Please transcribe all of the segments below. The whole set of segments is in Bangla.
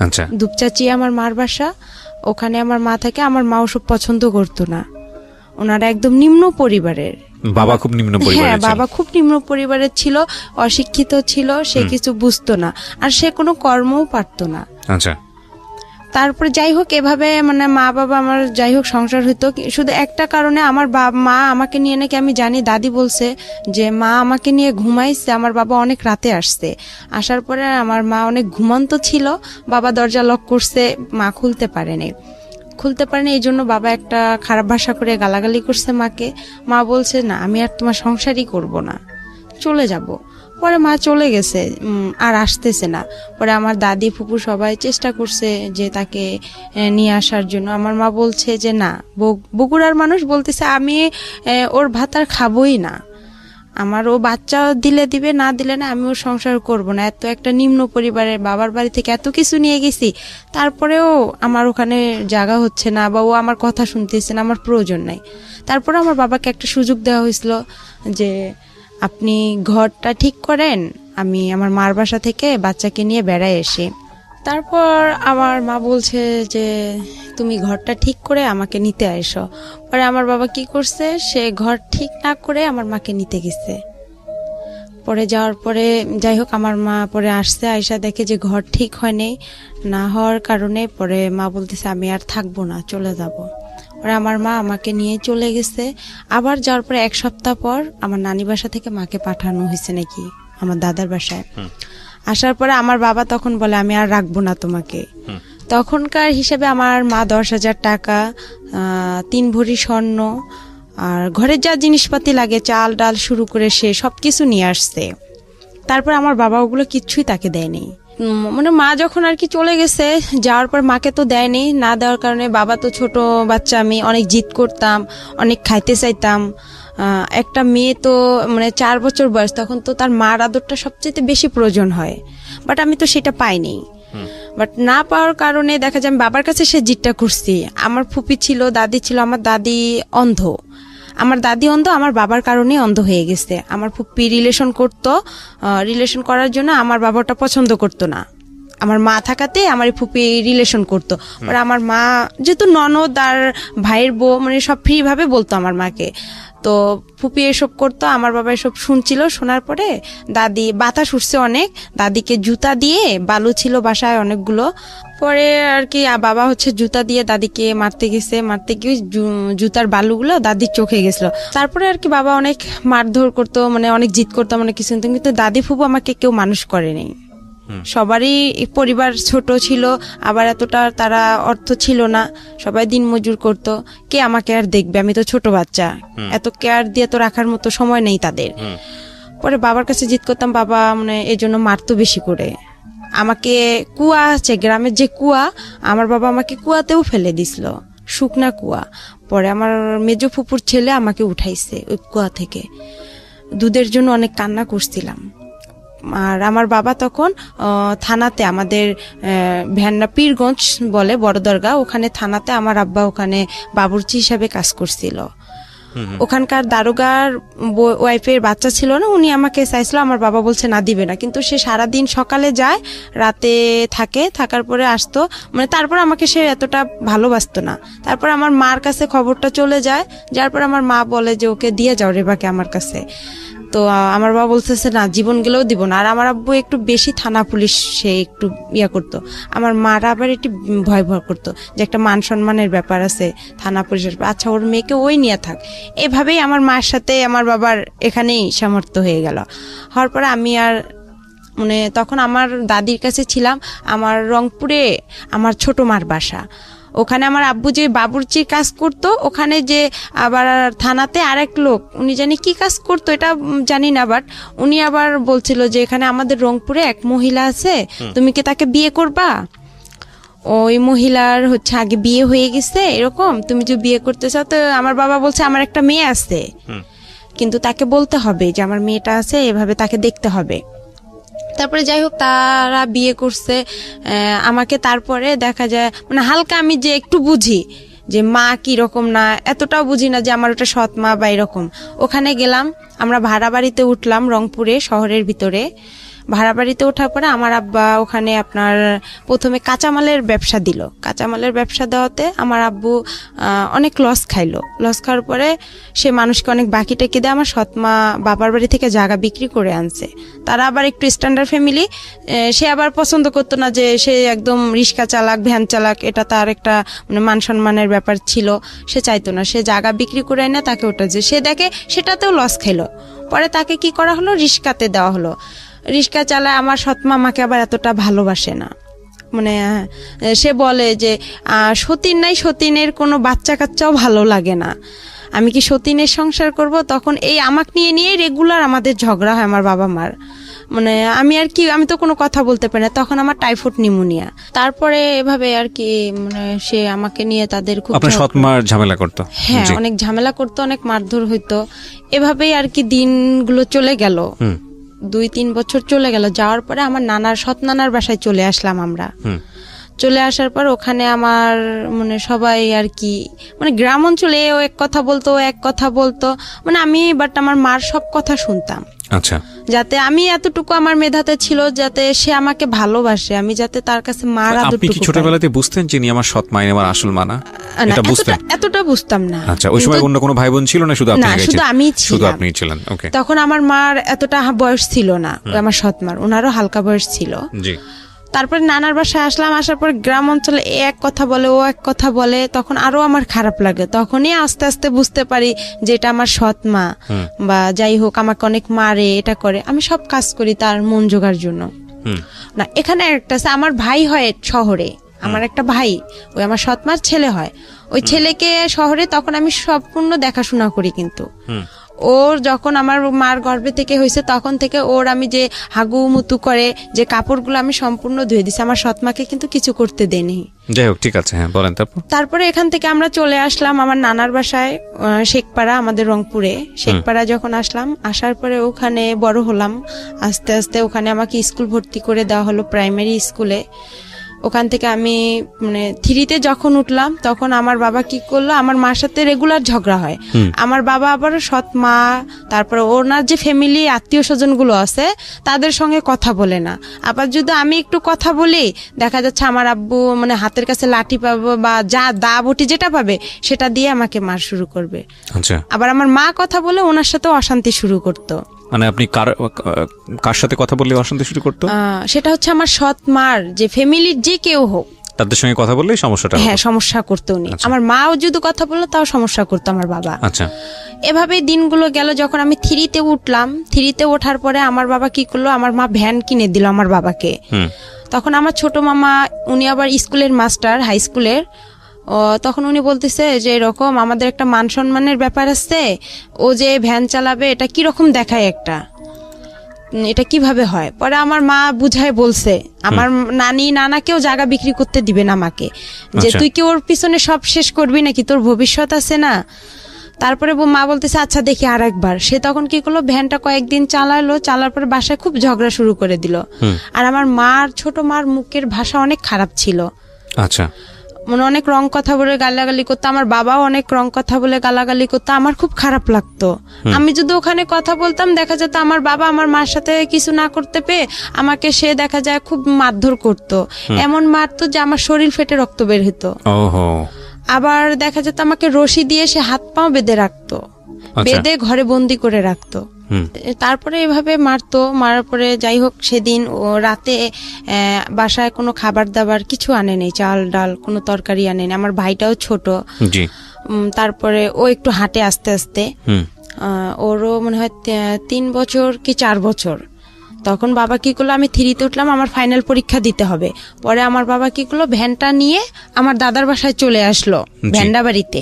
আচ্ছা। দুপচাচি আমার মার বাসা, ওখানে আমার মা থাকে। আমার মা ওসব পছন্দ করতো না, ওনারা একদম নিম্ন পরিবারের। বাবা খুব নিম্ন হ্যাঁ, পরিবারের ছিল। বাবা খুব নিম্ন পরিবারের ছিল, অশিক্ষিত ছিল, সে কিছু বুঝতো না, আর সে কোনো কর্মও পারতো না। আচ্ছা। তারপরে যাই হোক এভাবে মানে মা বাবা আমার যাই হোক সংসার হইতো। শুধু একটা কারণে আমার মা আমাকে নিয়ে নাকি, আমি জানি দাদি বলছে যে মা আমাকে নিয়ে ঘুমাইছে, আমার বাবা অনেক রাতে আসছে, আসার পরে আমার মা অনেক ঘুমন্ত ছিল, বাবা দরজা লক করছে, মা খুলতে পারেনি। এই জন্য বাবা একটা খারাপ ভাষা করে গালাগালি করছে মাকে। মা বলছে না আমি আর তোমার সংসারই করব না, চলে যাব। পরে মা চলে গেছে, আর আসতেছে না। পরে আমার দাদি ফুপু সবাই চেষ্টা করছে যে তাকে নিয়ে আসার জন্য। আমার মা বলছে যে না, বগুড়ার মানুষ বলতেছে আমি ওর ভাত আর খাবোই না, আমার ও বাচ্চা দিলে দিবে, না দিলে না, আমি ওর সংসার করব না। এত একটা নিম্ন পরিবারের, বাবার বাড়ি থেকে এত কিছু নিয়ে গেছি, তারপরেও আমার ওখানে জায়গা হচ্ছে না, বা ও আমার কথা শুনতেছে না, আমার প্রয়োজন নাই। তারপরে আমার বাবাকে একটা সুযোগ দেওয়া হয়েছিল যে আপনি ঘরটা ঠিক করেন, আমি আমার মার বাসা থেকে বাচ্চাকে নিয়ে বেড়ায় এসে। তারপর আমার মা বলছে যে তুমি ঘরটা ঠিক করে আমাকে নিতে এসো। পরে আমার বাবা কি করছে, সে ঘর ঠিক না করে আমার মাকে নিতে গেছে। পরে যাওয়ার পরে যাই হোক আমার মা পরে আসছে, আয়সা দেখে যে ঘর ঠিক হয়নি, না হওয়ার কারণে পরে মা বলতেছে আমি আর থাকবো না, চলে যাব। পরে আমার মা আমাকে নিয়ে চলে গেছে। আবার যাওয়ার পরে এক সপ্তাহ পর আমার নানি বাসা থেকে মাকে পাঠানো হয়েছে নাকি আমার দাদার বাসায়। আসার পরে আমার বাবা তখন বলে আমি আর রাখবো না তোমাকে। তখনকার হিসেবে আমার মা 10,000 টাকা, 3 ভরি স্বর্ণ, আর ঘরের যা জিনিসপাতি লাগে চাল ডাল শুরু করে সে সবকিছু নিয়ে আসছে। তারপর আমার বাবা ওগুলো কিচ্ছুই তাকে দেয়নি। মানে মা যখন আর কি চলে গেছে, যাওয়ার পর মাকে তো দেয়নি, না দেওয়ার কারণে বাবা তো ছোট বাচ্চা, আমি অনেক জিদ করতাম, অনেক খাইতে চাইতাম। একটা মেয়ে তো মানে 4 বছর বয়স, তখন তো তার মার আদরটা সবচেয়ে বেশি প্রয়োজন হয়, বাট আমি তো সেটা পাইনি। বাট না পাওয়ার কারণে দেখা যায় আমি বাবার কাছে সে জিদটা করছি। আমার ফুপি ছিল, দাদি ছিল, আমার দাদি অন্ধ, আমার বাবার কারণে অন্ধ হয়ে গেছে। আমার ফুপি রিলেশন করার জন্য আমার বাবাটা পছন্দ করতো না, আমার মা থাকাতে আমার ফুপি রিলেশন করতো। আর আমার মা যেহেতু ননদ আর ভাইয়ের বউ, মানে সব ফ্রি ভাবে বলতো আমার মাকে, তো ফুপি এসব করতো। আমার বাবা এসব শুনছিল, শোনার পরে দাদি বাতাস উঠছে অনেক, দাদিকে জুতা দিয়ে, বালু ছিল বাসায় অনেকগুলো, পরে আর কি বাবা হচ্ছে জুতা দিয়ে দাদিকে মারতে গিয়ে জুতার বালুগুলো দাদির চোখে গেছিল। তারপরে আর কি বাবা অনেক মারধর করতো, মানে অনেক জিদ করতো, মানে কিছু, কিন্তু দাদি ফুপু আমাকে কেউ মানুষ করেনি। সবারই পরিবার ছোট ছিল, আবার এতটা তারা অর্থ ছিল না, সবাই দিন মজুর করতো, কে আমাকে আর দেখবে, আমি তো ছোট বাচ্চা, এত কেয়ার দিয়ে তো রাখার মতো সময় নেই তাদের। পরে বাবার কাছে জিদ করতাম, বাবা মানে এই জন্য মারতো বেশি করে আমাকে। কুয়া আছে গ্রামের, যে কুয়া, আমার বাবা আমাকে কুয়াতেও ফেলে দিছিল, শুকনা কুয়া। পরে আমার মেজো ফুপুর ছেলে আমাকে উঠাইছে ওই কুয়া থেকে, দুধের জন্য অনেক কান্না করছিলাম। আর আমার বাবা তখন থানাতে, আমাদের ভ্যান্না পীরগঞ্জ বলে বড় দরগা, ওখানে থানাতে আমার আব্বা ওখানে বাবুর্চি হিসাবে কাজ করছিল। ওখানকার দারোগার ওয়াইফের বাচ্চা ছিল না, উনি আমাকে চাইছিল, আমার বাবা বলছে না দিবে না, কিন্তু সে সারাদিন সকালে যায়, রাতে থাকার পরে আসতো, মানে তারপর আমাকে সে এতটা ভালোবাসতো না। তারপর আমার মার কাছে খবরটা চলে যায়, যার পর আমার মা বলে যে ওকে দিয়ে যাও রেবাকে আমার কাছে। তো আমার বাবা বলতেছে না, জীবন গেলেও দিব না। আর আমার আব্বু একটু বেশি থানা পুলিশ সে একটু করতো, আমার মারা আবার একটু ভয় করতো যে একটা মান সম্মানের ব্যাপার আছে, থানা পুলিশের, আচ্ছা ওর মেয়েকে ওই নিয়ে থাক। এভাবেই আমার মার সাথে আমার বাবার এখানেই সামর্থ্য হয়ে গেল। হওয়ার পরে আমি আর মানে তখন আমার দাদির কাছে ছিলাম। আমার রংপুরে আমার ছোট মার বাসা, ওখানে আমার আব্বু যে বাবুর্চির কাজ করতো, ওখানে যে আবার থানাতে আরেক লোক, উনি জানি কি কাজ করতো এটা জানি না, বাট উনি আবার বলছিল যে এখানে আমাদের রংপুরে এক মহিলা আছে, তুমি কি তাকে বিয়ে করবা? ওই মহিলার হচ্ছে আগে বিয়ে হয়ে গেছে, এরকম তুমি যে বিয়ে করতে চাও। তো আমার বাবা বলছে আমার একটা মেয়ে আছে, কিন্তু তাকে বলতে হবে যে আমার মেয়েটা আছে, এভাবে তাকে দেখতে হবে। তারপরে যাই হোক তারা বিয়ে করছে আমাকে। তারপরে দেখা যায় মানে হালকা আমি যে একটু বুঝি যে মা কি রকম, না এতটাও বুঝি না যে আমার ওটা সৎ মা বা এরকম। ওখানে গেলাম, আমরা ভাড়া বাড়িতে উঠলাম রংপুরে, শহরের ভিতরে ভাড়া বাড়িতে ওঠার পরে আমার আব্বা ওখানে আপনার প্রথমে কাঁচামালের ব্যবসা দিল। কাঁচামালের ব্যবসা দেওয়াতে আমার আব্বু অনেক লস খাইলো। লস খাওয়ার পরে সে মানুষকে অনেক বাকি টেকি দিয়ে আমার সৎমা বাবার বাড়ি থেকে জায়গা বিক্রি করে আনছে। তারা আবার একটু স্ট্যান্ডার্ড ফ্যামিলি, সে আবার পছন্দ করতো না যে সে একদম রিক্সা চালাক ভ্যান চালাক, এটা তার একটা মানে মান সম্মানের ব্যাপার ছিল, সে চাইতো না। সে জায়গা বিক্রি করে না তাকে ওটা যে সে দেখে সেটাতেও লস খেলো। পরে তাকে কি করা হলো, রিক্সাতে দেওয়া হলো। রিক্সা চালায় আমার সৎমা আমাকে আবার এতটা ভালোবাসে না। মানে সে বলে যে সতীন নাই, সতীনের কোনো বাচ্চা কাচ্চাও ভালো লাগে না, আমি কি সতীনের সংসার করব? তখন এই আমাকে নিয়ে রেগুলার আমাদের ঝগড়া হয় আমার বাবা মার। মানে আমি তো কোনো কথা বলতে পারি না, তখন আমার টাইফয়েড নিউমোনিয়া। তারপরে এভাবে আর কি মানে সে আমাকে নিয়ে তাদের খুব আপনার সৎমার ঝামেলা করতো? হ্যাঁ, অনেক ঝামেলা করতো, অনেক মারধর হইতো। এভাবেই আর কি দিনগুলো চলে গেল। 2-3 বছর চলে গেল। যাওয়ার পরে আমার সৎ নানার বাসায় চলে আসলাম আমরা। চলে আসার পর ওখানে আমার মানে সবাই আর কি মানে গ্রাম অঞ্চলে ও এক কথা বলতো, এক কথা বলতো, মানে আমার মার সব কথা শুনতাম। আচ্ছা, যাতে আমি এতটুকু আমার মেধাতে ছিল যাতে সে আমাকে ভালোবাসে, আমি যাতে তার কাছে মার আদরটুকু। আপনি কি ছোটবেলাতে বুঝতেন যে আমার সৎ মা আমার আসল মা না? এটা বুঝতেন? এতটা বুঝতাম না। আচ্ছা, ওই সময় অন্য কোনো ভাই বোন ছিল না? শুধু আপনি? না, শুধু আমিই ছিলাম। শুধু আপনিই ছিলেন। ওকে। তখন আমার মার এতটা বয়স ছিল না, আমার সৎ মার, ওনারও হালকা বয়স ছিল। জি। তারপরে নানার বাসায় আসলাম। আসার পর গ্রাম অঞ্চলে এক কথা বলে, ও এক কথা বলে, তখন আরো আমার খারাপ লাগে। তখনই আস্তে আস্তে বুঝতে পারি যে এটা আমার সৎ মা, বা যাই হোক আমাকে অনেক মারে, এটা করে। আমি সব কাজ করি তার মন জোগার জন্য। না, এখানে একটা আছে, আমার ভাই হয় শহরে, আমার একটা ভাই, ওই আমার সৎ মার ছেলে হয়, ওই ছেলেকে শহরে, তখন আমি সম্পূর্ণ দেখাশোনা করি। কিন্তু ওর যখন আমার মার গর্ভে থেকে হয়েছে তখন থেকে ওর আমি যে হাগু মুতু করে যে কাপড়গুলো আমি সম্পূর্ণ ধুয়ে দিছি, আমার সৎমাকে কিন্তু কিছু করতে দেনি। যাই হোক, ঠিক আছে, হ্যাঁ বলেন। তারপরে এখান থেকে আমরা চলে আসলাম আমার নানার বাসায়, শেখপাড়া, আমাদের রংপুরে। শেখপাড়া যখন আসলাম, আসার পরে ওখানে বড় হলাম আস্তে আস্তে। ওখানে আমাকে স্কুল ভর্তি করে দেওয়া হলো, প্রাইমারি স্কুলে। ওখান থেকে আমি মানে 3তে যখন উঠলাম তখন আমার বাবা কি করলো, আমার মার সাথে রেগুলার ঝগড়া হয়। আমার বাবা আবার সৎ মা, তারপরে ওনার যে ফ্যামিলি আত্মীয় স্বজন গুলো আছে তাদের সঙ্গে কথা বলে না। আবার যদি আমি একটু কথা বলি, দেখা যাচ্ছে আমার আব্বু মানে হাতের কাছে লাঠি পাবো বা যা দা বটি যেটা পাবে সেটা দিয়ে আমাকে মার শুরু করবে। আচ্ছা। আবার আমার মা কথা বলে ওনার সাথে অশান্তি শুরু করতো। মানে আপনি কার সাথে কথা বললে অশান্তি শুরু করতো? সেটা হচ্ছে আমার সৎ মার যে ফ্যামিলির যে কেউ হোক, তাদের সঙ্গে কথা বললেই সমস্যাটা? হ্যাঁ, সমস্যা করতো উনি। আমার মাও যদি কথা বললো তাও সমস্যা করতো আমার বাবা। আচ্ছা। এভাবেই দিনগুলো গেল। যখন আমি 3তে উঠলাম, 3তে ওঠার পরে আমার বাবা কি করলো, আমার মা ভ্যান কিনে দিল আমার বাবাকে। তখন আমার ছোট মামা, উনি আবার স্কুলের মাস্টার, হাই স্কুলের। তখন উনি বলতেছে যে এরকম আমাদের একটা মান সম্মানের ব্যাপার আছে, ও যে ভ্যান চালাবে এটা কিরকম দেখায়, এটা কিভাবে হয়। পরে আমার মা বুঝায় বলছে, আমার নানাকেও জায়গা বিক্রি করতে দিবে না আমাকে, যে তুই কি ওর পিছনে সব শেষ করবি নাকি, তোর ভবিষ্যৎ আছে না। তারপরে মা বলতেছে আচ্ছা দেখি আর একবার। সে তখন কি করলো, ভ্যানটা কয়েকদিন চালালো, চালার পরে বাসায় খুব ঝগড়া শুরু করে দিল। আর আমার ছোট মার মুখের ভাষা অনেক খারাপ ছিল। আচ্ছা। মানে অনেক রং কথা বলে গালাগালি করতো, আমার বাবাও অনেক রং কথা বলে গালাগালি করতো, আমার খুব খারাপ লাগতো। আমি যদি ওখানে কথা বলতাম, দেখা যেত আমার বাবা আমার মার সাথে কিছু না করতে পেয়ে আমাকে সে দেখা যায় খুব মারধর করতো, এমন মারতো যে আমার শরীর ফেটে রক্ত বের হতো। আবার দেখা যেত আমাকে রশি দিয়ে সে হাত পাও বেঁধে রাখতো, বেঁধে ঘরে বন্দি করে রাখতো। তারপরে এভাবে মারতো। মারার পরে যাই হোক, সেদিন ও রাতে বাসায় কোনো খাবার দাবার কিছু আনে নেই, চাল ডাল কোনো তরকারি আনে নেই। আমার ভাইটাও ছোট। তারপরে ও একটু হাঁটে আস্তে আস্তে, ওরও মনে হয় 3 বছর কি 4 বছর। তখন বাবা কি করলো, আমি 3তে উঠলাম, আমার ফাইনাল পরীক্ষা দিতে হবে। পরে আমার বাবা কি করলো, ভ্যানটা নিয়ে আমার দাদার বাসায় চলে আসলো, ভ্যান্ডাবাড়িতে।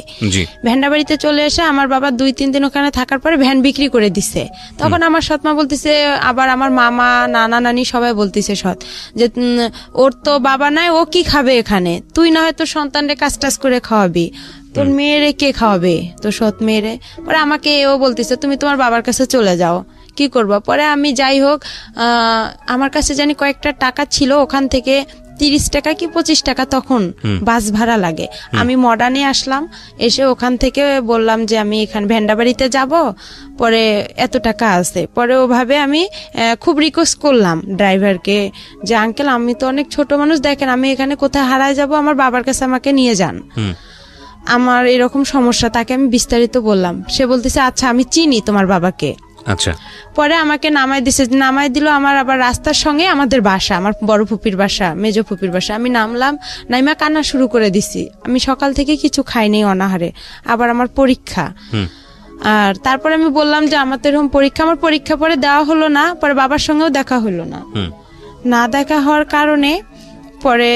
ভ্যান্ডাবাড়িতে চলে এসে আমার বাবা 2-3 দিন ওখানে থাকার পরে ভ্যান বিক্রি করে দিছে। তখন আমার সৎমা বলতেছে, আবার আমার মামা নানা নানি সবাই বলতেছে যে ওর তো বাবা নাই, ও কি খাবে এখানে, তুই না হয় তোর সন্তানরে কাজ টাজ করে খাওয়াবি, তোর মেয়েরে কে খাওয়াবে, তোর সৎ মেয়েরে। পরে আমাকে ও বলতেছে তুমি তোমার বাবার কাছে চলে যাও, কি করবো। পরে আমি যাই হোক, আমার কাছে জানি কয়েকটা টাকা ছিল, ওখান থেকে 30 টাকা কি 25 টাকা তখন বাস ভাড়া লাগে। আমি মডার্নে আসলাম, এসে ওখান থেকে বললাম যে আমি এখানে ভেন্ডাবাড়িতে যাব, পরে এত টাকা আছে। পরে ওভাবে আমি খুব রিকোয়েস্ট করলাম ড্রাইভারকে যে আঙ্কেল আমি তো অনেক ছোট মানুষ, দেখেন আমি এখানে কোথায় হারায় যাব, আমার বাবার কাছে আমাকে নিয়ে যান, আমার এরকম সমস্যা। তাকে আমি বিস্তারিত বললাম, সে বলতেছে আচ্ছা আমি চিনি তোমার বাবাকে। আচ্ছা, পরে আমাকে নামাই দিল আমার আবার রাস্তার সঙ্গে আমাদের বাসা, আমার বড় ফুপির বাসা, মেজো ফুপির বাসা। আমি নামলাম, নাইমা কান্না শুরু করে দিছি। আমি সকাল থেকে কিছু খাইনি অনাহারে, আবার আমার পরীক্ষা। আর তারপরে আমি বললাম যে আমার তো এরকম পরীক্ষা, আমার পরীক্ষা পরে দেওয়া হলো না, পরে বাবার সঙ্গেও দেখা হলো না। না দেখা হওয়ার কারণে পরে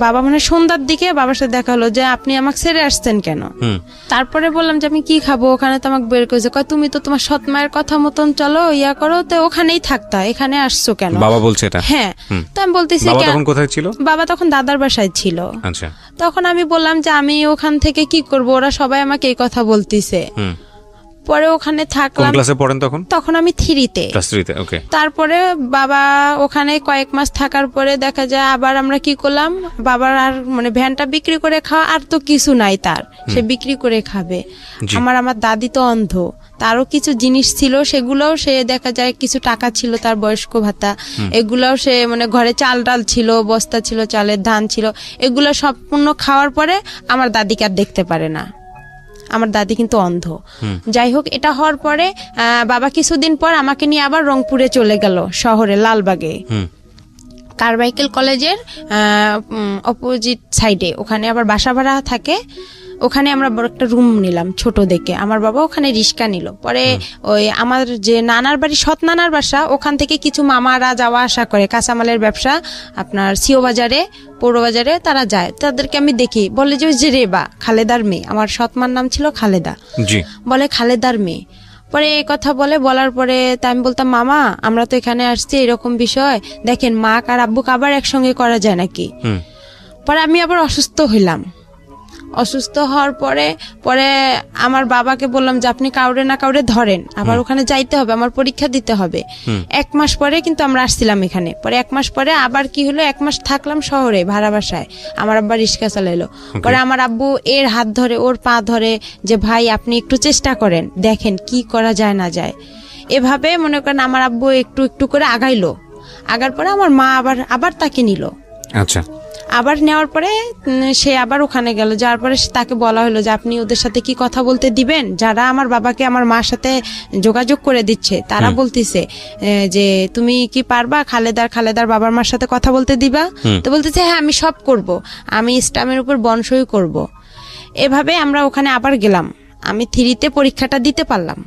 বাবা মানে সন্ধ্যার দিকে বাবার সাথে দেখা হলো যে আপনি আমাকে ছেড়ে আসছেন কেন। তারপরে বললাম যে আমি কি খাবো, ওখানে তো আমাকে বের করেছে, কয় তুমি তো তোমার সৎ মায়ের কথা মতন চলো, ইয়া করো, তো ওখানেই থাকতা, এখানে আসছো কেন? বাবা বলছে এটা? হ্যাঁ। তো আমি বলতেছি বাবা তখন কোথায় ছিল? বাবা তখন দাদার বাসায় ছিল। আচ্ছা। তখন আমি বললাম যে আমি ওখান থেকে কি করব, ওরা সবাই আমাকে এই কথা বলতিছে। পরে ওখানে কোন থাকলাম। ক্লাসে পড়েন তখন? তখন আমি 3-তে। ক্লাস 3-তে, ওকে। তারপরে বাবা ওখানে কয়েক মাস থাকার পরে দেখা যায় আবার আমরা কি করলাম, বাবার আর মানে ভ্যানটা বিক্রি করে খাওয়া আর তো কিছু নাই তার, সে বিক্রি করে খাবে। আমার দাদি তো অন্ধ, তারও কিছু জিনিস ছিল, সেগুলোও সে দেখা যায় কিছু টাকা ছিল তার বয়স্ক ভাতা, এগুলাও সে মানে ঘরে চাল ডাল ছিল, বস্তা ছিল চালের, ধান ছিল, এগুলো সম্পূর্ণ খাওয়ার পরে আমার দাদিকে আর দেখতে পারে না। আমার দাদি কিন্তু অন্ধ। যাই হোক, এটা হওয়ার পরে বাবা কিছুদিন পর আমাকে নিয়ে আবার রংপুরে চলে গেল, শহরে লালবাগে কারমাইকেল কলেজের অপোজিট সাইডে, ওখানে আবার বাসা ভাড়া থাকে। ওখানে আমরা বড় একটা রুম নিলাম ছোট দেখে, আমার বাবা ওখানে রিক্সা নিল। পরে ওই আমার যে নানার বাড়ি, সৎ নানার বাসা, ওখান থেকে কিছু মামারা যাওয়া আসা করে, কাঁচামালের ব্যবসা আপনার সিও বাজারে, পৌর বাজারে তারা যায়, তাদেরকে আমি দেখি, বলে যে ওই যে রেবা, খালেদার মেয়ে, আমার সৎমার নাম ছিল খালেদা, বলে খালেদার মেয়ে। পরে এই কথা বলার পরে তা আমি বলতাম মামা আমরা তো এখানে আসছি এরকম বিষয়, দেখেন মা আর আব্বুকে আবার একসঙ্গে করা যায় নাকি। পরে আমি আবার অসুস্থ হইলাম। অসুস্থ হওয়ার পরে আমার বাবাকে বললাম যে আপনি কাউরে না কাউরে ধরেন, আবার ওখানে যাইতে হবে, আমার পরীক্ষা দিতে হবে। 1 মাস পরে কিন্তু আমরা আসছিলাম এখানে। পরে 1 মাস পরে আবার কি হলো, 1 মাস থাকলাম শহরে ভাড়া বাসায়, আমার আব্বা রিক্সা চালাইলো। পরে আমার আব্বু এর হাত ধরে, ওর পা ধরে যে ভাই আপনি একটু চেষ্টা করেন, দেখেন কি করা যায় না যায়। এভাবে মনে করেন আমার আব্বু একটু একটু করে আগাইলো। আগার পরে আমার মা আবার তাকে নিল। আচ্ছা। আবার নেওয়ার পরে সে আবার ওখানে গেল, যাওয়ার পরে তাকে বলা হলো যে আপনি ওদের সাথে কি কথা বলতে দিবেন, যারা আমার বাবাকে আমার মার সাথে যোগাযোগ করে দিচ্ছে তারা বলতেছে যে তুমি কি পারবা খালেদার বাবার মার সাথে কথা বলতে দিবা? তো বলতেছে হ্যাঁ আমি সব করব, আমি স্টামের উপর বনসই করব। এভাবে আমরা ওখানে আবার গেলাম। আমি 3-তে পরীক্ষাটা দিতে পারলাম,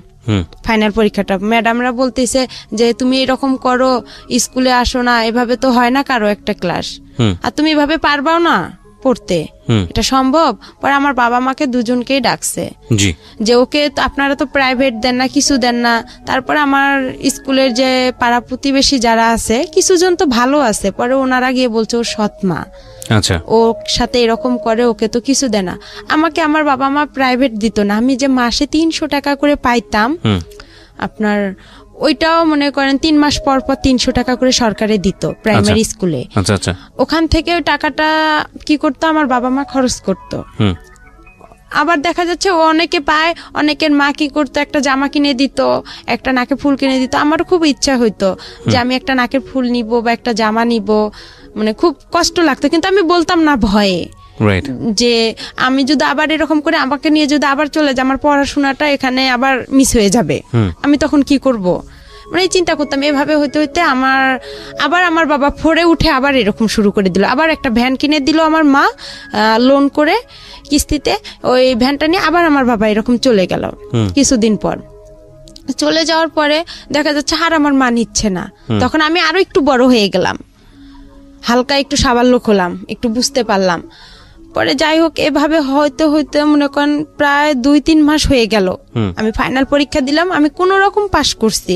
ফাইনাল পরীক্ষাটা। ম্যাডামরা বলতেছে যে তুমি এরকম করো, স্কুলে আসো না, এভাবে তো হয় না কারো একটা ক্লাস, আর তুমি এভাবে পারবাও না পড়তে, এটা সম্ভব? পরে আমার বাবা মাকে দুজনকেই ডাকছে যে ওকে আপনারা তো প্রাইভেট দেন না, কিছু দেন না। তারপরে আমার স্কুলের যে পাড়া প্রতিবেশী যারা আছে কিছুজন তো ভালো আছে, পরে ওনারা গিয়ে বলছে ওর সৎ মা, আচ্ছা, ওর সাথে এরকম করে, ওকে তো কিছু দেয় না। আমাকে আমার বাবা মা প্রাইভেট দিত না, আমি যে মাসে 300 টাকা করে পাইতাম আপনার, ওইটাও মনে করেন 3 মাস পর 300 টাকা করে সরকারে দিত প্রাইমারি স্কুলে। ওখান থেকে ওই টাকাটা কি করতো আমার বাবা মা খরচ করতো। আবার দেখা যাচ্ছে ও অনেকে পায়, অনেকের মা কি করতো একটা জামা কিনে দিত, একটা নাকে ফুল কিনে দিত। আমারও খুব ইচ্ছা হইতো যে আমি একটা নাকের ফুল নিব বা একটা জামা নিব, মানে খুব কষ্ট লাগতো, কিন্তু আমি বলতাম না ভয়ে যে আমি যদি আবার এরকম করে আমাকে নিয়ে যদি আবার চলে যায়, আমার পড়াশোনাটা এখানে আবার মিস হয়ে যাবে, আমি তখন কি করব, মানে চিন্তা করতাম। এভাবে হইতে হইতে আমার বাবা ফোরে উঠে আবার এরকম শুরু করে দিল, আবার একটা ভ্যান কিনে দিল আমার মা লোন করে কিস্তিতে। ওই ভ্যানটা নিয়ে আবার আমার বাবা এরকম চলে গেল। কিছুদিন পর চলে যাওয়ার পরে দেখা যাচ্ছে আর আমার মা নিচ্ছে না, তখন আমি আরো একটু বড় হয়ে গেলাম, হালকা একটু সাবাল্য হলাম, একটু বুঝতে পারলাম। পরে যাই হোক এভাবে হইতে হইতে মনে করেন প্রায় 2-3 মাস হয়ে গেল। আমি ফাইনাল পরীক্ষা দিলাম, আমি কোন রকম পাশ করছি,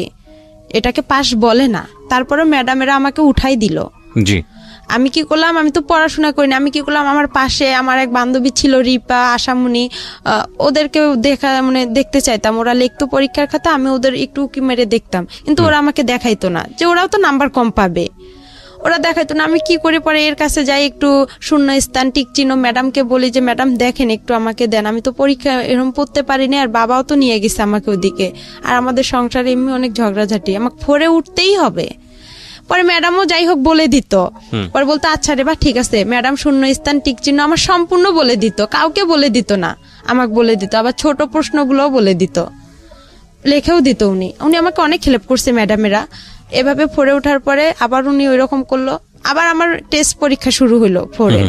এটাকে পাশ বলে না। তারপরে ম্যাডামেরা আমাকে উঠাই দিল। আমি কি করলাম, আমি তো পড়াশোনা করিনি, আমি কি করলাম, আমার পাশে আমার এক বান্ধবী ছিল রিপা, আশামণি, ওদেরকে দেখতে চাইতাম। ওরা লিখতো পরীক্ষার খাতা, আমি ওদের একটু উকি মেরে দেখতাম, কিন্তু ওরা আমাকে দেখাইতো না যে ওরাও তো নাম্বার কম পাবে। ওরা দেখাইতো না। আমি কি করে পরে এর কাছে যাই, একটু শূন্য স্থান টিক চিহ্ন ম্যাডামকে বলি যে ম্যাডাম দেখেন একটু আমাকে দেন, আমি তো পরীক্ষা এরকম পড়তে পারিনি, আর বাবাও তো নিয়ে গেছে আমাকে ওদিকে, আর আমাদের সংসারে এমনি অনেক ঝগড়াঝাটি, আমাকে ফোরে উঠতেই হবে। পরে ম্যাডামও যাই হোক বলে দিত, পরে বলতো আচ্ছা রে বা ঠিক আছে। ম্যাডাম শূন্য স্থান টিক চিহ্ন আমার সম্পূর্ণ বলে দিত, কাউকে বলে দিত না, আমাকে বলে দিত। আবার ছোট প্রশ্নগুলোও বলে দিত, লেখেও দিত। উনি আমাকে অনেক হেল্প করছে ম্যাডামেরা। এভাবে ফোরে ওঠার পরে আবার উনি ওই রকম করলো। আবার আমার টেস্ট পরীক্ষা শুরু হলো ফোরে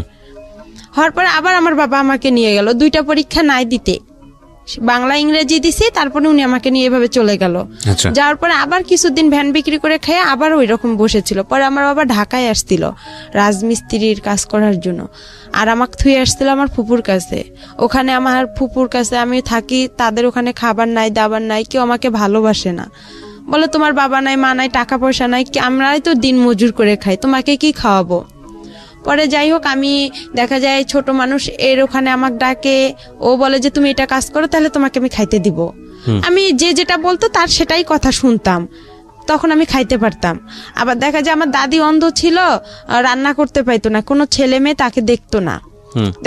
হওয়ার পরে আবার আমার বাবা আমাকে নিয়ে গেল 2টা পরীক্ষা নাই দিতে, বাংলা ইংরেজি দিছি, তারপরে উনি আমাকে নিয়ে এভাবে চলে গেল। যাওয়ার পরে আবার কিছুদিন ভ্যান বিক্রি করে খেয়ে আবার ওই রকম বসেছিল। পরে আমার বাবা ঢাকায় আসছিল রাজমিস্ত্রির কাজ করার জন্য, আর আমাকে থুয়ে আসছিল আমার ফুপুর কাছে। ওখানে আমার ফুপুর কাছে আমি থাকি, তাদের ওখানে খাবার নাই দাবার নাই, কেউ আমাকে ভালোবাসে না, বলে তোমার বাবা নাই মা নাই টাকা পয়সা নাই, আমরাই তো দিন মজুর করে খাই, তোমাকে কি খাওয়াবো। পরে যাই হোক আমি দেখা যায় ছোট মানুষ, এর ওখানে আমাকে ডাকে, ও বলে যে তুমি এটা কাজ করো তাহলে তোমাকে আমি খাইতে দিব। আমি যে যেটা বলতো তার সেটাই কথা শুনতাম, তখন আমি খাইতে পারতাম। আবার দেখা যায় আমার দাদি অন্ধ ছিল, রান্না করতে পাইতো না, কোনো ছেলে মেয়ে তাকে দেখতো না।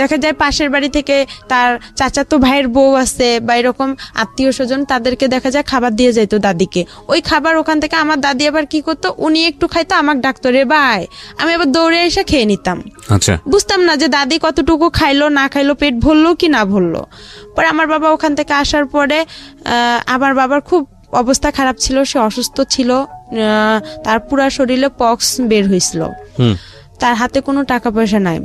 দেখা যায় পাশের বাড়ি থেকে তার চাচাতো ভাইয়ের বউ আছে বা এরকম আত্মীয় স্বজন, তাদেরকে দেখা যায় খাবার দিয়ে যাইতো দাদিকে। ওই খাবার ওখান থেকে আমার দাদি আবার কি করতো, উনি একটু খাইতো, আমাকে ডাকতো রে ভাই, আমি আবার দৌড়ে এসে খেয়ে নিতাম। আচ্ছা, বুঝতাম না যে দাদি কতটুকু খাইলো না খাইলো, পেট ভরলো কি না ভরলো। পরে আমার বাবা ওখান থেকে আসার পরে আমার বাবার খুব অবস্থা খারাপ ছিল, সে অসুস্থ ছিল, তার পুরা শরীরে পক্স বের হয়েছিল, তার হাতে কোনো টাকা পয়সা নাই।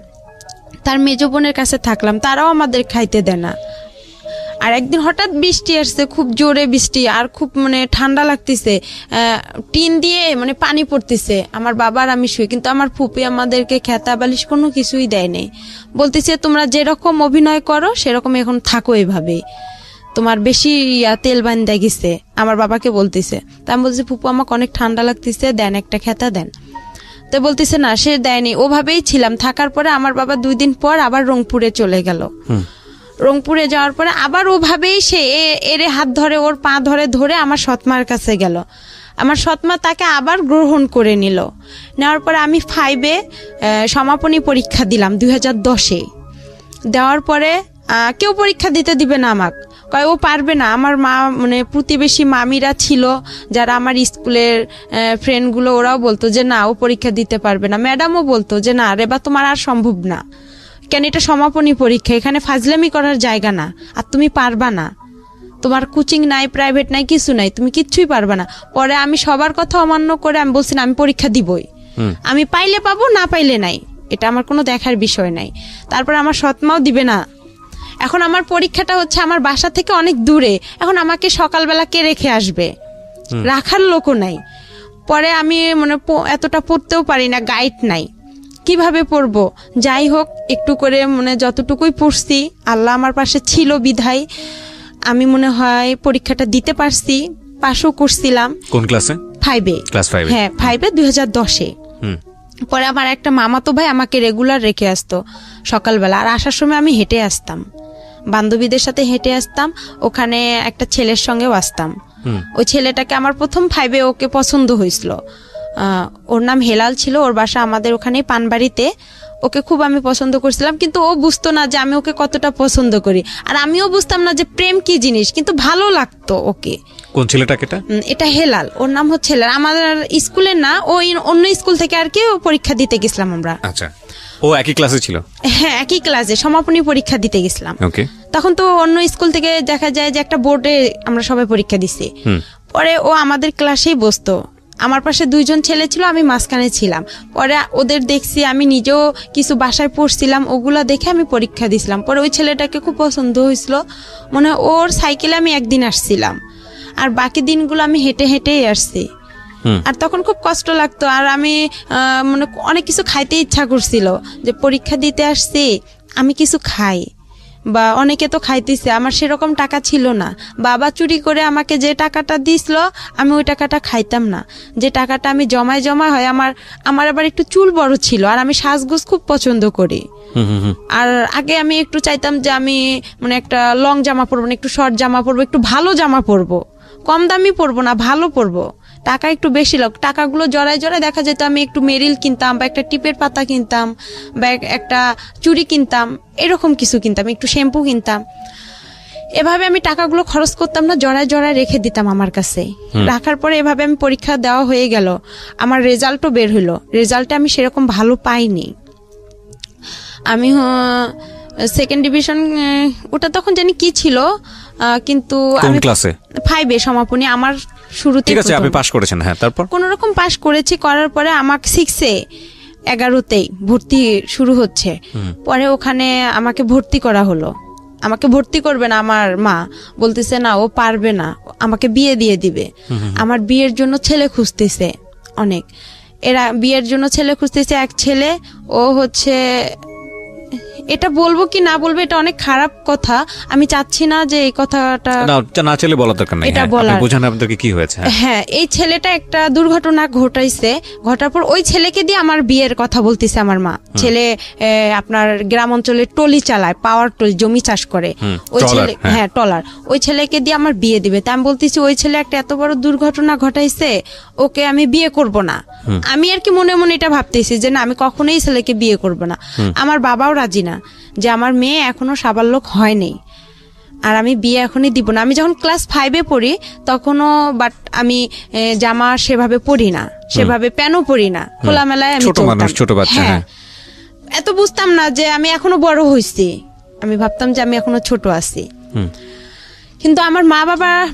তার মেজ বোনের কাছে থাকলাম, তারাও আমাদের খাইতে দেয় না। আর একদিন হঠাৎ বৃষ্টি আসছে, খুব জোরে বৃষ্টি, আর খুব মানে ঠান্ডা লাগতেছে, টিন দিয়ে মানে পানি পড়তেছে। আমার বাবার আমি শুই, কিন্তু আমার ফুপি আমাদেরকে খেতা বালিশ কোনো কিছুই দেয় নাই, বলতেছে তোমরা যেরকম অভিনয় করো সেরকম এখন থাকো, এভাবে তোমার বেশি তেল বান্ধা গেছে, আমার বাবাকে বলতেছে। তা আমি বলছি ফুপু আমাকে অনেক ঠান্ডা লাগতেছে, দেন একটা খেতা দেন। তো বলতেছে না সে দেয়নি। ওভাবেই ছিলাম। থাকার পরে আমার বাবা 2 দিন পর আবার রংপুরে চলে গেল। রংপুরে যাওয়ার পরে আবার ওভাবেই সে এর হাত ধরে, ওর পা ধরে ধরে আমার সৎমার কাছে গেল। আমার সৎমা তাকে আবার গ্রহণ করে নিল। নেওয়ার পরে আমি 5-এ সমাপনী পরীক্ষা দিলাম 2010-এ। দেওয়ার পরে কেউ পরীক্ষা দিতে দিবে না আমাকে, কয় ও পারবে না। আমার মা মানে প্রতিবেশী মামিরা ছিল যারা আমার স্কুলের ফ্রেন্ডগুলো, ওরাও বলতো যে না ও পরীক্ষা দিতে পারবে না। ম্যাডামও বলতো যে না রে বা তোমার আর সম্ভব না, কেন এটা সমাপনী পরীক্ষা, এখানে ফাজলামি করার জায়গা না, আর তুমি পারবা না, তোমার কোচিং নাই প্রাইভেট নাই কিছু নাই, তুমি কিচ্ছুই পারবা না। পরে আমি সবার কথা অমান্য করে আমি বলছি না আমি পরীক্ষা দিবই, আমি পাইলে পাবো না পাইলে নাই, এটা আমার কোনো দেখার বিষয় নাই। তারপরে আমার সৎমাও দিবে না। এখন আমার পরীক্ষাটা হচ্ছে আমার বাসা থেকে অনেক দূরে, এখন আমাকে সকালবেলা কে রেখে আসবে, রাখার লোকও নাই। পরে আমি মানে এতটা পড়তেও পারি না, গাইড নাই, কিভাবে পড়বো। যাই হোক একটু করে মানে যতটুকুই পড়ছি, আল্লাহ আমার পাশে ছিল বিধায় আমি মনে হয় পরীক্ষাটা দিতে পারছি, পাশও করছিলাম। কোন ক্লাসে? 5-এ। ক্লাস 5? হ্যাঁ 5-এ 2010-এ। পরে আমার একটা মামাতো ভাই আমাকে রেগুলার রেখে আসতো সকালবেলা, আর আসার সময় আমি হেঁটে আসতাম, বান্ধবীদের সাথে হেঁটে আসতাম। ওখানে একটা ছেলের সঙ্গেও আসতাম। ওই ছেলেটাকে আমার প্রথম 5-এ ওকে পছন্দ হয়েছিল। ওর নাম হেলাল ছিল, ওর বাসা আমাদের ওখানে পানবাড়িতে। ওকে খুব আমি পছন্দ করছিলাম, কিন্তু ও বুঝতো না যে আমি ওকে কতটা পছন্দ করি, আর আমিও বুঝতাম না যে প্রেম কি জিনিস, কিন্তু ভালো লাগতো ওকে। কোন ছেলেটাকে? এটা হেলাল, ওর নাম হচ্ছে হেলাল। আমাদের স্কুলে না, ওই অন্য স্কুল থেকে আর কি পরীক্ষা দিতে গেছিলাম আমরা। আচ্ছা, ও একই ক্লাসে ছিল? হ্যাঁ একই ক্লাসে সমাপনী পরীক্ষা দিতে গেছিলাম। ওকে। তখন তো অন্য স্কুল থেকে দেখা যায় যে একটা বোর্ডে আমরা সবাই পরীক্ষা দিছি। পরে ও আমাদের ক্লাসেই বসতো, আমার পাশে 2 জন ছেলে ছিল, আমি মাঝখানে ছিলাম। পরে ওদের দেখছি, আমি নিজেও কিছু বাসায় পড়ছিলাম, ওগুলা দেখে আমি পরীক্ষা দিছিলাম। পরে ওই ছেলেটাকে খুব পছন্দ হয়েছিল, মানে ওর সাইকেলে আমি একদিন আসছিলাম, আর বাকি দিনগুলো আমি হেঁটে হেঁটেই আসছি। আর তখন খুব কষ্ট লাগতো, আর আমি মানে অনেক কিছু খাইতে ইচ্ছা করছিল, যে পরীক্ষা দিতে আসছি আমি কিছু খাই, বা অনেকে তো খাইতেছে, আমার সেরকম টাকা ছিল না। বাবা চুরি করে আমাকে যে টাকাটা দিছিল আমি ওই টাকাটা খাইতাম না, যে টাকাটা আমি জমা হয়। আমার আবার একটু চুল বড় ছিল, আর আমি সাজগোজ খুব পছন্দ করি। আর আগে আমি একটু চাইতাম যে আমি মানে একটা লং জামা পরবো না, একটু শর্ট জামা পরবো, একটু ভালো জামা পরবো, কম দামি পরবো না, ভালো পরবো। টাকা একটু বেশি লোক, টাকাগুলো জড়ায় জড়ায় দেখা যেত আমি একটু মেরিল কিনতাম বা একটা টিপের পাতা কিনতাম বা একটা চুড়ি কিনতাম, এরকম কিছু কিনতাম, একটু শ্যাম্পু কিনতাম। এভাবে আমি টাকাগুলো খরচ করতাম না, জড়ায় জড়ায় রেখে দিতাম আমার কাছে। রাখার পরে এভাবে আমি পরীক্ষা দেওয়া হয়ে গেল, আমার রেজাল্টও বের হলো। রেজাল্টে আমি সেরকম ভালো পাইনি, আমি সেকেন্ড ডিভিশন, ওটা তখন জানি কি ছিল, কিন্তু কোন ক্লাসে? 5 এ সমাপনী আমার শুরুতে। ঠিক আছে, আপনি পাশ করেছেন, হ্যাঁ, তারপর কোন রকম পাশ করেছি, করার পরে আমাকে 6 এ 11তেই ভর্তি শুরু হচ্ছে। পরে ওখানে আমাকে ভর্তি করা হলো। আমাকে ভর্তি করবে না আমার মা, বলতেছে না ও পারবে না, আমাকে বিয়ে দিয়ে দিবে। আমার বিয়ের জন্য ছেলে খুঁজতেছে অনেক, এরা বিয়ের জন্য ছেলে খুঁজতেছে। এক ছেলে, ও হচ্ছে, এটা বলবো কি না বলবো এটা অনেক খারাপ কথা, আমি চাচ্ছি না যে এই কথাটা না চলে বলা দরকার নাই, এটা আপনি বলার। বুঝান আপনাদেরকে কি হয়েছে। হ্যাঁ, এই ছেলেটা একটা দুর্ঘটনা ঘটাইছে, ঘটার পর ওই ছেলেকে দিয়ে আমার বিয়ের কথা বলতেছে আমার মা। ছেলে আপনার গ্রাম অঞ্চলে টলি চালায়, পাওয়ার টলি, জমি চাষ করে। ওই ছেলে, হ্যাঁ টলার, ওই ছেলেকে দিয়ে আমার বিয়ে দিবে। তা আমি বলতেছি ওই ছেলে একটা এত বড় দুর্ঘটনা ঘটাইছে, ওকে আমি বিয়ে করব না। আমি আর কি মনে মনে এটা ভাবতেছি যে না, আমি কখনোই ছেলেকে বিয়ে করব না। আমার বাবাও রাজি না, যে আমার মেয়ে এখনো সাবালক হয়নি আর আমি বিয়ে এখনই দিব না। আমি যখন ক্লাস 5 এ পড়ি তখনও, বাট আমি জামা সেভাবে পরি না, সেভাবে প্যানও পরি না, খোলামেলায় আমি ছোট মানুষ, ছোট বাচ্চা, হ্যাঁ। এত বুঝতাম না যে আমি এখনো বড় হইছি, আমি ভাবতাম যে আমি এখনো ছোট আছি। কিন্তু আমার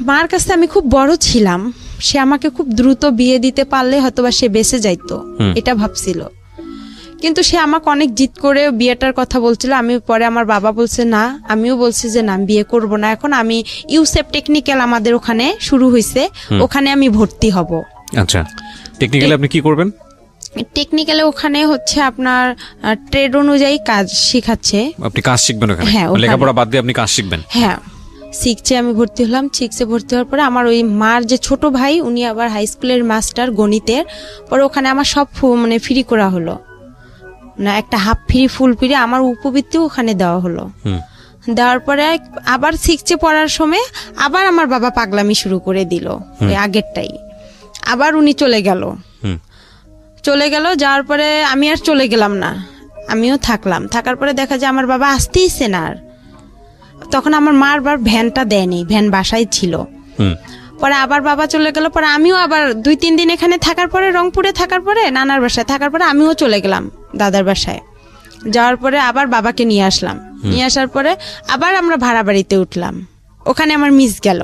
মার কাছে আমি খুব বড় ছিলাম, সে আমাকে খুব দ্রুত বিয়ে দিতে পারলে হয়তোবা সে বেঁচে যাইতো, এটা ভাবছিল। কিন্তু সে আমাকে অনেক জিদ করে বিয়েটার কথা বলছিল। আমি পরে আমার বাবা বলছে না, আমিও বলছি যে না, আমি বিয়ে করব না এখন। আমি ইউসেপ টেকনিক্যাল আমাদের ওখানে শুরু হয়েছে, ওখানে আমি ভর্তি হব। আচ্ছা, টেকনিক্যালি আপনি কি করবেন? টেকনিক্যালে ওখানে হচ্ছে আপনার ট্রেড অনুযায়ী কাজ শিখাচ্ছে। আপনি কাজ শিখবেন ওখানে? হ্যাঁ, লেখাপড়া বাদ দিয়ে আপনি কাজ শিখবেন? হ্যাঁ, 6 আমি ভর্তি হলাম। 6 ভর্তি হওয়ার পরে আমার ওই মার যে ছোট ভাই, উনি আবার হাই স্কুলের মাস্টার গণিতের। পরে ওখানে আমার সব মানে ফ্রি করা হলো না, একটা হাফ ফ্রি ফুল ফ্রি আমার উপবৃত্তি ওখানে দেওয়া হলো। দেওয়ার পরে আবার 6 পড়ার সময় আবার আমার বাবা পাগলামি শুরু করে দিল, ওই আগেরটাই। আবার উনি চলে গেল, যাওয়ার পরে আমি আর চলে গেলাম না, আমিও থাকলাম। থাকার পরে দেখা যায় আমার বাবা আসতেইছে না আর। তখন আমার মার বার ভ্যানটা দেয়নি, ভ্যান বাসায় ছিল। পরে আবার বাবা চলে গেল, পরে আমিও আবার 2-3 দিন এখানে থাকার পরে, রংপুরে থাকার পরে, নানার বাসায় থাকার পরে আমিও চলে গেলাম দাদার বাসায়। যাওয়ার পরে আবার বাবাকে নিয়ে আসলাম, নিয়ে আসার পরে আবার আমরা ভাড়া বাড়িতে উঠলাম। ওখানে আমার মিস গেল,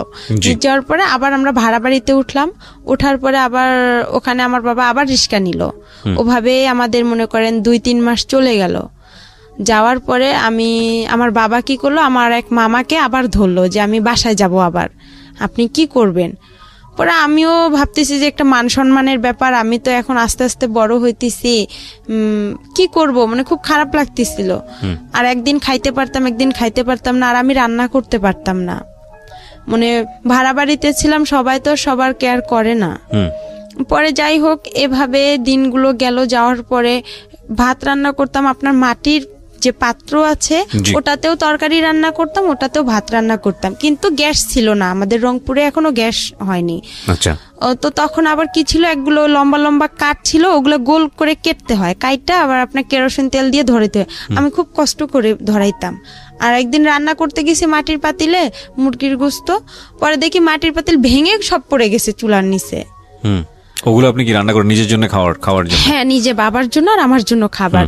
যাওয়ার পরে আবার আমরা ভাড়া বাড়িতে উঠলাম। ওঠার পরে আবার ওখানে আমার বাবা আবার রিক্সা নিল। ওভাবে আমাদের মনে করেন 2-3 মাস চলে গেল। যাওয়ার পরে আমার বাবা কি করলো, আমার এক মামাকে আবার ধরলো যে আমি বাসায় যাব, আবার আপনি কি করবেন? পরে আমিও ভাবতেছি যে একটা মান সম্মানের ব্যাপার, আমি তো এখন আস্তে আস্তে বড় হইতেছি, কি করব, মানে খুব খারাপ লাগতেছিল। আর একদিন খাইতে পারতাম, একদিন খাইতে পারতাম না, আর আমি রান্না করতে পারতাম না। মানে ভাড়া বাড়িতে ছিলাম, সবাই তো সবার কেয়ার করে না। পরে যাই হোক, এভাবে দিনগুলো গেল। যাওয়ার পরে ভাত রান্না করতাম, আপনার মাটির যে পাত্র আছে ওটাতেও তরকারি রান্না করতাম, ওটাতেও ভাত রান্না করতাম। কিন্তু গ্যাস ছিল না, আমাদের রংপুরে এখনো গ্যাস হয়নি। আচ্ছা, তো তখন আবার কি ছিল, একগুলো লম্বা লম্বা কাঠ ছিল, ওগুলো গোল করে কেটতে হয়, কাইটটা আবার আপনার কেরোসিন তেল দিয়ে ধরাইতে হয়। আমি খুব কষ্ট করে ধরাইতাম। আর একদিন রান্না করতে গেছি মাটির পাতিলে মুরগির গোস্ত, পরে দেখি মাটির পাতিল ভেঙে সব পড়ে গেছে চুলার নিচে। ওগুলো আপনি কি রান্না করেন নিজের জন্য খাওয়ার জন্য? হ্যাঁ, নিজে, বাবার জন্য আর আমার জন্য খাবার।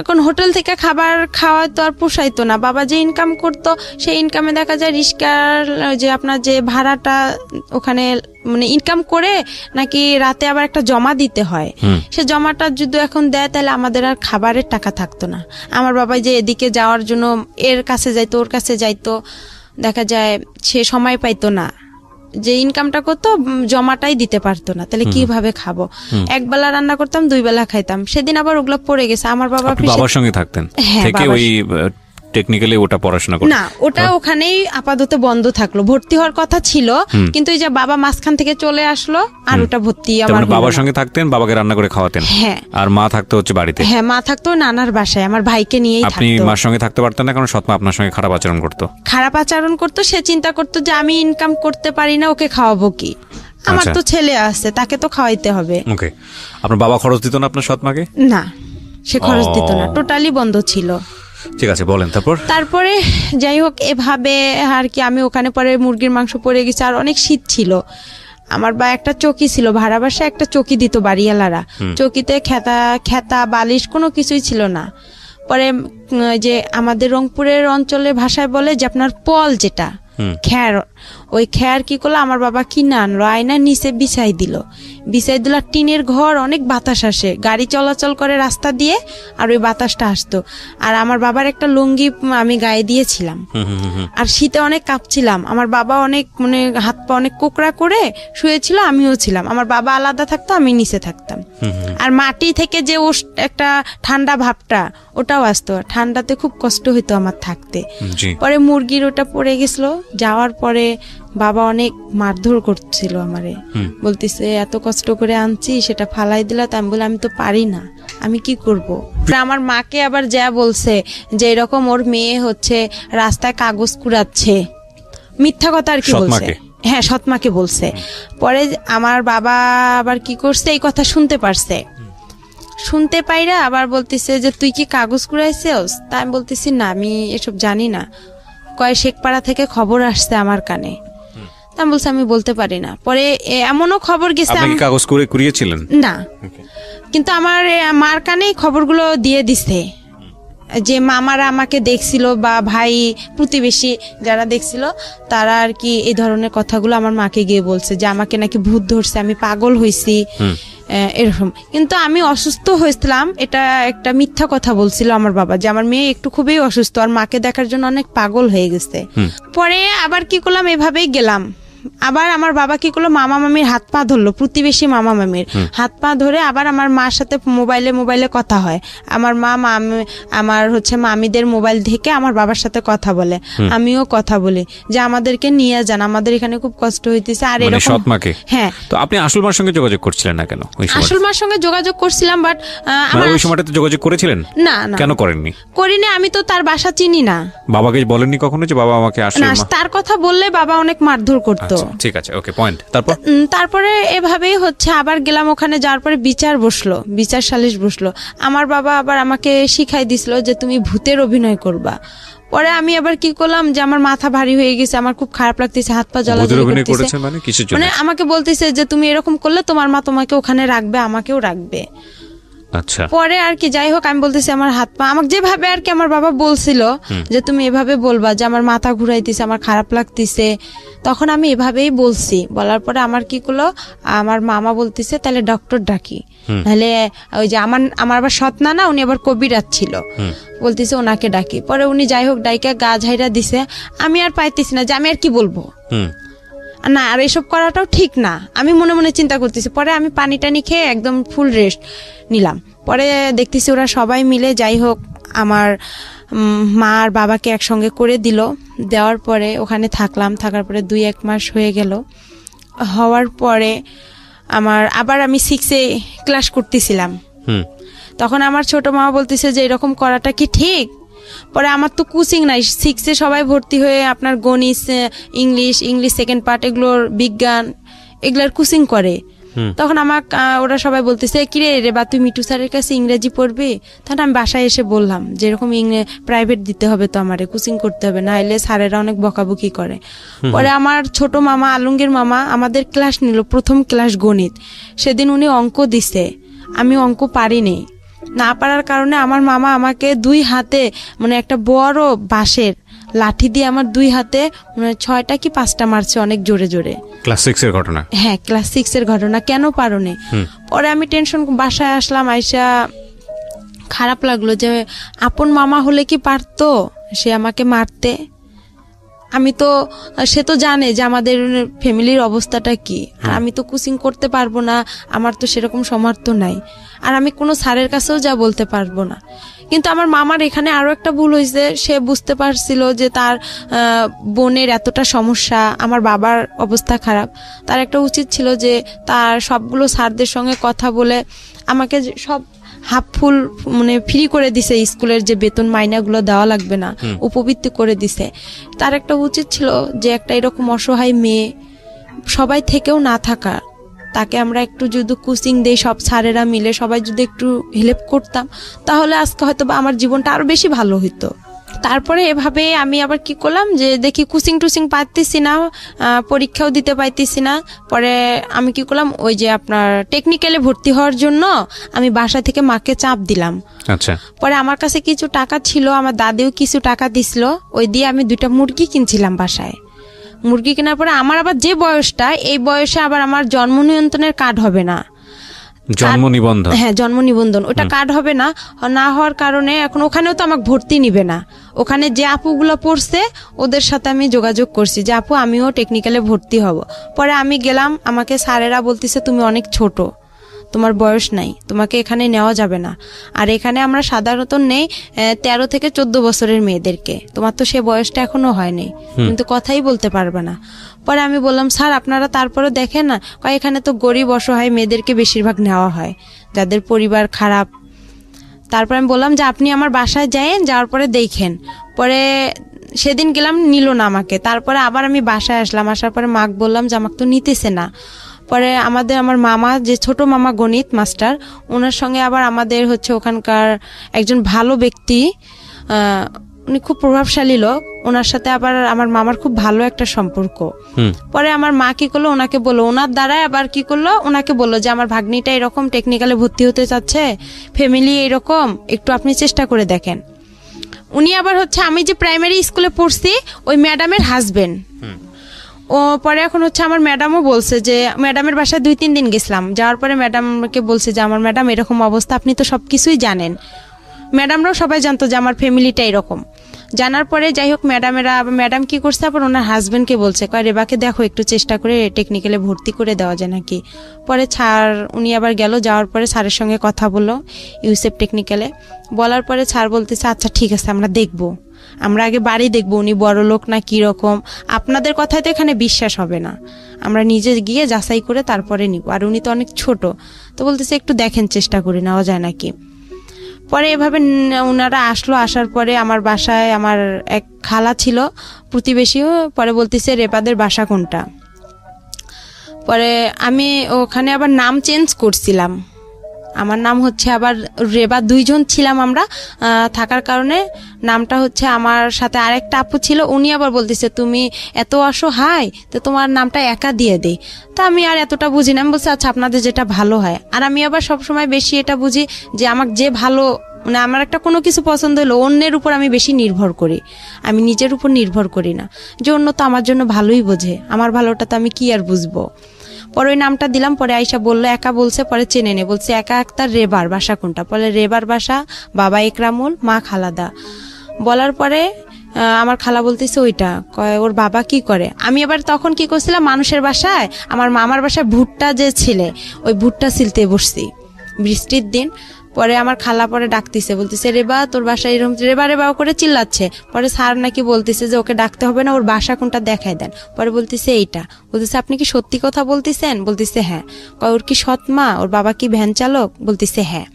এখন হোটেল থেকে খাবার খাওয়া তো আর পোষাইতো না। বাবা যে ইনকাম করতো সেই ইনকামে দেখা যায় রিস্কার যে আপনার যে ভাড়াটা ওখানে মানে ইনকাম করে নাকি রাতে আবার একটা জমা দিতে হয়, সে জমাটা যদি এখন দেয় তাহলে আমাদের আর খাবারের টাকা থাকতো না। আমার বাবা যে এদিকে যাওয়ার জন্য এর কাছে যাইতো, ওর কাছে যাইতো, দেখা যায় সে সময় পাইতো না, যে ইনকামটা করতো জমাটাই দিতে পারতো না, তাহলে কিভাবে খাবো? একবেলা রান্না করতাম, 2 বেলা খাইতাম। সেদিন আবার ওগুলো পড়ে গেছে। আমার বাবার সঙ্গে থাকতেন থেকে ওই টেকনিক্যালি ওটা পড়াশোনা করতেন না, ওটা ওখানেই আপাতত বন্ধ থাকলো। ভর্তি হওয়ার কথা ছিল, কিন্তু এই যে বাবা মাঝখান থেকে চলে আসলো আর ওটা ভর্তি আমার বাবার সঙ্গে থাকতেন, বাবাকে রান্না করে খাওয়াতেন। হ্যাঁ, আর মা থাকতো হচ্ছে বাড়িতে। হ্যাঁ, মা থাকতো নানার বাসায়, আমার ভাইকে নিয়েই থাকতো। আপনি মার সঙ্গে থাকতে পারতেন না কারণ সৎমা আপনার সঙ্গে খারাপ আচরণ করতো। সে চিন্তা করতো যে আমি ইনকাম করতে পারি না, ওকে খাওয়াবো কি? আমার তো ছেলে আছে, তাকে তো খাওয়াইতে হবে। ওকে, আপনার বাবা খরচ দিত না আপনার সৎ মাকে? না, সে খরচ দিত না, টোটালি বন্ধ ছিল। ঠিক আছে, বলেন। তারপরে যাই হোক, এভাবে আর কি আমি ওখানে পরে মুরগির মাংস পড়ে গেছে, আর অনেক শীত ছিল। আমার বা একটা চকি ছিল, ভাড়া বাসায় একটা চকি দিত বাড়িওয়ালারা, চকিতে খেতা বালিশ কোনো কিছুই ছিল না। পরে যে আমাদের রংপুরের অঞ্চলের ভাষায় বলে যে আপনার পল, যেটা খ্যার, ওই খ্যার কি করলো আমার বাবা কিনে আনলো, আয়নার নিচে বিছাই দিল। আর টিনের ঘর, অনেক বাতাস আসে, গাড়ি চলাচল করে রাস্তা দিয়ে, আর ওই বাতাসটা আসতো। আর আমার বাবার একটা লুঙ্গি আমি গায়ে দিয়েছিলাম, আর শীতে অনেক কাঁপছিলাম। আমার বাবা অনেক মানে হাত পা অনেক কোকড়া করে শুয়েছিল, আমিও ছিলাম। আমার বাবা আলাদা থাকতো, আমি নিচে থাকতাম। আর মাটি থেকে যে একটা ঠান্ডা ভাবটা ওটাও আসতো, ঠান্ডাতে খুব কষ্ট হইতো আমার থাকতে। পরে মুরগির ওটা পড়ে গেছিল, যাওয়ার পরে বাবা অনেক মারধর করছিল আমারে, বলতেছে এত কষ্ট করে আনছি সেটা ফালাই দিলা। আমি বলে আমি তো পারি না, আমি কি করব। আমার মাকে আবার যা বলছে যে এরকম ওর মেয়ে হচ্ছে রাস্তায় কাগজ কুড়াচ্ছে, মিথ্যা কথা আর কি বলছে। হ্যাঁ, সৎমাকে বলছে। পরে আমার বাবা আবার কি করছে, এই কথা শুনতে পারছে, শুনতে পাইরা আবার বলতেছে যে তুই কি কাগজ কুড়াইছিস? তা আমি বলতেছি না, আমি এসব জানি না। কয় শেখপাড়া থেকে খবর আসছে আমার কানে। তা আমি বলছি আমি বলতে পারি না। পরে এমনও খবর গেছে, আপনি কাগজ কুড়িয়েছিলেন? না, কিন্তু আমার মার কানেই খবরগুলো দিয়ে দিছে, যে মামারা আমাকে দেখছিল বা ভাই প্রতিবেশী যারা দেখছিল তারা আর কি এই ধরনের কথাগুলো আমার মাকে গিয়ে বলছে, যে আমাকে নাকি ভূত ধরছে, আমি পাগল হয়েছি, এরকম। কিন্তু আমি অসুস্থ হয়েছিলাম, এটা একটা মিথ্যা কথা বলছিল আমার বাবা, যে আমার মেয়ে একটু খুবই অসুস্থ, আর মাকে দেখার জন্য অনেক পাগল হয়ে গেছে। পরে আবার কি করলাম, এভাবেই গেলাম। আবার আমার বাবা কি করলো, মামা মামির হাত পা ধরলো, প্রতিবেশী মামা মামির হাত পা ধরে আবার আমার মার সাথে মোবাইলে কথা হয়। আমার মা আমার হচ্ছে মামিদের মোবাইল থেকে আমার বাবার সাথে কথা বলে, আমিও কথা বলি যে আমাদেরকে নিয়ে যান, আমাদের এখানে খুব কষ্ট হইতেছে। আর এরকম সৎমাকে। হ্যাঁ। তো আপনি আসল মার সঙ্গে যোগাযোগ করছিলেন না কেন? আসল মার সঙ্গে যোগাযোগ করছিলাম, বাট আমার ওই সময়টাতে যোগাযোগ করেছিলেন? না না। কেন করেননি? করিনি, আমি তো তার বাসা চিনি না। বাবাকে বলেননি কখনো যে বাবা আমাকে আসলে? না, তার কথা বললে বাবা অনেক মারধর করতো। ঠিক আছে, ওকে, পয়েন্ট। তারপরে এভাবেই হচ্ছে আবার গেলাম, ওখানে যাওয়ার পরে বিচার সালিশ বসলো। আমার বাবা আবার আমাকে শিখাই দিছিল যে তুমি ভূতের অভিনয় করবা। পরে আমি আবার কি করলাম, যে আমার মাথা ভারী হয়ে গেছে, আমার খুব খারাপ লাগতেছে, হাত পা জ্বালাজ্বালি করতেছে। মানে আমাকে বলতেছে যে তুমি এরকম করলে তোমার মা তোমাকে ওখানে রাখবে, আমাকেও রাখবে। আচ্ছা। পরে আর কি যাই হোক, আমি বলতেছি আমার হাত পা, আমাকে যেভাবে আর কি আমার বাবা বলছিল যে তুমি এভাবে বলবা যে আমার মাথা ঘুরাইতেছে, আমার খারাপ লাগতেছে, তখন আমি এভাবেই বলছি। বলার পরে আমার কি করলো, আমার মামা বলতেছে তাহলে ডক্টর ডাকি, নাহলে ওই যে আমার আবার সৎ না, উনি আবার কবিরাজ ছিল, বলতেছে ওনাকে ডাকি। পরে উনি যাই হোক ডাইকা গা ঝাইরা দিছে। আমি আর পাইতেছি না যে আমি আর কি বলবো না, আর এসব করাটাও ঠিক না, আমি মনে মনে চিন্তা করতেছি। পরে আমি পানি টানি খেয়ে একদম ফুল রেস্ট নিলাম। পরে দেখতেছি ওরা সবাই মিলে যাই হোক আমার মা আর বাবাকে একসঙ্গে করে দিল। দেওয়ার পরে ওখানে থাকার পরে 2-1 মাস হয়ে গেল। হওয়ার পরে আবার আমি 6-এ ক্লাস করতেছিলাম, তখন আমার ছোট মা বলতেছে যে এরকম করাটা কি ঠিক? পরে আমার তো কোচিং নাই, 6-এ সবাই ভর্তি হয়ে আপনার গণিত, ইংলিশ সেকেন্ড পার্ট, এগুলোর বিজ্ঞান, এগুলোর কোচিং করে। তখন ওরা সবাই বলতেছে কিরে রে বা তুই মিটু স্যারের কাছে ইংরেজি পড়বি? তখন আমি বাসায় এসে বললাম যে এরকম প্রাইভেট দিতে হবে, তো আমারে কোচিং করতে হবে, না হলে স্যারেরা অনেক বকাবকি করে। পরে আমার ছোট মামা, আলমগীর মামা আমাদের ক্লাস নিল, প্রথম ক্লাস গণিত। সেদিন উনি অঙ্ক দিছে, আমি অঙ্ক পারিনি। না পারার কারণে আমার মামা আমাকে 2 হাতে মানে একটা বড় বাঁশের লাঠি দিয়ে আমার 2 হাতে 6টা কি 5টা মারছে, অনেক জোরে জোরে। ক্লাস 6-এর ঘটনা? হ্যাঁ, ক্লাস 6-এর ঘটনা। কেন পারোনি? পরে আমি টেনশন, বাসায় আসলাম, আইসা খারাপ লাগলো যে আপন মামা হলে কি পারতো সে আমাকে মারতে? সে তো জানে যে আমাদের ফ্যামিলির অবস্থাটা কি, আর আমি তো কোচিং করতে পারবো না, আমার তো সেরকম সামর্থ্য নাই, আর আমি কোনো স্যারের কাছেও যা বলতে পারবো না। কিন্তু আমার মামার এখানে আরো একটা ভুল হয়েছে, সে বুঝতে পারছিল যে তার বোনের এতটা সমস্যা, আমার বাবার অবস্থা খারাপ, তার একটা উচিত ছিল যে তার সবগুলো স্যারদের সঙ্গে কথা বলে আমাকে সব হাফ ফুল মানে ফ্রি করে দিছে, স্কুলের যে বেতন মাইনাগুলো দেওয়া লাগবে না, উপবৃত্তি করে দিছে। তার একটা উচিত ছিল যে একটা এরকম অসহায় মেয়ে সবাই থেকেও না থাকা, তাকে আমরা একটু যদি কোচিং দেই, সব স্যারেরা মিলে সবাই যদি একটু হেল্প করতাম, তাহলে আজকে হয়তো বা আমার জীবনটা আরো বেশি ভালো হতো। তারপরে এভাবে আমি আবার কি করলাম যে দেখি কোচিং টুচিং পাইতেছি না, পরীক্ষাও দিতে পাইতেছি না। পরে আমি কি করলাম, ওই যে আপনার টেকনিক্যালে ভর্তি হওয়ার জন্য আমি বাসা থেকে মাকে চাপ দিলাম। আচ্ছা। পরে আমার কাছে কিছু টাকা ছিল, আমার দাদিও কিছু টাকা দিছিল, ওই দিয়ে আমি 2টা মুরগি কিনছিলাম বাসায়। মুরগি কেনার পরে আমার আবার যে বয়সটা, এই বয়সে আবার আমার জন্ম নিয়ন্ত্রণের কার্ড হবে না, জন্ম নিবন্ধন। হ্যাঁ, জন্ম নিবন্ধন, ওটা কার্ড হবে না। না হওয়ার কারণে এখন ওখানেও তো আমাকে ভর্তি নিবে না। ওখানে যে আপুগুলো পড়ছে ওদের সাথে আমি যোগাযোগ করছি যে আপু আমিও টেকনিক্যালে ভর্তি হব। পরে আমি গেলাম, আমাকে স্যারেরা বলতেছে তুমি অনেক ছোট, তোমার বয়স নাই, তোমাকে এখানে নেওয়া যাবে না। আর এখানে আমরা সাধারণত নেই 13 থেকে 14 বছরের মেয়েদেরকে, তোমার তো সে বয়সটা এখনো হয়নি, কিন্তু কথাই বলতে পারবে না। পরে আমি বললাম স্যার আপনারা তারপরে দেখেন না, এখানে তো গরিব অসহায় মেয়েদেরকে বেশিরভাগ নেওয়া হয়, যাদের পরিবার খারাপ। তারপর আমি বললাম যে আপনি আমার বাসায় যায়েন, যাওয়ার পরে দেখেন। পরে সেদিন গেলাম, নিল না আমাকে। তারপরে আবার আমি বাসায় আসলাম, আসার পরে মাকে বললাম যে আমাকে তো নিতেছে না। পরে আমার মামা, যে ছোট মামা গণিত মাস্টার, ওনার সঙ্গে আবার আমাদের হচ্ছে ওখানকার একজন ভালো ব্যক্তি, উনি খুব প্রভাবশালী লোক, ওনার সাথে আবার আমার মামার খুব ভালো একটা সম্পর্ক। পরে আমার মা কি করলো, ওনাকে বললো, ওনার দ্বারাই আবার কি করলো, ওনাকে বললো যে আমার ভাগ্নিটা এরকম টেকনিক্যালে ভর্তি হতে চাচ্ছে, ফ্যামিলি এরকম, একটু আপনি চেষ্টা করে দেখেন। উনি আবার হচ্ছে আমি যে প্রাইমারি স্কুলে পড়ছি ওই ম্যাডামের হাজবেন্ড। ও পরে এখন হচ্ছে আমার ম্যাডামও বলছে যে, ম্যাডামের বাসায় 2-3 দিন গেছিলাম, যাওয়ার পরে ম্যাডামকে বলছে যে আমার ম্যাডাম এরকম অবস্থা, আপনি তো সবকিছুই জানেন। ম্যাডামরাও সবাই জানতো যে আমার ফ্যামিলিটা এরকম। জানার পরে যাই হোক, ম্যাডাম কি করছে, আবার ওনার হাজবেন্ডকে বলছে, রেবাকে দেখো একটু চেষ্টা করে টেকনিক্যালে ভর্তি করে দেওয়া যায় নাকি। পরে স্যার উনি আবার গেল, যাওয়ার পরে স্যারের সঙ্গে কথা বললো ইউসেফ টেকনিক্যালে। বলার পরে স্যার বলতেছে আচ্ছা ঠিক আছে, আমরা দেখবো, আমরা আগে বাড়ি দেখবো, উনি বড় লোক না কি রকম, আপনাদের কথায় তো এখানে বিশ্বাস হবে না, আমরা নিজে গিয়ে যাচাই করে তারপরে নিব। আর উনি তো অনেক ছোট, তো বলতেছে একটু দেখেন, চেষ্টা করে নেওয়া যায় নাকি। পরে এভাবে ওনারা আসলো, আসার পরে আমার বাসায় আমার এক খালা ছিল প্রতিবেশীও, পরে বলতেছে রেবাদের বাসা কোনটা। পরে আমি ওখানে আবার নাম চেঞ্জ করছিলাম, আমার নাম হচ্ছে আবার রেবা, 2 জন ছিলাম আমরা, থাকার কারণে নামটা হচ্ছে, আমার সাথে আরেকটা আপু ছিল, উনি আবার বলতেছে তুমি এত অসহায়, তো তোমার নামটা একা দিয়ে দেই। তা আমি আর এতটা বুঝি না, আমি বলছি আচ্ছা আপনাদের যেটা ভালো হয়। আর আমি আবার সবসময় বেশি এটা বুঝি যে আমাকে যে ভালো, মানে আমার একটা কোনো কিছু পছন্দ হলো অন্যের উপর আমি বেশি নির্ভর করি, আমি নিজের উপর নির্ভর করি না, যে অন্য তো আমার জন্য ভালোই বোঝে, আমার ভালোটা তো আমি কি আর বুঝবো। পরে ওই নামটা দিলাম, পরে আয়সা বললো একা, বলছে পরে চেনে নে, বলছে একা আক্তার রেবার বাসা কোনটা, বলে রেবার বাসা বাবা একরামুল, মা খালাদা। বলার পরে আমার খালা বলতেছে ওইটা, ওর বাবা কি করে। আমি আবার তখন কি করছিলাম, মানুষের বাসায়, আমার মামার বাসায় ভুট্টা যে ছিলে, ওই ভুট্টা ছিলতে বসছি বৃষ্টির দিন। পরে আমার খালা পরে ডাকতেছে, বলতেছে রেবা তোর বাসা এরকম, রেবা রেবা করে চিল্লাচ্ছে। পরে স্যার নাকি বলতেছে যে ওকে ডাকতে হবে না, ওর বাসা কোনটা দেখায় দেন। পরে বলতেছে এইটা, বলতেছে আপনি কি সত্যি কথা বলতেছেন, বলতেছে হ্যাঁ। ওর কি সৎ মা, ওর বাবা কি ভ্যান চালক, বলতেছে হ্যাঁ।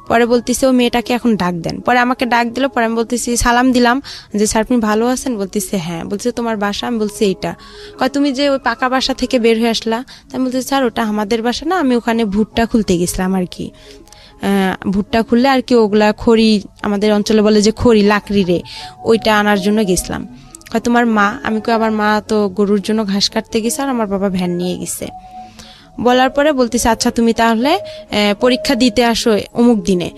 পরে বলতেছে ও মেয়েটাকে এখন ডাক দেন। পরে আমাকে ডাক দিল, পরে আমি বলতেছি, সালাম দিলাম যে স্যার আপনি ভালো আছেন, বলতেছে হ্যাঁ। বলছে তোমার বাসা, আমি বলছি এইটা। তুমি যে ওই পাকা বাসা থেকে বের হয়ে আসলা, আমি বলছি স্যার ওটা আমাদের বাসা না, আমি ওখানে ভুট্টা খুলতে গেছিলাম আর কি, ভুট্টা খুললে আর কি ওগুলা খড়ি, আমাদের অঞ্চলে বলে যে খড়ি, লাকড়ি রে, ওইটা আনার জন্য গেছিলাম। তোমার মা, আমি কই আমার মা তো গরুর জন্য ঘাস কাটতে গেছে, আর আমার বাবা ভ্যান নিয়ে গেছে। বলার পরে বলতেছে আচ্ছা তুমি তাহলে পরীক্ষা দিতে আসো অমুক দিনে।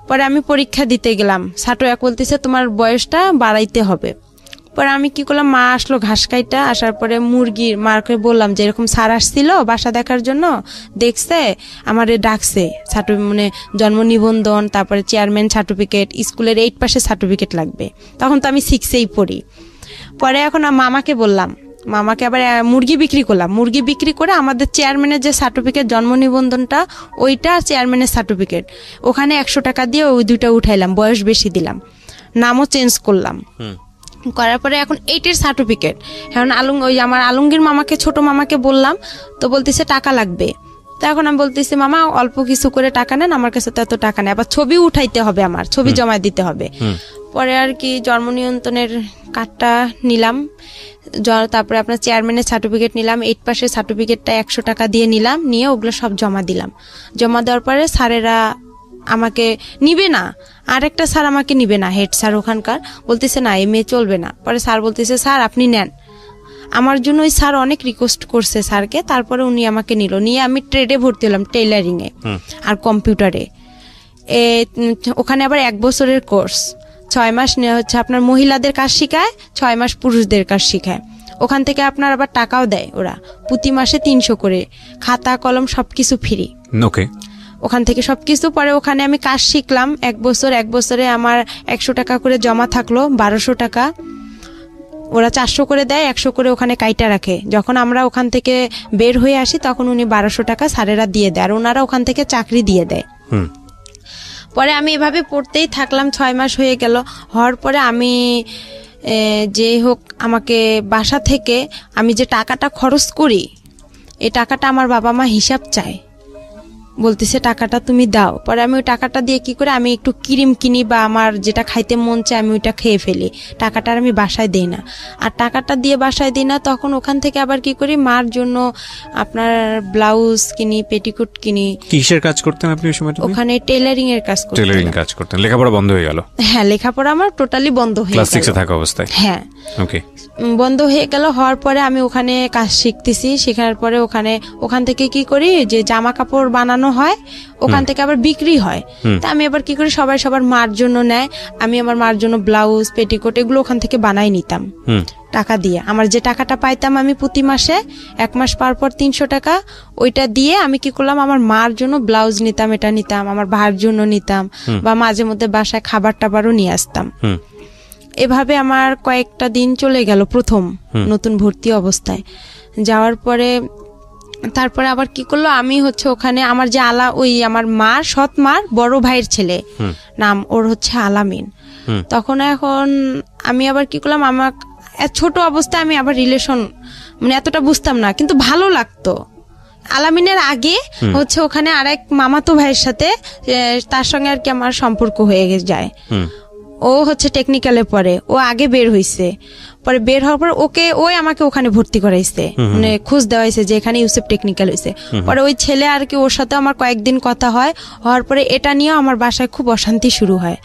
পরে আমি পরীক্ষা দিতে গেলাম, ছাটো এক বলতেছে তোমার বয়সটা বাড়াইতে হবে। পরে আমি কি করলাম, মা আসলো ঘাস কাইটা, আসার পরে মুরগির মাকে বললাম যে এরকম স্যার আসছিল বাসা দেখার জন্য, দেখছে আমারে ডাকছে, মানে জন্ম নিবন্ধন, তারপরে চেয়ারম্যান সার্টিফিকেট, স্কুলের 8 পাসের সার্টিফিকেট লাগবে। তখন তো আমি 6-এই পড়ি। পরে এখন মামাকে বললাম, মামাকে আবার মুরগি বিক্রি করলাম, মুরগি বিক্রি করে আমাদের চেয়ারম্যানের যে সার্টিফিকেট, জন্ম নিবন্ধনটা ওইটা, চেয়ারম্যানের সার্টিফিকেট, ওখানে 100 টাকা দিয়ে ওই 2টা উঠাইলাম, বয়স বেশি দিলাম, নামও চেঞ্জ করলাম। করার পরে এখন 8-এর সার্টিফিকেট, এখন ওই আমার আলমগীর মামাকে, ছোট মামাকে বললাম, তো বলতেছে টাকা লাগবে। তো এখন আমি বলতেছি মামা অল্প কিছু করে টাকা নেন, আমার কাছে তো এত টাকা নেই, আবার ছবি উঠাইতে হবে, আমার ছবি জমা দিতে হবে। পরে আর কি জন্ম নিয়ন্ত্রণের কার্ডটা নিলাম, তারপরে আপনার চেয়ারম্যানের সার্টিফিকেট নিলাম, 8 পাসের সার্টিফিকেটটা 100 টাকা দিয়ে নিলাম, নিয়ে ওগুলো সব জমা দিলাম। জমা দেওয়ার পরে স্যারেরা আমাকে নিবে না, আর একটা স্যার আমাকে নিবে না, হেড স্যার ওখানকার, বলতেছে না এই মেয়ে চলবে না। পরে স্যার বলতেছে স্যার আপনি নেন। আমার জন্য ওই স্যার অনেক রিকোয়েস্ট করছে স্যারকে, তারপরে উনি আমাকে নিল, নিয়ে আমি ট্রেডে ভর্তি হলাম, টেইলারিংয়ে আর কম্পিউটারে। ওখানে আবার 1 বছরের কোর্স, 6 মাস হচ্ছে আপনার মহিলাদের কাজ শিখায়, 6 মাস পুরুষদের কাজ শিখায়। ওখান থেকে আপনার আবার টাকাও দেয় ওরা, প্রতি মাসে 300 করে, খাতা কলম সবকিছু ফ্রি। ওকে, ওখান থেকে সবকিছু। পরে ওখানে আমি কাজ শিখলাম 1 বছর, 1 বছরে আমার 100 টাকা করে জমা থাকলো, 1200 টাকা। ওরা 400 করে দেয়, 100 করে ওখানে কাইটা রাখে। যখন আমরা ওখান থেকে বের হয়ে আসি তখন উনি 1200 টাকা স্যারেরা দিয়ে দেয়, আর ওনারা ওখান থেকে চাকরি দিয়ে দেয়। পরে আমি এভাবে পড়তেই থাকলাম, 6 মাস হয়ে গেল। হওয়ার পরে আমি যে হোক আমাকে বাসা থেকে আমি যে টাকাটা খরচ করি, এই টাকাটা আমার বাবা মা হিসাব চায়, বলতেছে টাকাটা তুমি দাও। পরে আমি ওই টাকাটা দিয়ে কি করে আমি একটু ক্রিম কিনি বা আমার যেটা খাইতে মন চায় আমি ওইটা খেয়ে ফেলি, টাকাটা আমি বাসায় দিই না। আর টাকাটা দিয়ে বাসায় দিই না, তখন ওখান থেকে আবার কি করি মার জন্য আপনার ব্লাউজ কিনি, পেটিকোট কিনি। কিসের কাজ করতেন আপনি ওই সময়টা? ওখানে টেইলারিং এর কাজ করতেন। টেইলারিং কাজ করতেন। লেখাপড়া বন্ধ হয়ে গেল? হ্যাঁ, লেখাপড়া আমার টোটালি বন্ধ হয়ে গেল। ক্লাস 6 এ থাকা অবস্থায়? হ্যাঁ। ওকে, বন্ধ হয়ে গেল। হওয়ার পরে আমি ওখানে কাজ শিখতেছি, শেখার পরে ওখান থেকে কি করি যে জামা কাপড় বানানো হয়, ওখান থেকে আবার বিক্রি হয়। তা আমি আবার কি করি, সবাই সবার মার জন্য নেয়, আমি আমার মার জন্য ব্লাউজ পেটিকোট এগুলো ওখান থেকে বানাই নিতাম টাকা দিয়ে। আমার যে টাকাটা পাইতাম আমি প্রতি মাসে 1 মাস পার পর 300 টাকা, ওইটা দিয়ে আমি কি করলাম আমার মার জন্য ব্লাউজ নিতাম, এটা নিতাম, আমার ভাইয়ের জন্য নিতাম, বা মাঝে মধ্যে বাসায় খাবার টাবারও নিয়ে আসতাম। এভাবে আমার কয়েকটা দিন চলে গেল প্রথম নতুন ভর্তি অবস্থায়। যাওয়ার পরে তারপরে আবার কি করলো, আমি হচ্ছে ওখানে আমার যে ওই আমার মার সৎ মার বড় ভাইয়ের ছেলে, নাম ওর হচ্ছে আলামিন। তখন এখন আমি আবার কি করলাম, আমার ছোট অবস্থায় আমি আবার রিলেশন মানে এতটা বুঝতাম না, কিন্তু ভালো লাগতো। আলামিনের আগে হচ্ছে ওখানে আরেক মামাতো ভাইয়ের সাথে তার সঙ্গে আর কি আমার সম্পর্ক হয়ে যায়। ও হচ্ছে টেকনিক্যালে পড়ে, ও আগে বের হইছে। পরে বের হওয়ার পর ওই আমাকে ওখানে ভর্তি করাইছে, মানে খোঁজ দেওয়াইছে যে এখানে ইউসেফ টেকনিক্যাল হইছে। পরে ওই ছেলে আর কি ওর সাথে আমার কয়েকদিন কথা হয়, হওয়ার পরে এটা নিয়েও আমার বাসায় খুব অশান্তি শুরু হয়।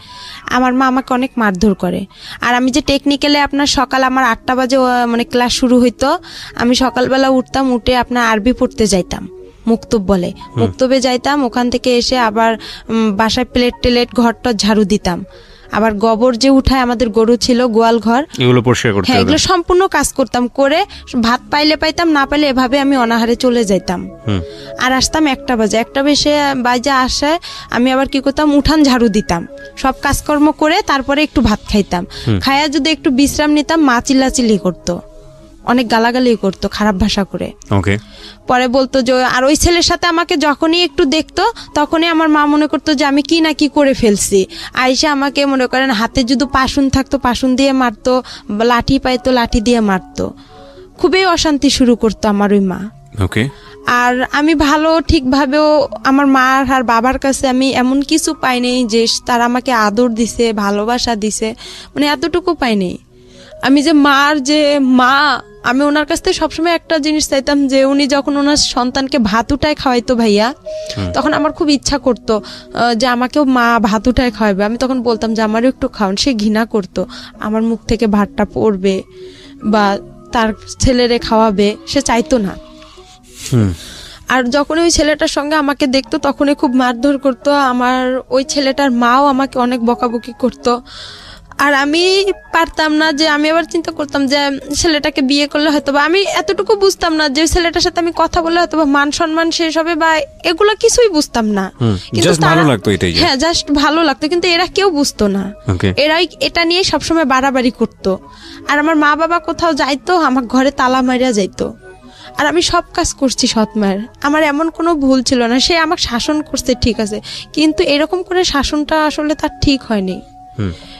আমার মা আমাকে অনেক মারধর করে। আর আমি যে টেকনিক্যালে আপনার সকাল আমার 8টা বাজে মানে ক্লাস শুরু হইতো, আমি সকালবেলা উঠতাম, উঠে আপনার আরবি পড়তে যাইতাম, মুক্তব বলে, মুক্তবে যাইতাম। ওখান থেকে এসে আবার বাসায় প্লেট টেলেট ঘরটা ঝাড়ু দিতাম, আবার গোবর যে উঠায় আমাদের গরু ছিল গোয়াল ঘর, এগুলো পরিষ্কার করতে, হ্যাঁ এগুলো সম্পূর্ণ কাজ করতাম। করে ভাত পাইলে পাইতাম, না পাইলে এভাবে আমি অনাহারে চলে যাইতাম। আর আসতাম 1টা বাজে, 1টা বাজে আসে আমি আবার কি করতাম, উঠান ঝাড়ু দিতাম, সব কাজকর্ম করে তারপরে একটু ভাত খাইতাম। খাইয়া যদি একটু বিশ্রাম নিতাম, মা চিল্লাচিল্লি করতো, অনেক গালাগালি করতো খারাপ ভাষা করে। পরে বলতো যে, আর ওই ছেলের সাথে আমাকে যখনই একটু দেখতো তখনই আমার মা মনে করতো যে আমি কি না কি করে ফেলছি। আইসা আমাকে মনে করেন হাতে যদি পাশুন থাকতো পাশুন দিয়ে মারতো, লাঠি পাইতো লাঠি দিয়ে মারতো। খুবই অশান্তি শুরু করতো আমার ওই মা। আর আমি ভালো ঠিকভাবেও আমার মা আর বাবার কাছে আমি এমন কিছু পাইনি যে তারা আমাকে আদর দিছে, ভালোবাসা দিছে, মানে এতটুকু পাইনি। আমি যে মার যে মা, আমি ওনার কাছ থেকে সবসময় একটা জিনিস চাইতাম যে উনি যখন ওনার সন্তানকে ভাত উঠায় খাওয়াইতো ভাইয়া, তখন আমার খুব ইচ্ছা করতো যে আমাকেও মা ভাত উঠায় খাওয়াবে। আমি তখন বলতাম যে আমারও একটু খাওয়ান। সে ঘৃণা করতো, আমার মুখ থেকে ভাতটা পড়বে বা তার ছেলেরে খাওয়াবে, সে চাইতো না। আর যখন ওই ছেলেটার সঙ্গে আমাকে দেখতো তখনই খুব মারধর করতো। আমার ওই ছেলেটার মাও আমাকে অনেক বকাবকি করতো। আর আমি পারতাম না যে, আমি আবার চিন্তা করতাম যে ছেলেটাকে বিয়ে করলে হয়তো বা, আমি এতটুকু বুঝতাম না যে ছেলেটার সাথে আমি কথা বললে হয়তো বা মান সম্মান শেষ হবে বা এগুলো কিছুই বুঝতাম না, কিন্তু হ্যাঁ জাস্ট ভালো লাগতো, কিন্তু এরা কেউ বুঝতো না। এরাই এটা নিয়ে সবসময় বাড়াবাড়ি করতো। আর আমার মা বাবা কোথাও যাইতো, আমার ঘরে তালা মারিয়া যাইতো। আর আমি সব কাজ করছি সৎ মায়ের, আমার এমন কোনো ভুল ছিল না। সে আমাকে শাসন করছে ঠিক আছে, কিন্তু এরকম করে শাসনটা আসলে তার ঠিক হয়নি।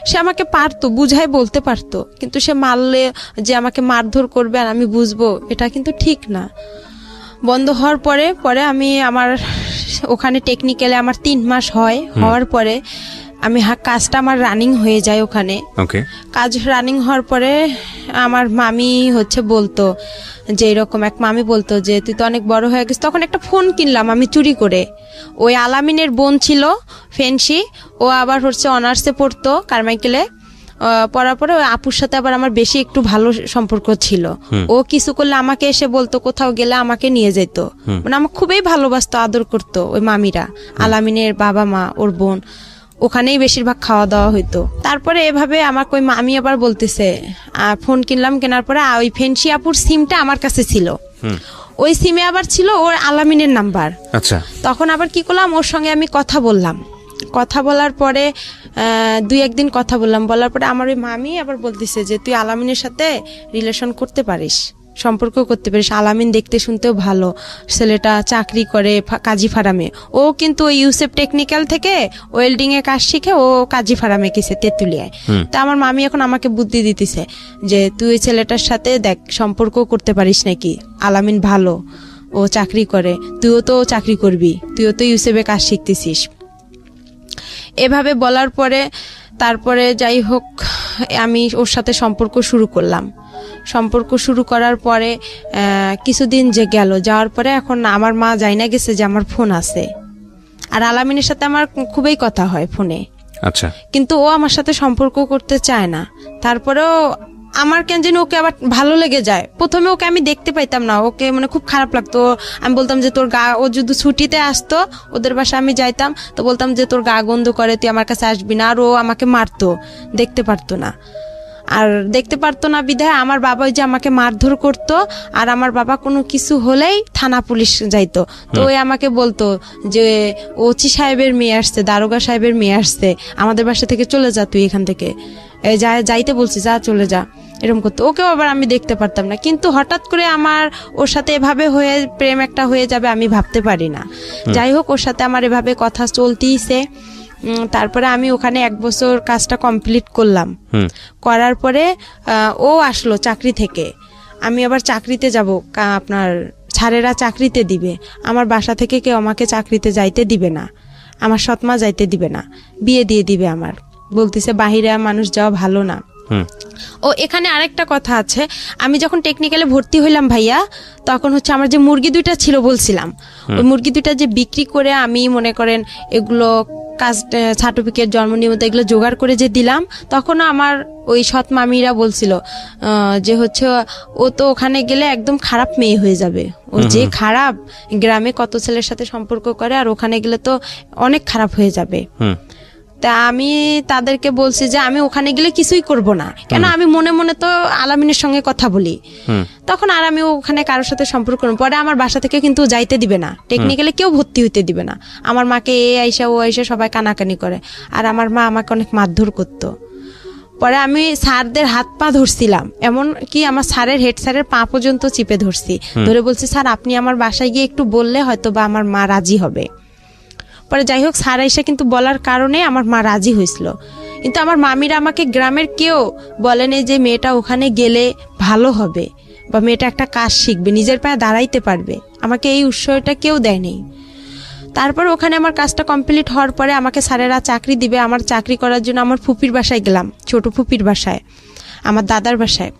সে আমাকে পারতো, বুঝাই বলতে পারতো, কিন্তু সে মারলে যে আমাকে মারধর করবে আর আমি বুঝবো, এটা কিন্তু ঠিক না। বন্ধ হওয়ার পরে আমি আমার ওখানে টেকনিক্যালে আমার 3 মাস হয়। হওয়ার পরে আমি কাজটা আমার রানিং হয়ে যায় ওখানে। ওকে। কাজ রানিং হওয়ার পরে আমার মামি হচ্ছে বলতো যে এরকম, এক মামি বলতো যে তুই তো অনেক বড় হয়ে গেছিস। তখন একটা ফোন কিনলাম আমি চুরি করে। ওই আলামিনের বোন ছিল ফেন্সি, ও আবার হচ্ছে অনার্সে পড়তো কারমাইকেলে। পড়ার পরে ওই আপুর সাথে আবার আমার বেশি একটু ভালো সম্পর্ক ছিল। ও কিছু করলে আমাকে এসে বলতো, কোথাও গেলে আমাকে নিয়ে যেত। মানে আমার খুবই ভালোবাসতো, আদর করতো ওই মামিরা, আলামিনের বাবা মা, ওর বোন। ওখানেই বেশিরভাগ খাওয়া দাওয়া হইতো। তারপরে এভাবে আমাকে ওই মামি আবার বলতেছে, ফোন কিনলাম, কেনার পরে ওই ফেন্সি আপুর সিমটা আমার কাছে ছিল। ওই সিমে আবার ছিল ওর আলামিনের নাম্বার। আচ্ছা। তখন আবার কি করলাম, ওর সঙ্গে আমি কথা বললাম। কথা বলার পরে 2-1 দিন কথা বললাম। বলার পরে আমার ওই মামি আবার বলতেছে যে তুই আলামিনের সাথে রিলেশন করতে পারিস, সম্পর্ক করতে পারিস। আলামিন দেখতে শুনতেও ভালো, ছেলেটা চাকরি করে কাজী ফার্মে। ও কিন্তু ওই ইউসেফ টেকনিক্যাল থেকে ওয়েল্ডিং এ কাজ শিখে ও কাজী ফার্মে গেছে তেঁতুলিয়ায়। তা আমার মামি এখন আমাকে বুদ্ধি দিতেছে যে তুই ওই ছেলেটার সাথে দেখ সম্পর্ক করতে পারিস নাকি, আলামিন ভালো, ও চাকরি করে, তুইও তো চাকরি করবি, তুইও তো ইউসেফে কাজ শিখতেছিস। এভাবে বলার পরে তারপরে যাই হোক আমি ওর সাথে সম্পর্ক শুরু করলাম। সম্পর্ক শুরু করার পরে কিছুদিন যে গেল, যাওয়ার পরে এখন আমার মা যাই না গেছে যে আমার ফোন আছে, আর আলামিনের সাথে আমার খুবই কথা হয় ফোনে। আচ্ছা। কিন্তু ও আমার সাথে সম্পর্ক করতে চায় না। তারপরেও আমার কেন যেন ওকে আবার ভালো লেগে যায়। প্রথমে ওকে আমি দেখতে পাইতাম না, ওকে মানে খুব খারাপ লাগতো। আমি বলতাম যে তোর গা, ও যদি ছুটিতে আসতো ওদের বাসায় আমি যাইতাম, তো বলতাম যে তোর গা গন্ধ করে, তুই আমার কাছে আসবি না। আর ও আমাকে মারতো, দেখতে পারতো না। আর দেখতে পারতো না বিধায় আমার বাবা ওই যে আমাকে মারধর করতো। আর আমার বাবা কোনো কিছু হলেই থানা পুলিশ যাইতো। তো ওই আমাকে বলতো যে ওসি সাহেবের মেয়ে আসছে, দারোগা সাহেবের মেয়ে আসছে, আমাদের বাসা থেকে চলে যা, তুই এখান থেকে যাইতে বলছি, যা চলে যা, এরকম করতো। ওকেও আবার আমি দেখতে পারতাম না। কিন্তু হঠাৎ করে আমার ওর সাথে এভাবে হয়ে প্রেম একটা হয়ে যাবে আমি ভাবতে পারি না। যাই হোক ওর সাথে আমার এভাবে কথা চলতেইছে। তারপরে আমি ওখানে 1 বছর কাজটা কমপ্লিট করলাম। করার পরে ও আসলো চাকরি থেকে। আমি আবার চাকরিতে যাব, আপনার ছাড়েরা চাকরিতে দিবে। আমার বাসা থেকে কেউ আমাকে চাকরিতে যাইতে দিবে না, আমার সৎমা যাইতে দিবে না, বিয়ে দিয়ে দিবে আমার। বলতেছে বাহিরে মানুষ যাওয়া ভালো না। ও এখানে আরেকটা কথা আছে, আমি যখন টেকনিক্যালে ভর্তি হইলাম ভাইয়া, তখন হচ্ছে আমার যে মুরগি 2টা ছিল বলছিলাম, ওই মুরগি 2টা যে বিক্রি করে আমি মনে করেন এগুলো কাজ সার্টিফিকেট, জন্ম নিবন্ধন এগুলো জোগাড় করে যে দিলাম, তখনও আমার ওই সৎ মামিরা বলছিল যে হচ্ছে ও তো ওখানে গেলে একদম খারাপ মেয়ে হয়ে যাবে। ও যে খারাপ, গ্রামে কত ছেলের সাথে সম্পর্ক করে, আর ওখানে গেলে তো অনেক খারাপ হয়ে যাবে। তা আমি তাদেরকে বলছি যে আমি ওখানে গেলে কিছুই করব না, কেন আমি মনে মনে তো আলামিনের সঙ্গে কথা বলি। তখন আর আমি ওখানে কারোর সাথে সম্পর্ক করব। পরে আমার বাসা থেকে কিন্তু যাইতে দিবে না, টেকনিক্যালি কেউ ভর্তি হইতে দিবে না। আমার মাকে এ আইসা ও আইসা সবাই কানাকানি করে, আর আমার মা আমাকে অনেক মারধর করতো। পরে আমি স্যারদের হাত পা ধরছিলাম, এমন কি আমার স্যারের হেড স্যারের পা পর্যন্ত চিপে ধরছি, ধরে বলছি স্যার আপনি আমার বাসায় গিয়ে একটু বললে হয়তো বা আমার মা রাজি হবে। পরে যাই হোক স্যার এসে কিন্তু বলার কারণে আমার মা রাজি হয়েছিল। কিন্তু আমার মামিরা আমাকে গ্রামের কেউ বলেনি যে মেয়েটা ওখানে গেলে ভালো হবে বা মেয়েটা একটা কাজ শিখবে, নিজের পায়ে দাঁড়াইতে পারবে, আমাকে এই উৎসাহটা কেউ দেয়নি। তারপর ওখানে আমার কাজটা কমপ্লিট হওয়ার পরে আমাকে স্যারেরা চাকরি দিবে। আমার চাকরি করার জন্য আমার ফুপির বাসায় গেলাম, ছোট ফুপির বাসায়, আমার দাদার বাসায়।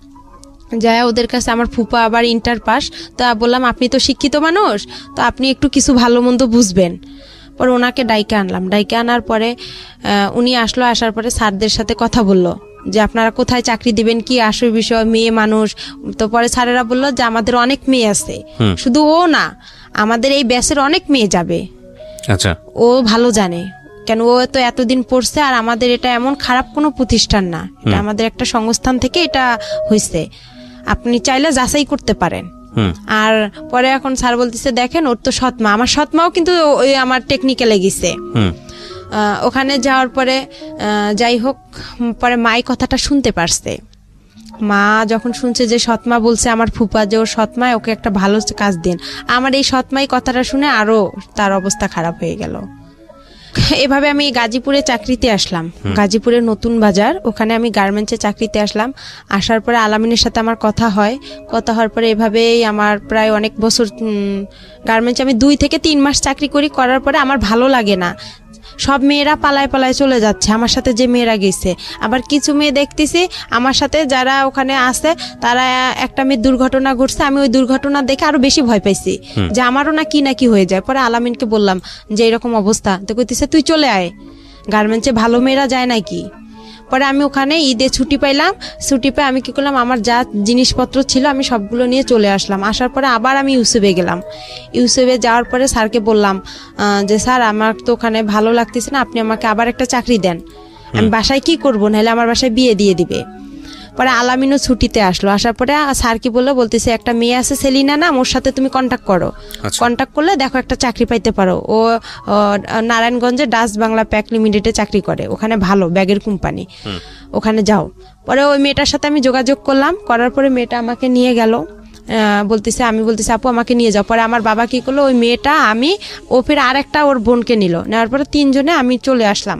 যায় ওদের কাছে আমার ফুপা আবার ইন্টার পাস। তা বললাম আপনি তো শিক্ষিত মানুষ, তো আপনি একটু কিছু ভালো মন্দ বুঝবেন। পরে ওনাকে ডাইকে আনলাম, ডাইকে আনার পরে উনি আসলো। আসার পরে স্যারদের সাথে কথা বললো যে আপনারা কোথায় চাকরি দিবেন, কি আসল বিষয়, মেয়ে মানুষ। তো পরে স্যারেরা বললো যে আমাদের অনেক মেয়ে আছে, শুধু ও না, আমাদের এই ব্যাচের অনেক মেয়ে যাবে। আচ্ছা। ও ভালো জানে, কেন ও তো এতদিন পড়ছে। আর আমাদের এটা এমন খারাপ কোনো প্রতিষ্ঠান না, এটা আমাদের একটা সংস্থান থেকে এটা হয়েছে, আপনি চাইলে যাচাই করতে পারেন। আর পরে এখন স্যার বলতেছে দেখেন ওর তো সৎমা, আমার সৎমাও কিন্তু ওই আমার টেকনিক্যালে গেছে। ওখানে যাওয়ার পরে যাই হোক পরে মাই কথাটা শুনতে পারছে। মা যখন শুনছে যে সৎমা বলছে আমার ফুপা যে ওর সৎমায় ওকে একটা ভালো কাজ দিন, আমার এই সৎমাই কথাটা শুনে আরো তার অবস্থা খারাপ হয়ে গেল। এভাবে আমি গাজীপুরে চাকরিতে আসলাম, গাজীপুরের নতুন বাজার, ওখানে আমি গার্মেন্টসে চাকরিতে আসলাম। আসার পরে আলামিনের সাথে আমার কথা হয়, কথা হওয়ার পরে এভাবেই আমার প্রায় অনেক বছর গার্মেন্টসে আমি 2 থেকে 3 মাস চাকরি করি। করার পরে আমার ভালো লাগে না, সব মেয়েরা পালায় পালায় চলে যাচ্ছে আমার সাথে যে মেয়েরা গেছে। আবার কিছু মেয়ে দেখতেছি আমার সাথে যারা ওখানে আছে তারা একটা মেয়ের দুর্ঘটনা ঘটছে, আমি ওই দুর্ঘটনা দেখে আরো বেশি ভয় পাইছি যে আমারও না কি হয়ে যায়। পরে আলামিনকে বললাম যে এরকম অবস্থা, তো কইতেছে তুই চলে আয়, গার্মেন্টসে ভালো মেয়েরা যায় নাকি। পরে আমি ওখানে ঈদে ছুটি পাইলাম, ছুটি পেয়ে আমি কি করলাম আমার যা জিনিসপত্র ছিল আমি সবগুলো নিয়ে চলে আসলাম। আসার পরে আবার আমি ইউসুফে গেলাম। ইউসুফে যাওয়ার পরে স্যারকে বললাম যে স্যার আমার তো ওখানে ভালো লাগতেছে না, আপনি আমাকে আবার একটা চাকরি দেন, আমি বাসায় কি করবো, নাহলে আমার বাসায় বিয়ে দিয়ে দিবে। পরে আলামিনও ছুটিতে আসলো, আসার পরে স্যার কি বলতেছে একটা মেয়ে আছে সেলিনা নাম, ওর সাথে তুমি কন্ট্যাক্ট করো, কন্ট্যাক্ট করলে দেখো একটা চাকরি পাইতে পারো। ও নারায়ণগঞ্জে ডাচ বাংলা প্যাক লিমিটেডে চাকরি করে, ওখানে ভালো ব্যাগের কোম্পানি, ওখানে যাও। পরে ওই মেয়েটার সাথে আমি যোগাযোগ করলাম, করার পরে মেয়েটা আমাকে নিয়ে গেল, আমি বলতেছি আপু আমাকে নিয়ে যাও। পরে আমার বাবা কি করলো, ওই মেয়েটা আমি ও ফের আর একটা ওর বোনকে নিল, নেওয়ার পরে 3 জনে আমি চলে আসলাম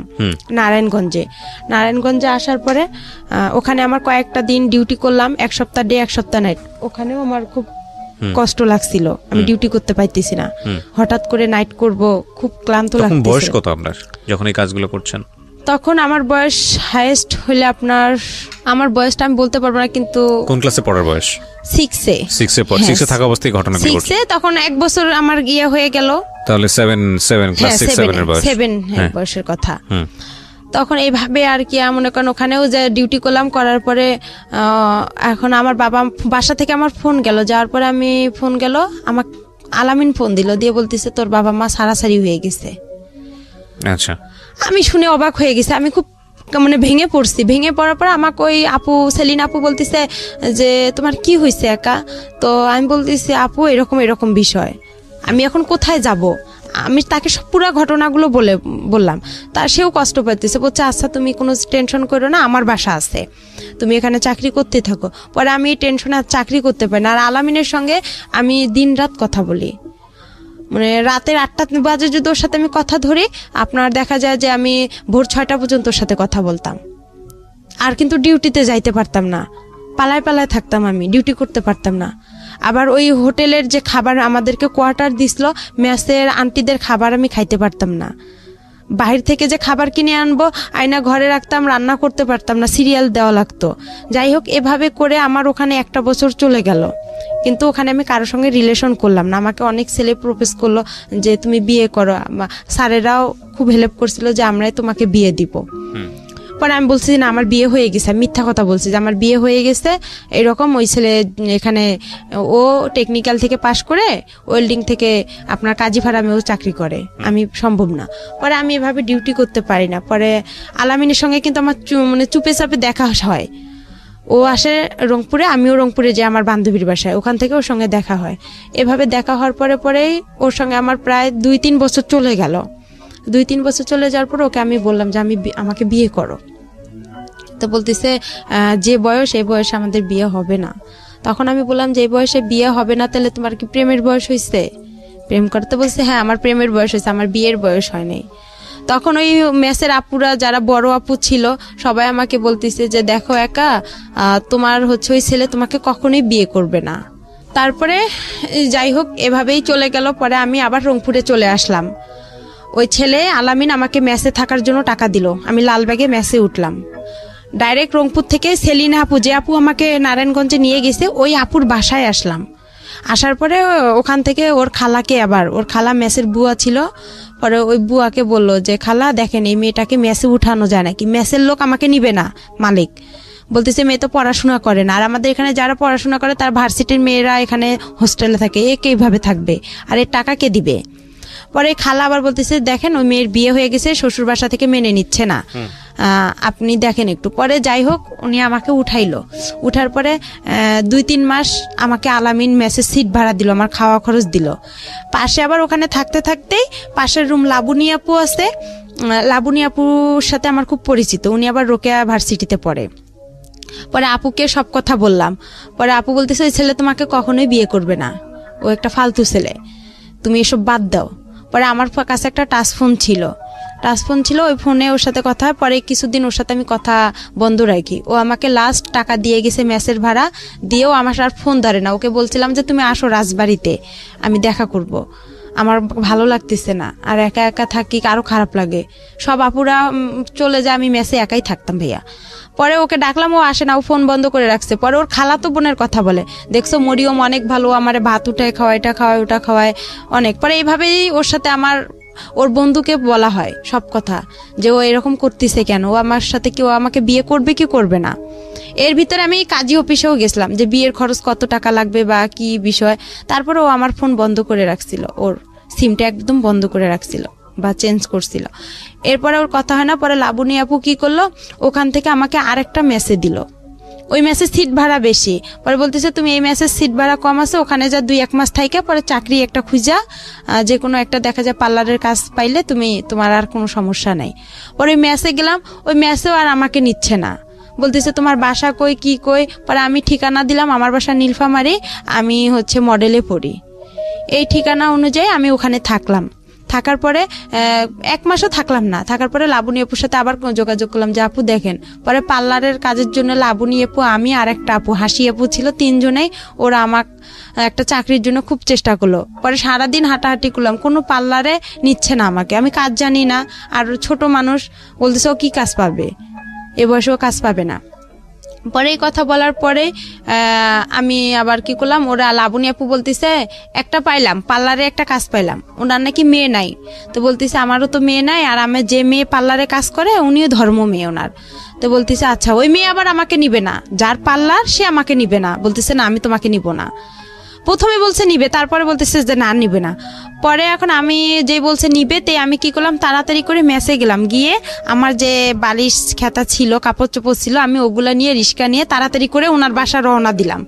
নারায়ণগঞ্জে আসার পরে ওখানে আমার কয়েকটা দিন ডিউটি করলাম, 1 সপ্তাহ ডে 1 সপ্তাহ নাইট। ওখানেও আমার খুব কষ্ট লাগছিল, আমি ডিউটি করতে পাইতেছি না, হঠাৎ করে নাইট করব, খুব ক্লান্ত লাগতেছে। বয়স কত আপনার যখন এই কাজগুলো করছেন? তখন আমার বয়স হাইয়েস্ট হলে আমার বয়সটা আমি বলতে পারবো না, কিন্তু কোন ক্লাসে পড়ার বয়স? 6-এ। 6-এ থাকা অবস্থায় ঘটনাগুলো ঘটছে। 6-এ তখন 1 বছর আমার গিয়ে হয়ে গেল, তাহলে 7 ক্লাস 6-7 এর বয়স। 7 বয়সের কথা। তখন এইভাবে আর কি মনে করেন ওখানেও যে ডিউটি করলাম, করার পরে এখন আমার বাসা থেকে আমার ফোন গেল, যাওয়ার পরে আমি ফোন গেল আমার আলামিন ফোন দিল, দিয়ে বলতেছে তোর বাবা মা সারাসারি হয়ে গেছে। আচ্ছা, আমি শুনে অবাক হয়ে গেছি, আমি খুব মানে ভেঙে পড়ছি। ভেঙে পড়ার পর আমাকে ওই সেলিনা আপু বলতেছে যে তোমার কি হয়েছে একা। তো আমি বলতেছি আপু এরকম বিষয়, আমি এখন কোথায় যাব। আমি তাকে পুরো ঘটনাগুলো বললাম, তার সেও কষ্ট পাইতেছে, বলছে আচ্ছা তুমি কোনো টেনশন করো না, আমার বাসা আছে, তুমি এখানে চাকরি করতে থাকো। পরে আমি এই টেনশনে আর চাকরি করতে পারি না। আর আলামিনের সঙ্গে আমি দিনরাত কথা বলি, মানে রাতের 8টা বাজে যদি ওর সাথে আমি কথা ধরি, আপনার দেখা যায় যে আমি ভোর 6টা পর্যন্ত ওর সাথে কথা বলতাম। আর কিন্তু ডিউটিতে যাইতে পারতাম না, পালায় পালায় থাকতাম, আমি ডিউটি করতে পারতাম না। আবার ওই হোটেলের যে খাবার আমাদেরকে কোয়ার্টার দিছিল, মেসের আন্টিদের খাবার আমি খাইতে পারতাম না। বাহির থেকে যে খাবার কিনে আনবো, আয়না ঘরে রাখতাম, রান্না করতে পারতাম না, সিরিয়াল দেওয়া লাগতো। যাই হোক, এভাবে করে আমার ওখানে 1টা বছর চলে গেল, কিন্তু ওখানে আমি কারোর সঙ্গে রিলেশন করলাম না। আমাকে অনেক ছেলে প্রপোজ করলো যে তুমি বিয়ে করো, স্যারেরাও খুব হেল্প করছিল যে আমরাই তোমাকে বিয়ে দিব। পরে আমি বলছি না আমার বিয়ে হয়ে গেছে, আমি মিথ্যা কথা বলছি যে আমার বিয়ে হয়ে গেছে এরকম। ওই ছেলে এখানে ও টেকনিক্যাল থেকে পাশ করে ওয়েল্ডিং থেকে আপনার কাজী ফার্মেও চাকরি করে, আমি সম্ভব না। পরে আমি এভাবে ডিউটি করতে পারি না। পরে আলামিনের সঙ্গে কিন্তু আমার মানে চুপে চাপে দেখা হয়, ও আসে রংপুরে, আমিও রংপুরে যাই আমার বান্ধবীর বাসায়, ওখান থেকে ওর সঙ্গে দেখা হয়। এভাবে দেখা হওয়ার পরেই ওর সঙ্গে আমার প্রায় 2-3 বছর চলে গেল। 2-3 বছর চলে যাওয়ার পর ওকে আমি বললাম যে আমাকে বিয়ে করো। তো বলতেছে যে বয়স এই বয়সে আমাদের বিয়ে হবে না। তখন আমি বললাম যে এই বয়সে বিয়ে হবে না, তাহলে তোমার কি প্রেমের বয়স হয়েছে? প্রেম করতে বলছে হ্যাঁ আমার প্রেমের বয়স হয়েছে, আমার বিয়ের বয়স হয়নি। তখন ওই মেসের আপুরা যারা বড় আপু ছিল সবাই আমাকে বলতেছে যে দেখো একা, তোমার ওই ছেলে তোমাকে কখনোই বিয়ে করবে না। তারপরে যাই হোক এভাবেই চলে গেল। পরে আমি আবার রংপুরে চলে আসলাম। ওই ছেলে আলামিন আমাকে মেসে থাকার জন্য টাকা দিল, আমি লালবাগে মেসে উঠলাম। ডাইরেক্ট রংপুর থেকে সেলিনা আপু, যে আপু আমাকে নারায়ণগঞ্জে নিয়ে গেছে, ওই আপুর বাসায় আসলাম। আসার পরে ওখান থেকে ওর খালা মেসের বুয়া ছিল, পরে ওই বুয়াকে বললো যে খালা দেখেন এই মেয়েটাকে মেসে উঠানো যায় নাকি, মেসের লোক আমাকে নিবে না, মালিক বলতেছে মেয়ে তো পড়াশোনা করে না, আর আমাদের এখানে যারা পড়াশোনা করে তার ভার্সিটির মেয়েরা এখানে হোস্টেলে থাকে, একে এইভাবে থাকবে, আর এর টাকা কে দিবে। পরে খালা আবার বলতেছে দেখেন ওই মেয়ের বিয়ে হয়ে গেছে, শ্বশুর বাসা থেকে মেনে নিচ্ছে না, আপনি দেখেন একটু। পরে যাই হোক উনি আমাকে উঠাইলো, উঠার পরে 2-3 মাস আমাকে আলামিন মেসের সিট ভাড়া দিল, আমার খাওয়া খরচ দিল। পাশে আবার ওখানে থাকতে থাকতেই পাশের রুম লাবণী আপু আছে, লাবণী আপুর সাথে আমার খুব পরিচিত, উনি আবার রোকেয়া ভার্সিটিতে পড়ে। পরে আপুকে সব কথা বললাম। পরে আপু বলতেছে ওই ছেলে তোমাকে কখনোই বিয়ে করবে না, ও একটা ফালতু ছেলে, তুমি এসব বাদ দাও। পরে আমার কাছে একটা টাচ ফোন ছিল, ওই ফোনে ওর সাথে কথা হয়। পরে কিছুদিন ওর সাথে আমি কথা বন্ধ রাখি। ও আমাকে লাস্ট টাকা দিয়ে গেছে মেসের ভাড়া, দিয়েও আমার আর ফোন ধরে না। ওকে বলছিলাম যে তুমি আসো রাজবাড়িতে, আমি দেখা করব। আমার ভালো লাগতেছে না, আর একা একা থাকি, আরো খারাপ লাগে। সব আপুরা চলে যায়, আমি মেসে একাই থাকতাম ভাইয়া। পরে ওকে ডাকলাম, ও আসে না, ও ফোন বন্ধ করে রাখছে। পরে ওর খালাতো বোনের কথা বলে, দেখছো মরিয়ম অনেক ভালো, আমার ভাত উঠায় খাওয়ায়, এটা খাওয়ায়, ওটা খাওয়ায় অনেক। পরে এইভাবেই ওর সাথে ওর বন্ধুকে বলা হয় সব কথা, যে ও এরকম করতেছে কেন, ও আমার সাথে কি, ও আমাকে বিয়ে করবে কি করবে না। এর ভিতরে আমি কাজী অফিসেও গেছিলাম যে বিয়ের খরচ কত টাকা লাগবে বা কি বিষয়। তারপরে ও আমার ফোন বন্ধ করে রাখছিল, ওর সিমটা একদম বন্ধ করে রাখছিল বা চেঞ্জ করছিল। এরপরে ওর কথা হয় না। পরে লাবণী আপু কি করলো, ওখান থেকে আমাকে আরেকটা মেসে দিল। ওই মেসের সিট ভাড়া বেশি। পরে বলতেছে তুমি এই মেসের সিট ভাড়া কম আছে, ওখানে যা 2-1 মাস থাইকে পরে চাকরি একটা খুঁজা, যে কোনো একটা দেখা যায় পার্লারের কাজ পাইলে তোমার আর কোনো সমস্যা নাই। পরে ওই মেসে গেলাম, ওই মেসেও আর আমাকে নিচ্ছে না। বলতেছে তোমার বাসা কই, কি কই। পরে আমি ঠিকানা দিলাম, আমার বাসা নীলফামারী, আমি মডেলে পড়ি। এই ঠিকানা অনুযায়ী আমি ওখানে থাকলাম। থাকার পরে 1 মাসও থাকলাম না। থাকার পরে লাবণী আপুর সাথে আবার যোগাযোগ করলাম যে আপু দেখেন। পরে পার্লারের কাজের জন্য লাবণী আপু, আমি আর একটা আপু, হাসি আপু ছিল, 3 জনেই ওরা আমাকে একটা চাকরির জন্য খুব চেষ্টা করলো। পরে সারাদিন হাঁটাহাঁটি করলাম, কোনো পার্লারে নিচ্ছে না আমাকে। আমি কাজ জানি না, আর ছোট মানুষ, বলতেছে ও কি কাজ পাবে, এ বয়সেও কাজ পাবে না। পরে এই কথা বলার পরে আমি আবার কি করলাম, ওরা লাবণী আপু বলতেছে একটা পাইলাম, পার্লারে একটা কাজ পাইলাম, ওনার নাকি মেয়ে নাই। তো বলতেছে আমারও তো মেয়ে নাই, আর আমার যে মেয়ে পার্লারে কাজ করে উনিও ধর্ম মেয়ে ওনার। তো বলতেছে আচ্ছা ওই মেয়ে আবার আমাকে নিবে না, যার পার্লার সে আমাকে নিবে না। বলতেছে না আমি তোমাকে নিব না। প্রথমে বলছে নিবে, তারপরে বলতেছে যে না নিবে না। পরে এখন আমি যে বলছে নিবে, তে আমি কি করলাম, তাড়াতাড়ি করে মেসে গেলাম। গিয়ে আমার যে বালিশ খেতা ছিল, কাপড় চোপড় ছিল, আমি ওগুলা নিয়ে রিক্সা নিয়ে তাড়াতাড়ি করে ওনার বাসা রওনা দিলাম।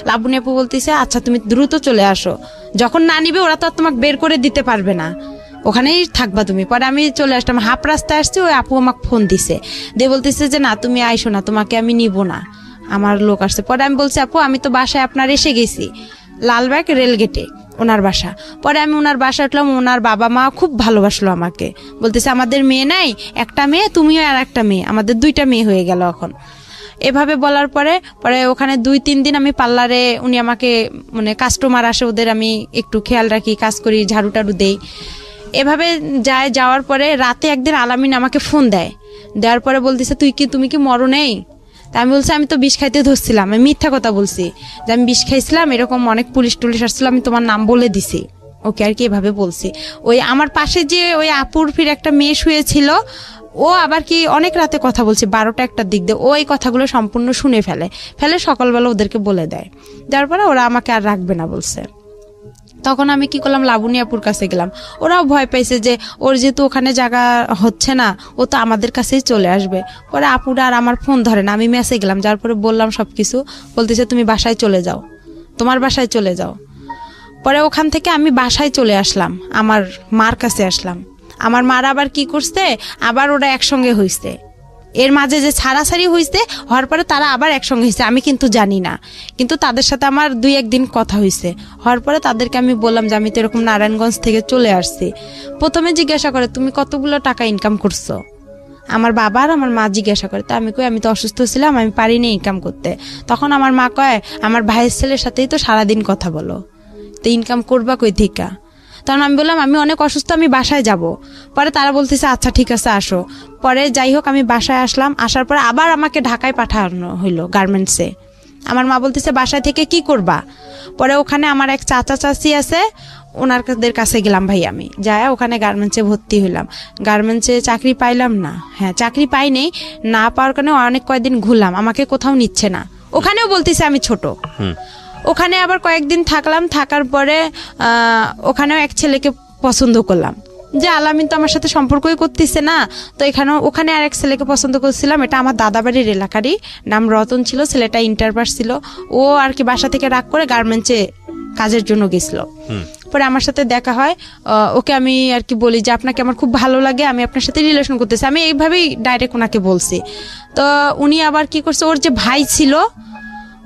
লাবণী আপু বলতেছে আচ্ছা তুমি দ্রুত চলে আসো, যখন না নিবে ওরা তো আর তোমাকে বের করে দিতে পারবে না, ওখানেই থাকবা তুমি। পরে আমি চলে আসলাম, হাফ রাস্তায় আসছি, ওই আপু আমাকে ফোন দিছে, দিয়ে বলতেছে যে না তুমি আইসো না, তোমাকে আমি নিব না, আমার লোক আসছে। পরে আমি বলছি আপু আমি তো বাসায় আপনার এসে গেছি, লালবাগ রেলগেটে ওনার বাসা। পরে আমি ওনার বাসা উঠলাম, ওনার বাবা মা খুব ভালোবাসলো আমাকে, বলতেছে আমাদের মেয়ে নাই, একটা মেয়ে, তুমিও আর একটা মেয়ে, আমাদের 2টা মেয়ে হয়ে গেল এখন। এভাবে বলার পরে ওখানে 2-3 দিন আমি পার্লারে, উনি আমাকে কাস্টমার আসে ওদের আমি একটু খেয়াল রাখি, কাজ করি, ঝাড়ু টাড়ু দেই। এভাবে যাওয়ার পরে রাতে একদিন আলামিন আমাকে ফোন দেওয়ার পরে বলতেছে তুমি কি মরো নেই? তা আমি বলছি আমি তো বিষ খাইতে ধরছিলাম, আমি মিথ্যা কথা বলছি যে আমি বিষ খাইছিলাম, এরকম অনেক পুলিশ টুলিশ আসছিল, আমি তোমার নাম বলে দিছি ওকে আর কি, এভাবে বলছি। ওই আমার পাশে যে ওই আপুর ফির একটা মেয়ে শুয়েছিল, ও আবার কি অনেক রাতে কথা বলছে, 12টা-1টার দিক দিয়ে, ও এই কথাগুলো সম্পূর্ণ শুনে ফেলে সকালবেলা ওদেরকে বলে দেয়। যার পরে ওরা আমাকে আর রাখবে না বলছে। তখন আমি কি করলাম, লাবণী আপুর কাছে গেলাম। ওরাও ভয় পাইছে যে ওর যেহেতু ওখানে জায়গা হচ্ছে না, ও তো আমাদের কাছেই চলে আসবে। পরে আপুরা আর আমার ফোন ধরে না, আমি মেসে গেলাম, যার পরে বললাম সবকিছু। বলতেছে তুমি বাসায় চলে যাও, তোমার বাসায় চলে যাও। পরে ওখান থেকে আমি বাসায় চলে আসলাম, আমার মার কাছে আসলাম। আমার মার আবার কি করছে, আবার ওরা একসঙ্গে হইছে। এর মাঝে যে ছাড়াছাড়ি হয়েছে, হওয়ার পরে তারা আবার একসঙ্গে হয়েছে, আমি কিন্তু জানি না। কিন্তু তাদের সাথে আমার 2-1 দিন কথা হয়েছে। হওয়ার পরে তাদেরকে আমি বললাম যে আমি তো এরকম নারায়ণগঞ্জ থেকে চলে আসছি। প্রথমে জিজ্ঞাসা করে তুমি কতগুলো টাকা ইনকাম করছো, আমার বাবা আর আমার মা জিজ্ঞাসা করে। তো আমি কই আমি তো অসুস্থ ছিলাম, আমি পারিনি ইনকাম করতে। তখন আমার মা কয় আমার ভাইয়ের ছেলের সাথেই তো সারাদিন কথা বলো, তো ইনকাম করবা কই থেকে? তখন আমি বললাম আমি অনেক অসুস্থ, আমি বাসায় যাব। পরে তারা বলতেছে আচ্ছা ঠিক আছে আসো। পরে যাই হোক আমি বাসায় আসলাম। আসার পরে আবার আমাকে ঢাকায় পাঠানো হইলো গার্মেন্টসে। আমার মা বলতেছে বাসায় থেকে কি করবা? পরে ওখানে আমার এক চাচা চাচি আছে, ওনাদের কাছে গেলাম ভাই, আমি যাই ওখানে গার্মেন্টসে ভর্তি হইলাম। গার্মেন্টসে চাকরি পাইলাম না, হ্যাঁ চাকরি পাইনি, না পাওয়ার কারণে অনেক কয়েকদিন ঘুরলাম, আমাকে কোথাও নিচ্ছে না। ওখানেও বলতেছে আমি ছোট। ওখানে আবার কয়েকদিন থাকলাম, থাকার পরে ওখানেও এক ছেলেকে পছন্দ করলাম, যে আলামিন তো আমার সাথে সম্পর্কই করতেছে না। তো ওখানে আর এক ছেলেকে পছন্দ করছিলাম, এটা আমার দাদাবাড়ির এলাকারই, নাম রতন ছিল, ছেলেটা ইন্টার পাস ছিল। ও আর কি বাসা থেকে রাগ করে গার্মেন্টসে কাজের জন্য গেছিল। পরে আমার সাথে দেখা হয়, ওকে আমি আর কি বলি যে আপনাকে আমার খুব ভালো লাগে, আমি আপনার সাথে রিলেশন করতেছি, আমি এইভাবেই ডাইরেক্ট ওনাকে বলছি। তো উনি আবার কি করছে, ওর যে ভাই ছিল,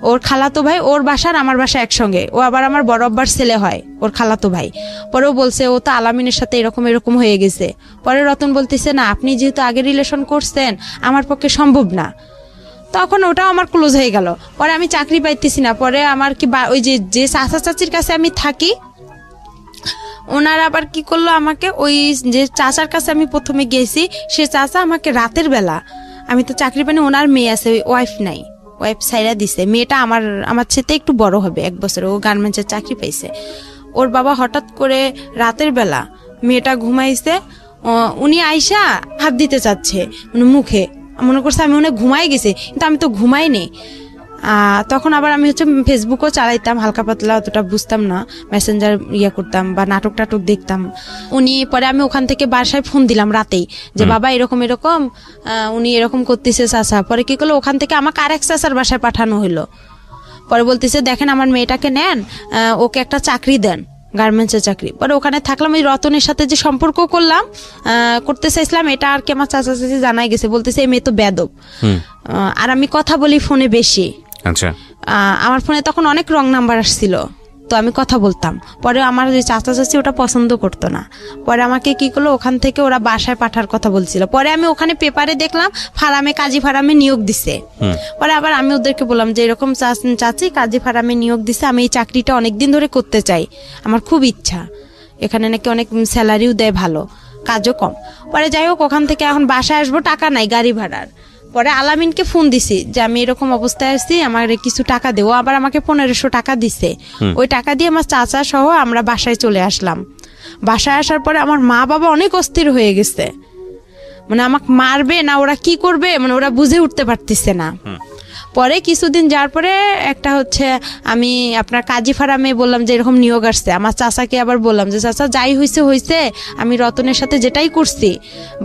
ওর খালাতো ভাই, ওর বাসার আমার বাসা একসঙ্গে, ও আবার আমার বড় আব্বার ছেলে হয়, ওর খালাতো ভাই। পরেও বলছে ও তো আলামিনের সাথে এরকম হয়ে গেছে। পরে রতন বলতেছে না আপনি যেহেতু আগে রিলেশন করছেন আমার পক্ষে সম্ভব না। তখন ওটাও আমার ক্লোজ হয়ে গেল। পরে আমি চাকরি পাইতেছি না। পরে আমার কি ওই যে চাচা চাচির কাছে আমি থাকি, ওনারা আবার কি করলো, আমাকে ওই যে চাচার কাছে আমি প্রথমে গেছি, সে চাচা আমাকে রাতের বেলা, আমি তো চাকরি পাইনি, ওনার মেয়ে আছে, ওয়াইফ নাই, ওয়াইফ সাইরা দিছে, মেয়েটা আমার সাথে একটু বড় হবে 1 বছর, ও গার্মেন্টসের চাকরি পাইছে। ওর বাবা হঠাৎ করে রাতের বেলা মেয়েটা ঘুমাইছে, উনি আইসা হাত দিতে চাচ্ছে মানে মুখে, মনে করছে আমি অনেক ঘুমাই গেছি, কিন্তু আমি তো ঘুমাইনি। তখন আবার আমি হচ্ছে ফেসবুকও চালাইতাম হালকা পাতলা, অতটা বুঝতাম না, মেসেঞ্জার করতাম বা নাটক টাটক দেখতাম। উনি পরে আমি ওখান থেকে বাসায় ফোন দিলাম রাতেই যে বাবা এরকম এরকম উনি এরকম করতেছে চাচা। পরে কি করলো, ওখান থেকে আমাকে আরেক চাচার বাসায় পাঠানো হলো। পরে বলতেছে দেখেন আমার মেয়েটাকে নেন, ওকে একটা চাকরি দেন, গার্মেন্টসের চাকরি। পরে ওখানে থাকলাম, ওই রতনের সাথে যে সম্পর্ক করতে চাইছিলাম, এটা আর কি আমার চাচা চাচি জানাই গেছে, বলতেছে এই মেয়ে তো বেদব। আর আমি কথা বলি ফোনে বেশি, আচ্ছা আমার ফোনে তখন অনেক রং নাম্বার আসছিল, তো আমি কথা বলতাম। পরে আমার যে চাচা চাচি ওটা পছন্দ করতো না, পরে আমাকে কি করলো, ওখান থেকে ওরা বাসায় পাঠার কথা বলছিল। পরে আমি ওখানে পেপারে দেখলাম ফার্মে, কাজী ফার্মে নিয়োগ দিছে। পরে আবার আমি ওদেরকে বললাম যে এরকম চাচি কাজী ফার্মে নিয়োগ দিছে, আমি এই চাকরিটা অনেকদিন ধরে করতে চাই, আমার খুব ইচ্ছা, এখানে নাকি অনেক স্যালারিও দেয় ভালো, কাজও কম। পরে যাই হোক, ওখান থেকে এখন বাসায় আসবো, টাকা নাই গাড়ি ভাড়ার। পরে আলামিনকে ফোন দিছি যে আমি এরকম অবস্থায় আছি, আমার কিছু টাকা দেও। আবার আমাকে 1500 টাকা দিছে। ওই টাকা দিয়ে আমার চাচা সহ আমরা বাসায় চলে আসলাম। বাসায় আসার পরে আমার মা বাবা অনেক অস্থির হয়ে গেছে, মানে আমাকে মারবে না ওরা কি করবে, মানে ওরা বুঝে উঠতে পারতেছে না। পরে কিছুদিন যাওয়ার পরে একটা হচ্ছে আমি আপনার কাজী ফার্মে বললাম যে এরকম নিয়োগ আসছে, আমার চাচাকে আবার বললাম যে চাচা যাই হয়েছে, আমি রতনের সাথে যেটাই করছি,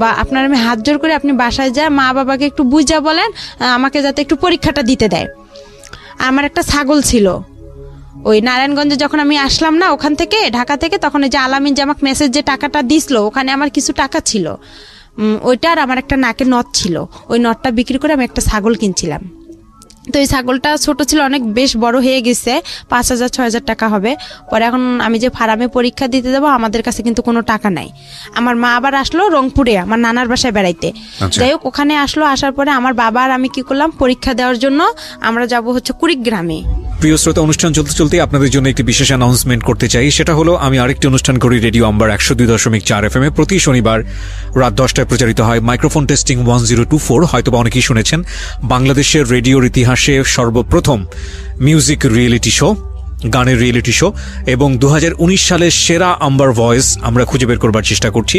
বা আপনার আমি হাত জোর করে আপনি বাসায় যায় মা বাবাকে একটু বুঝা বলেন আমাকে যাতে একটু পরীক্ষাটা দিতে দেয়। আমার একটা ছাগল ছিল, ওই নারায়ণগঞ্জে যখন আমি আসলাম না ওখান থেকে ঢাকা থেকে, তখন ওই যে আলামিন যে আমাকে মেসেজ যে টাকাটা দিছিল, ওখানে আমার কিছু টাকা ছিল, ওইটার আমার একটা নাকের নথ ছিল, ওই নথটা বিক্রি করে আমি একটা ছাগল কিনছিলাম। তো এই ছাগলটা ছোট ছিল, অনেক বেশ বড় হয়ে গেছে, 5000-6000 টাকা হবে। পরে এখন আমি যে ফার্মে পরীক্ষা দিতে যাবো, আমাদের কাছে কিন্তু কোনো টাকা নাই। আমার মা আবার আসলো রংপুরে আমার নানার বাসায় বেড়াইতে। যাই হোক ওখানে আসলো, আসার পরে আমার বাবা আর আমি কি করলাম, পরীক্ষা দেওয়ার জন্য আমরা যাব হচ্ছে কুড়িগ্রামে। প্রিয় শ্রোতা, অনুষ্ঠান চলতে চলতে আপনাদের জন্য একটি বিশেষ অ্যানাউন্সমেন্ট করতে চাই। সেটা হলো আমি আরেকটি অনুষ্ঠান করি রেডিও আম্বার 102.4 FM এ, প্রতি শনিবার রাত 10টায় প্রচারিত হয় মাইক্রোফোন টেস্টিং 1024। হয়তোবা অনেকেই শুনেছেন, বাংলাদেশের রেডিওর ইতিহাসে সর্বপ্রথম মিউজিক রিয়েলিটি শো, গানের রিয়েলিটি শো, এবং 2019 সালের সেরা আম্বার ভয়েস আমরা খুঁজে বের করবার চেষ্টা করছি।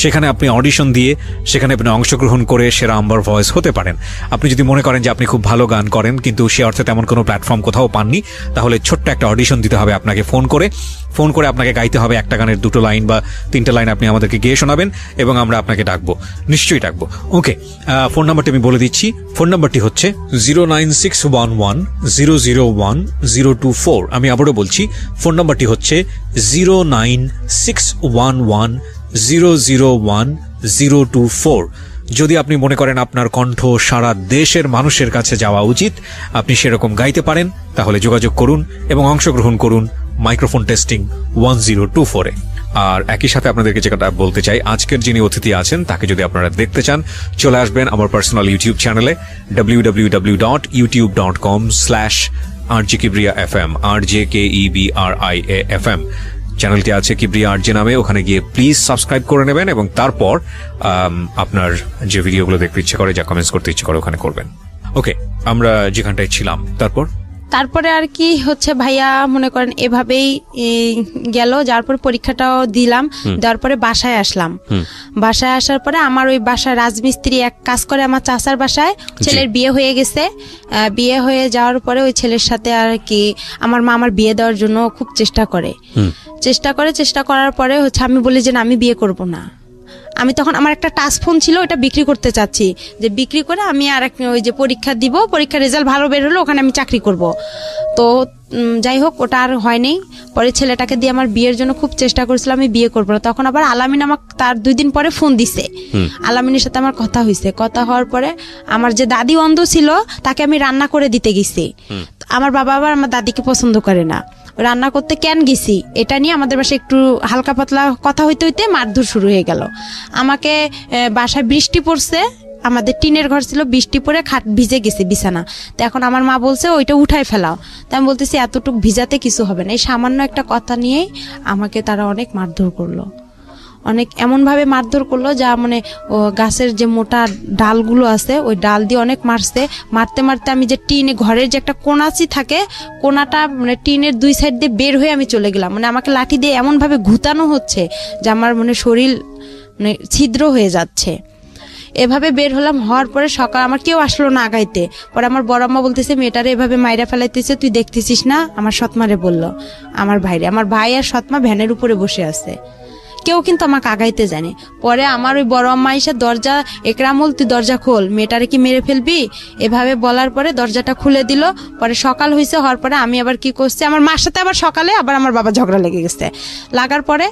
সেখানে আপনি অডিশন দিয়ে সেখানে আপনি অংশগ্রহণ করে সেরা আম্বার ভয়েস হতে পারেন। আপনি যদি মনে করেন যে আপনি খুব ভালো গান করেন কিন্তু সে অর্থে তেমন কোনো প্ল্যাটফর্ম কোথাও পাননি, তাহলে ছোট্ট একটা অডিশন দিতে হবে আপনাকে। ফোন করে আপনাকে গাইতে হবে একটা গানের 2টো লাইন বা 3টে লাইন আপনি আমাদেরকে গেয়ে শোনাবেন এবং আমরা আপনাকে ডাকবো, নিশ্চয়ই ডাকবো। ওকে, ফোন নাম্বারটি আমি বলে দিচ্ছি। ফোন নাম্বারটি হচ্ছে 09611001024। আমি আবারও বলছি, ফোন নাম্বারটি হচ্ছে 09611001024। যদি আপনি মনে করেন আপনার কণ্ঠ সারা দেশের মানুষের কাছে যাওয়া উচিত, আপনি সেরকম গাইতে পারেন, তাহলে যোগাযোগ করুন এবং অংশগ্রহণ করুন মাইক্রোফোন টেস্টিং 1024-এ। আর একই সাথে আপনাদেরকে যেটা বলতে চাই, আজকের যিনি অতিথি আছেন তাকে যদি আপনারা দেখতে চান, চলে আসবেন আমার পার্সোনাল ইউটিউব চ্যানেলে www.youtube.com/RJKibriya.FM, RJKEBRIA.FM চ্যানেলটি আছে কিবরিয়া আরজে নামে। ওখানে গিয়ে প্লিজ সাবস্ক্রাইব করে নেবেন এবং তারপর আপনার যে ভিডিওগুলো দেখতে ইচ্ছে করে, যা কমেন্টস করতে ইচ্ছে করে ওখানে করবেন। ওকে, আমরা যেখানটায় ছিলাম তারপরে আর কি হচ্ছে ভাইয়া মনে করেন এভাবেই গেল। যার পরে পরীক্ষাটাও দিলাম, দেওয়ার পরে বাসায় আসলাম। বাসায় আসার পরে আমার ওই বাসায় রাজমিস্ত্রি এক কাজ করে আমার চাচার বাসায়, ছেলের বিয়ে হয়ে গেছে। বিয়ে হয়ে যাওয়ার পরে ওই ছেলের সাথে আর কি আমার মা আমার বিয়ে দেওয়ার জন্য খুব চেষ্টা করার পরে হচ্ছে আমি বলি যে না, আমি বিয়ে করব না। আমি তখন আমার একটা টাচ ফোন ছিল, ওটা বিক্রি করতে চাচ্ছি, যে বিক্রি করে আমি আর ওই যে পরীক্ষা দিব, পরীক্ষার রেজাল্ট ভালো বের হলো, ওখানে আমি চাকরি করব। তো যাই হোক ওটা আর হয়নি। পরে ছেলেটাকে দিয়ে আমার বিয়ের জন্য খুব চেষ্টা করেছিলাম, আমি বিয়ে করবো না। তখন আবার আলামিন আমাকে তার 2 দিন পরে ফোন দিছে। আলামিনের সাথে আমার কথা হয়েছে। কথা হওয়ার পরে আমার যে দাদি অন্ধ ছিল তাকে আমি রান্না করে দিতে গেছি। আমার বাবা আবার আমার দাদিকে পছন্দ করে না, রান্না করতে কেন গেছি এটা নিয়ে আমাদের বাসায় একটু হালকা পাতলা কথা হইতে হইতে মারধর শুরু হয়ে গেল। আমাকে বাসায় বৃষ্টি পড়ছে, আমাদের টিনের ঘর ছিল, বৃষ্টি পড়ে খাট ভিজে গেছে বিছানা। তো এখন আমার মা বলছে ওইটা উঠাই ফেলাও। তো আমি বলতেছি এতটুক ভিজাতে কিছু হবে না। এই সামান্য একটা কথা নিয়েই আমাকে তারা অনেক মারধর করলো, অনেক এমনভাবে মারধর করলো যা মানে ও গাছের যে মোটা ডালগুলো আছে ওই ডাল দিয়ে অনেক মারছে। মারতে মারতে আমি যে টিনে ঘরের যে একটা কোনাচি থাকে, কোনাটা মানে টিনের 2 সাইড দিয়ে বের হয়ে আমি চলে গেলাম। মানে আমাকে লাঠি দিয়ে এমনভাবে ঘুতানো হচ্ছে যে আমার মানে শরীর মানে ছিদ্র হয়ে যাচ্ছে। এভাবে বের হলাম, হওয়ার পরে সকাল আমার কেউ আসলো না আগাইতে। পরে আমার বড় আম্মা বলতেছে মেয়েটারে এভাবে মাইরা ফেলাইতেছে, তুই দেখতেছিস না? আমার সৎমারে বললো, আমার ভাই আর সৎমা ভ্যানের উপরে বসে আছে, কেউ কিন্তু আমাকে আগাইতে জানে। পরে আমার ওই বড় আম্মা এসে দরজা, একরামুল তুই দরজা খোল, মেয়েটারে কি মেরে ফেলবি, এভাবে বলার পরে দরজাটা খুলে দিল। পরে সকাল হয়েছে, হওয়ার পরে আমি আবার কি করছি, আমার মার সাথে আবার সকালে আবার আমার বাবা ঝগড়া লেগে গেছে। লাগার পরে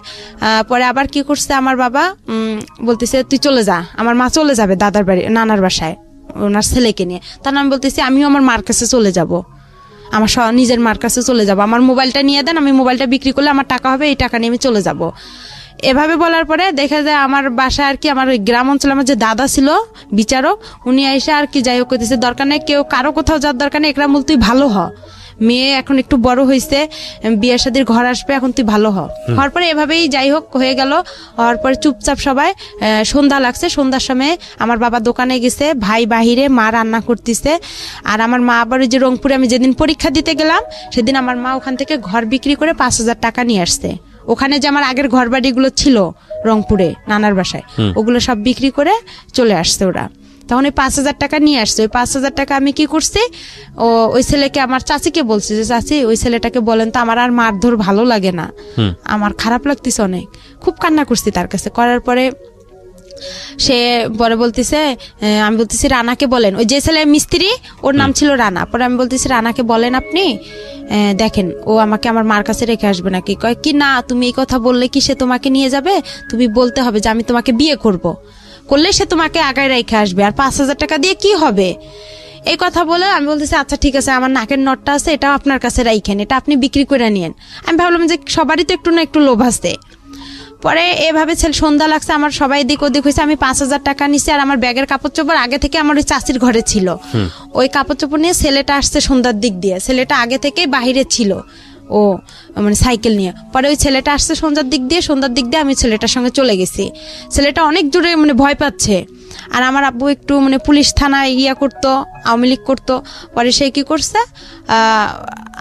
পরে আবার কি করছে আমার বাবা, বলতেছে তুই চলে যা। আমার মা চলে যাবে দাদার বাড়ি, নানার বাসায় ওনার ছেলেকে নিয়ে। তখন আমি বলতেছি আমিও আমার মার কাছে চলে যাব, আমার নিজের মার কাছে চলে যাব, আমার মোবাইলটা নিয়ে দেন, আমি মোবাইলটা বিক্রি করলে আমার টাকা হবে, এই টাকা নিয়ে আমি চলে যাব। এভাবে বলার পরে দেখা যায় আমার বাসায় আর কি আমার ওই গ্রাম অঞ্চলে আমার যে দাদা ছিল বিচারক, উনি এসে আর কি যাই হোক করতেছে, দরকার নেই কেউ কারো কোথাও যাওয়ার দরকার নেই, একরামুল তুই ভালো হ, মেয়ে এখন একটু বড় হয়েছে, বিয়ে শাদীর ঘর আসবে, এখন তুই ভালো হ। হওয়ার পরে এভাবেই যাই হোক হয়ে গেল। হওয়ার পরে চুপচাপ সবাই সন্ধ্যা লাগছে, সন্ধ্যার সময় আমার বাবা দোকানে গেছে, ভাই বাহিরে, মা রান্না করতেছে। আর আমার মা আবার ওই যে রংপুরে আমি যেদিন পরীক্ষা দিতে গেলাম সেদিন আমার মা ওখান থেকে ঘর বিক্রি করে 5,000 টাকা নিয়ে আসছে। ওখানে যে আমার আগের ঘর বাড়িগুলো ছিল রংপুরে নানার বাসায়, ওগুলো সব বিক্রি করে চলে আসছে ওরা। তখন ওই 5,000 টাকা নিয়ে আসছে। ওই 5,000 টাকা আমি কি করছি, ওই ছেলেকে আমার চাচিকে বলছি যে চাচি ওই ছেলেটাকে বলেন তো, আমার আর মারধর ভালো লাগে না, আমার খারাপ লাগতেছে অনেক। খুব কান্না করছি তার কাছে। করার পরে সে পরে বলতেছে, আমি বলতেছি রানাকে বলেন, ওই যে ছেলে মিস্ত্রি ওর নাম ছিল রানা। পরে আমি বলতেছি রানাকে বলেন আপনি, দেখেন ও আমাকে আমার মার কাছে রেখে আসবে নাকি। কয় কি না, তুমি এই কথা বললে কি সে তোমাকে নিয়ে যাবে, তুমি বলতে হবে যে আমি তোমাকে বিয়ে করলে সে তোমাকে আগায় রেখে আসবে, আর 5,000 টাকা দিয়ে কি হবে। এই কথা বলে আমি বলতেছি আচ্ছা ঠিক আছে, আমার নাকের নটটা আছে, এটা আপনার কাছে রাইখেন, এটা আপনি বিক্রি করে নিয়েন। আমি ভাবলাম যে সবারই তো একটু না একটু লোভ আছে। পরে এভাবে সন্ধ্যা লাগছে, আমার সবাই দিক ওদিক হয়েছে, আমি 5,000 টাকা নিছি। আর আমার ব্যাগের কাপড় চোপড় আগে থেকে আমার ওই চাচির ঘরে ছিল, ওই কাপড় চোপড় নিয়ে ছেলেটা আসছে সন্ধ্যার দিক দিয়ে। ছেলেটা আগে থেকে বাহিরে ছিল, ও মানে সাইকেল নিয়ে। পরে ওই ছেলেটা আসছে সন্ধ্যার দিক দিয়ে আমি ছেলেটার সঙ্গে চলে গেছি। ছেলেটা অনেক জোরে মানে ভয় পাচ্ছে। আর আমার আব্বু একটু মানে পুলিশ থানায় করতো, আওয়ামী লীগ করতো। পরে সে কি করছে,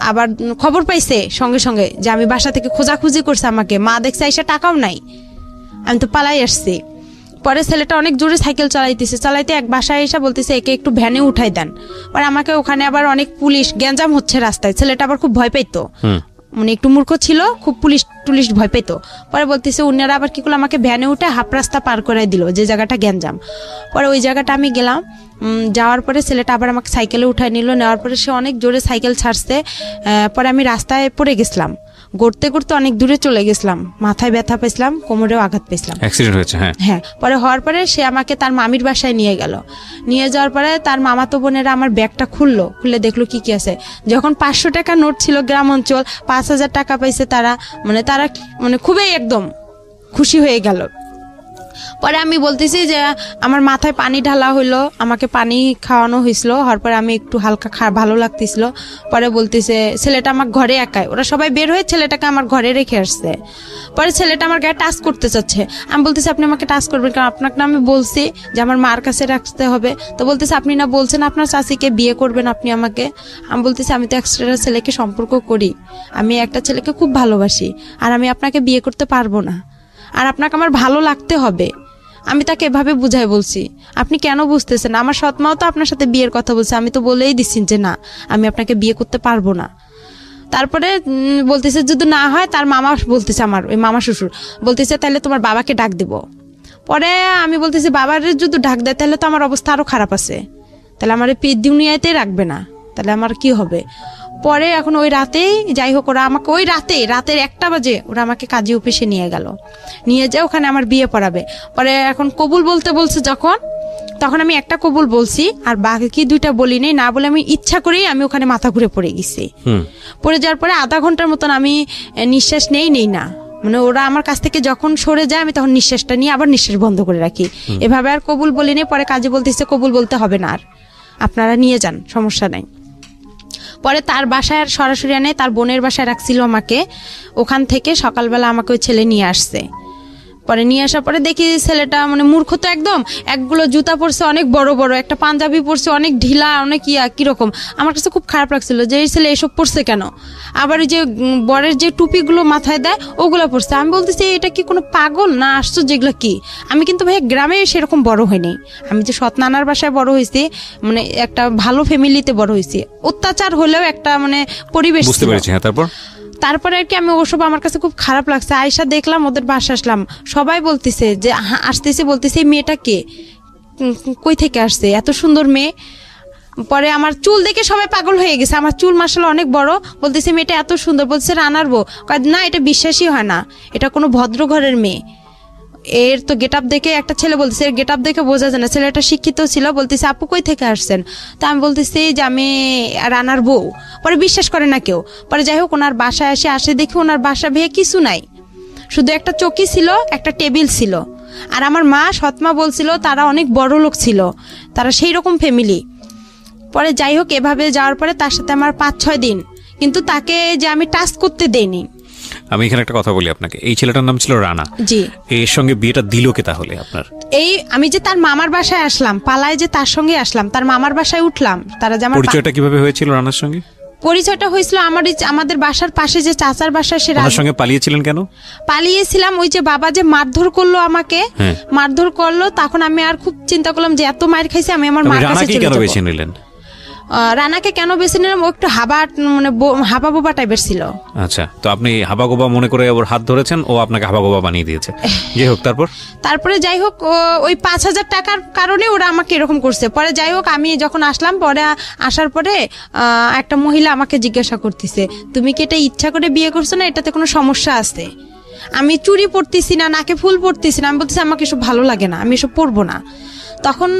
আবার খবর পাইছে সঙ্গে সঙ্গে যে আমি বাসা থেকে খোঁজাখুঁজি করছে আমাকে। মা দেখছে আইসা টাকাও নাই, আমি তো পালাই আসছি। পরে ছেলেটা অনেক জোরে সাইকেল চালাইতে এক বাসায় এসে বলতেছে একে একটু ভ্যানে উঠাই দেন। পরে আমাকে ওখানে আবার অনেক পুলিশ, গ্যাঞ্জাম হচ্ছে রাস্তায়। ছেলেটা আবার খুব ভয় পাইতো, মানে একটু মূর্খ ছিল, খুব পুলিশ ভয় পেতো। পরে বলতেছে উনারা আবার কি করলো, আমাকে ভ্যানে উঠে হাফ রাস্তা পার করে দিল, যে জায়গাটা গ্যাঞ্জাম। পরে ওই জায়গাটা আমি গেলাম, যাওয়ার পরে ছেলেটা আবার আমাকে সাইকেলে উঠাই নিল। নেওয়ার পরে সে অনেক জোরে সাইকেল ছাড়ছে। পরে আমি রাস্তায় পড়ে গেছিলাম, গড়তে অনেক দূরে চলে গেছিলাম, মাথায় ব্যথা পেয়েছিলাম, কোমরেও আঘাত পেয়েছিলাম, অ্যাক্সিডেন্ট হয়েছে। হ্যাঁ। পরে হওয়ার পরে সে আমাকে তার মামির বাসায় নিয়ে গেল। নিয়ে যাওয়ার পরে তার মামাতো বোনেরা আমার ব্যাগটা খুলে দেখলো কি আছে। যখন 500 টাকা নোট ছিল, গ্রাম অঞ্চল, 5,000 টাকা পাইছে তারা মানে খুবই একদম খুশি হয়ে গেল। পরে আমি বলতেছি যে আমার মাথায় পানি ঢালা হইলো, আমাকে পানি খাওয়ানো হয়েছিল। হওয়ার পরে আমি একটু হালকা ভালো লাগতেছিল। পরে বলতেছে ছেলেটা আমার ঘরে একাই, ওরা সবাই বের হয়ে ছেলেটাকে আমার ঘরে রেখে আসছে। পরে ছেলেটা আমার গায়ে টাচ করতে চাচ্ছে। আমি বলতেছি আপনি আমাকে টাচ করবেন কারণ আপনাকে না আমি বলছি যে আমার মার কাছে রাখতে হবে। তো বলতেছে আপনি না বলছেন আপনার চাচিকে বিয়ে করবেন আপনি আমাকে। আমি বলতেছি আমি তো একটা ছেলেকে সম্পর্ক করি, আমি একটা ছেলেকে খুব ভালোবাসি, আর আমি আপনাকে বিয়ে করতে পারবো না, আর আপনাকে আমার ভালো লাগতে হবে। আমি তাকে এভাবে বুঝাই বলছি। আপনি কেন বুঝতেছেন? আমার সৎমাও তো আপনার সাথে বিয়ের কথা বলছে, আমি তো বলেই দিচ্ছি যে না আমি আপনাকে বিয়ে করতে পারবো না। তারপরে বলতেছে যদি না হয়, তার মামা বলতেছে, আমার ওই মামা শ্বশুর বলতেছে তাহলে তোমার বাবাকে ডাক দিব। পরে আমি বলতেছি বাবার যদি ডাক দেয় তাহলে তো আমার অবস্থা আরো খারাপ আছে, তাহলে আমার দুনিয়াতে রাখবে না, তাহলে আমার কি হবে। পরে এখন ওই রাতেই যাই হোক ওরা আমাকে ওই রাতের 1টা বাজে ওরা আমাকে কাজী অফিসে নিয়ে গেল, নিয়ে যায় ওখানে আমার বিয়ে পড়াবে। পরে এখন কবুল বলতে বলছে তখন আমি একটা কবুল বলছি, আর বাকি 2টা বলি নেই, না বলে আমি ইচ্ছা করেই আমি ওখানে মাথা ঘুরে পড়ে গেছি। পড়ে যাওয়ার পরে আধা ঘন্টার মতন আমি নিঃশ্বাস নেই না, মানে ওরা আমার কাছ থেকে যখন সরে যায় আমি তখন নিঃশ্বাসটা নিয়ে আবার নিঃশ্বাস বন্ধ করে রাখি। এভাবে আর কবুল বলিনি। পরে কাজী বলতেছে কবুল বলতে হবে না, আর আপনারা নিয়ে যান, সমস্যা নাই। পরে তার বাসায় আর সরাসরি আনে, তার বোনের বাসায় রাখছিল আমাকে। ওখান থেকে সকালবেলা আমাকে ওই ছেলে নিয়ে আসছে। পরে নিয়ে আসার পরে দেখি ছেলেটা মানে মূর্খ তো একদম, একগুলো জুতা পরছে অনেক বড় বড়, একটা পাঞ্জাবি পরছে অনেক ঢিলা, অনেক কিরকম। আমার কাছে খুব খারাপ লাগছিল যে এই ছেলে এসব পরছে কেন। আবার ওই যে বরের যে টুপিগুলো মাথায় দেয় ওগুলো পরছে। আমি বলতেছি এটা কি কোনো পাগল না আসছো যেগুলো কি। আমি কিন্তু ভাই গ্রামে সেরকম বড় হইনি, আমি যে সৎ নানার বাসায় বড় হয়েছি, মানে একটা ভালো ফ্যামিলিতে বড় হয়েছি। অত্যাচার হলেও একটা মানে পরিবেশ বুঝতে পেরেছি। হ্যাঁ, তারপরে আর কি আমি ওসব আমার কাছে খুব খারাপ লাগছে। আয়সা দেখলাম, ওদের বাসা আসলাম, সবাই বলতেছে যে আসতেছে, বলতেছে এই মেয়েটা কে, কই থেকে আসছে, এত সুন্দর মেয়ে। পরে আমার চুল দেখে সবাই পাগল হয়ে গেছে, আমার চুল মাশাআল্লাহ অনেক বড়। বলতেছে মেয়েটা এত সুন্দর, বলছে রানার বউ। না, এটা বিশ্বাসই হয় না, এটা কোনো ভদ্র ঘরের মেয়ে। এর তো গেট আপ দেখে, একটা ছেলে বলতেছে এর গেট আপ দেখে বোঝা যায় না। ছেলেটা শিক্ষিত ছিল, বলতেছে আপু কই থেকে আসছেন। তা আমি বলতেছি যে আমি রানার বউ। পরে বিশ্বাস করে না কেউ। পরে যাই হোক ওনার বাসায় আসে দেখি ওনার বাসা ভেয়ে কিছু নাই, শুধু একটা চৌকি ছিল, একটা টেবিল ছিল। আর আমার মা সৎমা বলছিল তারা অনেক বড় লোক ছিল, তারা সেই রকম ফ্যামিলি। পরে যাই হোক এভাবে যাওয়ার পরে তার সাথে আমার 5-6 দিন, কিন্তু তাকে যে আমি টাচ করতে দেইনি। আমি এখানে একটা কথা বলি আপনাকে, এই ছেলেটার নাম ছিল রানা। জি। এর সঙ্গে বিয়েটা দিল কে তাহলে আপনার? এই আমি যে তার মামার বাসায় আসলাম, পালায় যে তার সঙ্গে আসলাম, তার মামার বাসায় উঠলাম। তারা যে আমার পরিচয়টা কিভাবে হয়েছিল রানার সঙ্গে? পরিচয়টা হয়েছিল আমাদের বাসার পাশে যে চাচার বাসা, সে রানার সঙ্গে পালিয়েছিলেন কেন? পালিয়েছিলাম ওই যে বাবা যে মারধর করলো আমাকে, মারধর করলো, তখন আমি আর খুব চিন্তা করলাম যে এত মার খাইছি, আমি আমার মার কাছে চলে যাব। বেছে নিলেন রানাকে কেন বেছে নিলাম, ও একটু হাবা বোবা টাইপের ছিল। আচ্ছা, তো আপনি হাবা গোবা মনে করে ওর হাত ধরেছেন, ও আপনাকে হাবা গোবা বানিয়ে দিয়েছে। যাই হোক তারপরে যাই হোক ওই 5,000 টাকার কারণে ওরা আমাকে এরকম করছে। পরে যাই হোক আমি যখন আসলাম, পরে আসার পরে একটা মহিলা আমাকে জিজ্ঞাসা করতেছে তুমি কি এটা ইচ্ছা করে বিয়ে করছো না, এটাতে কোনো সমস্যা আছে? আমি চুড়ি পরতেছি না, নাকে ফুল পরতেছি না, আমি বলতেছি আমাকে এসব ভালো লাগে না, আমি এসব পরবো না। তখন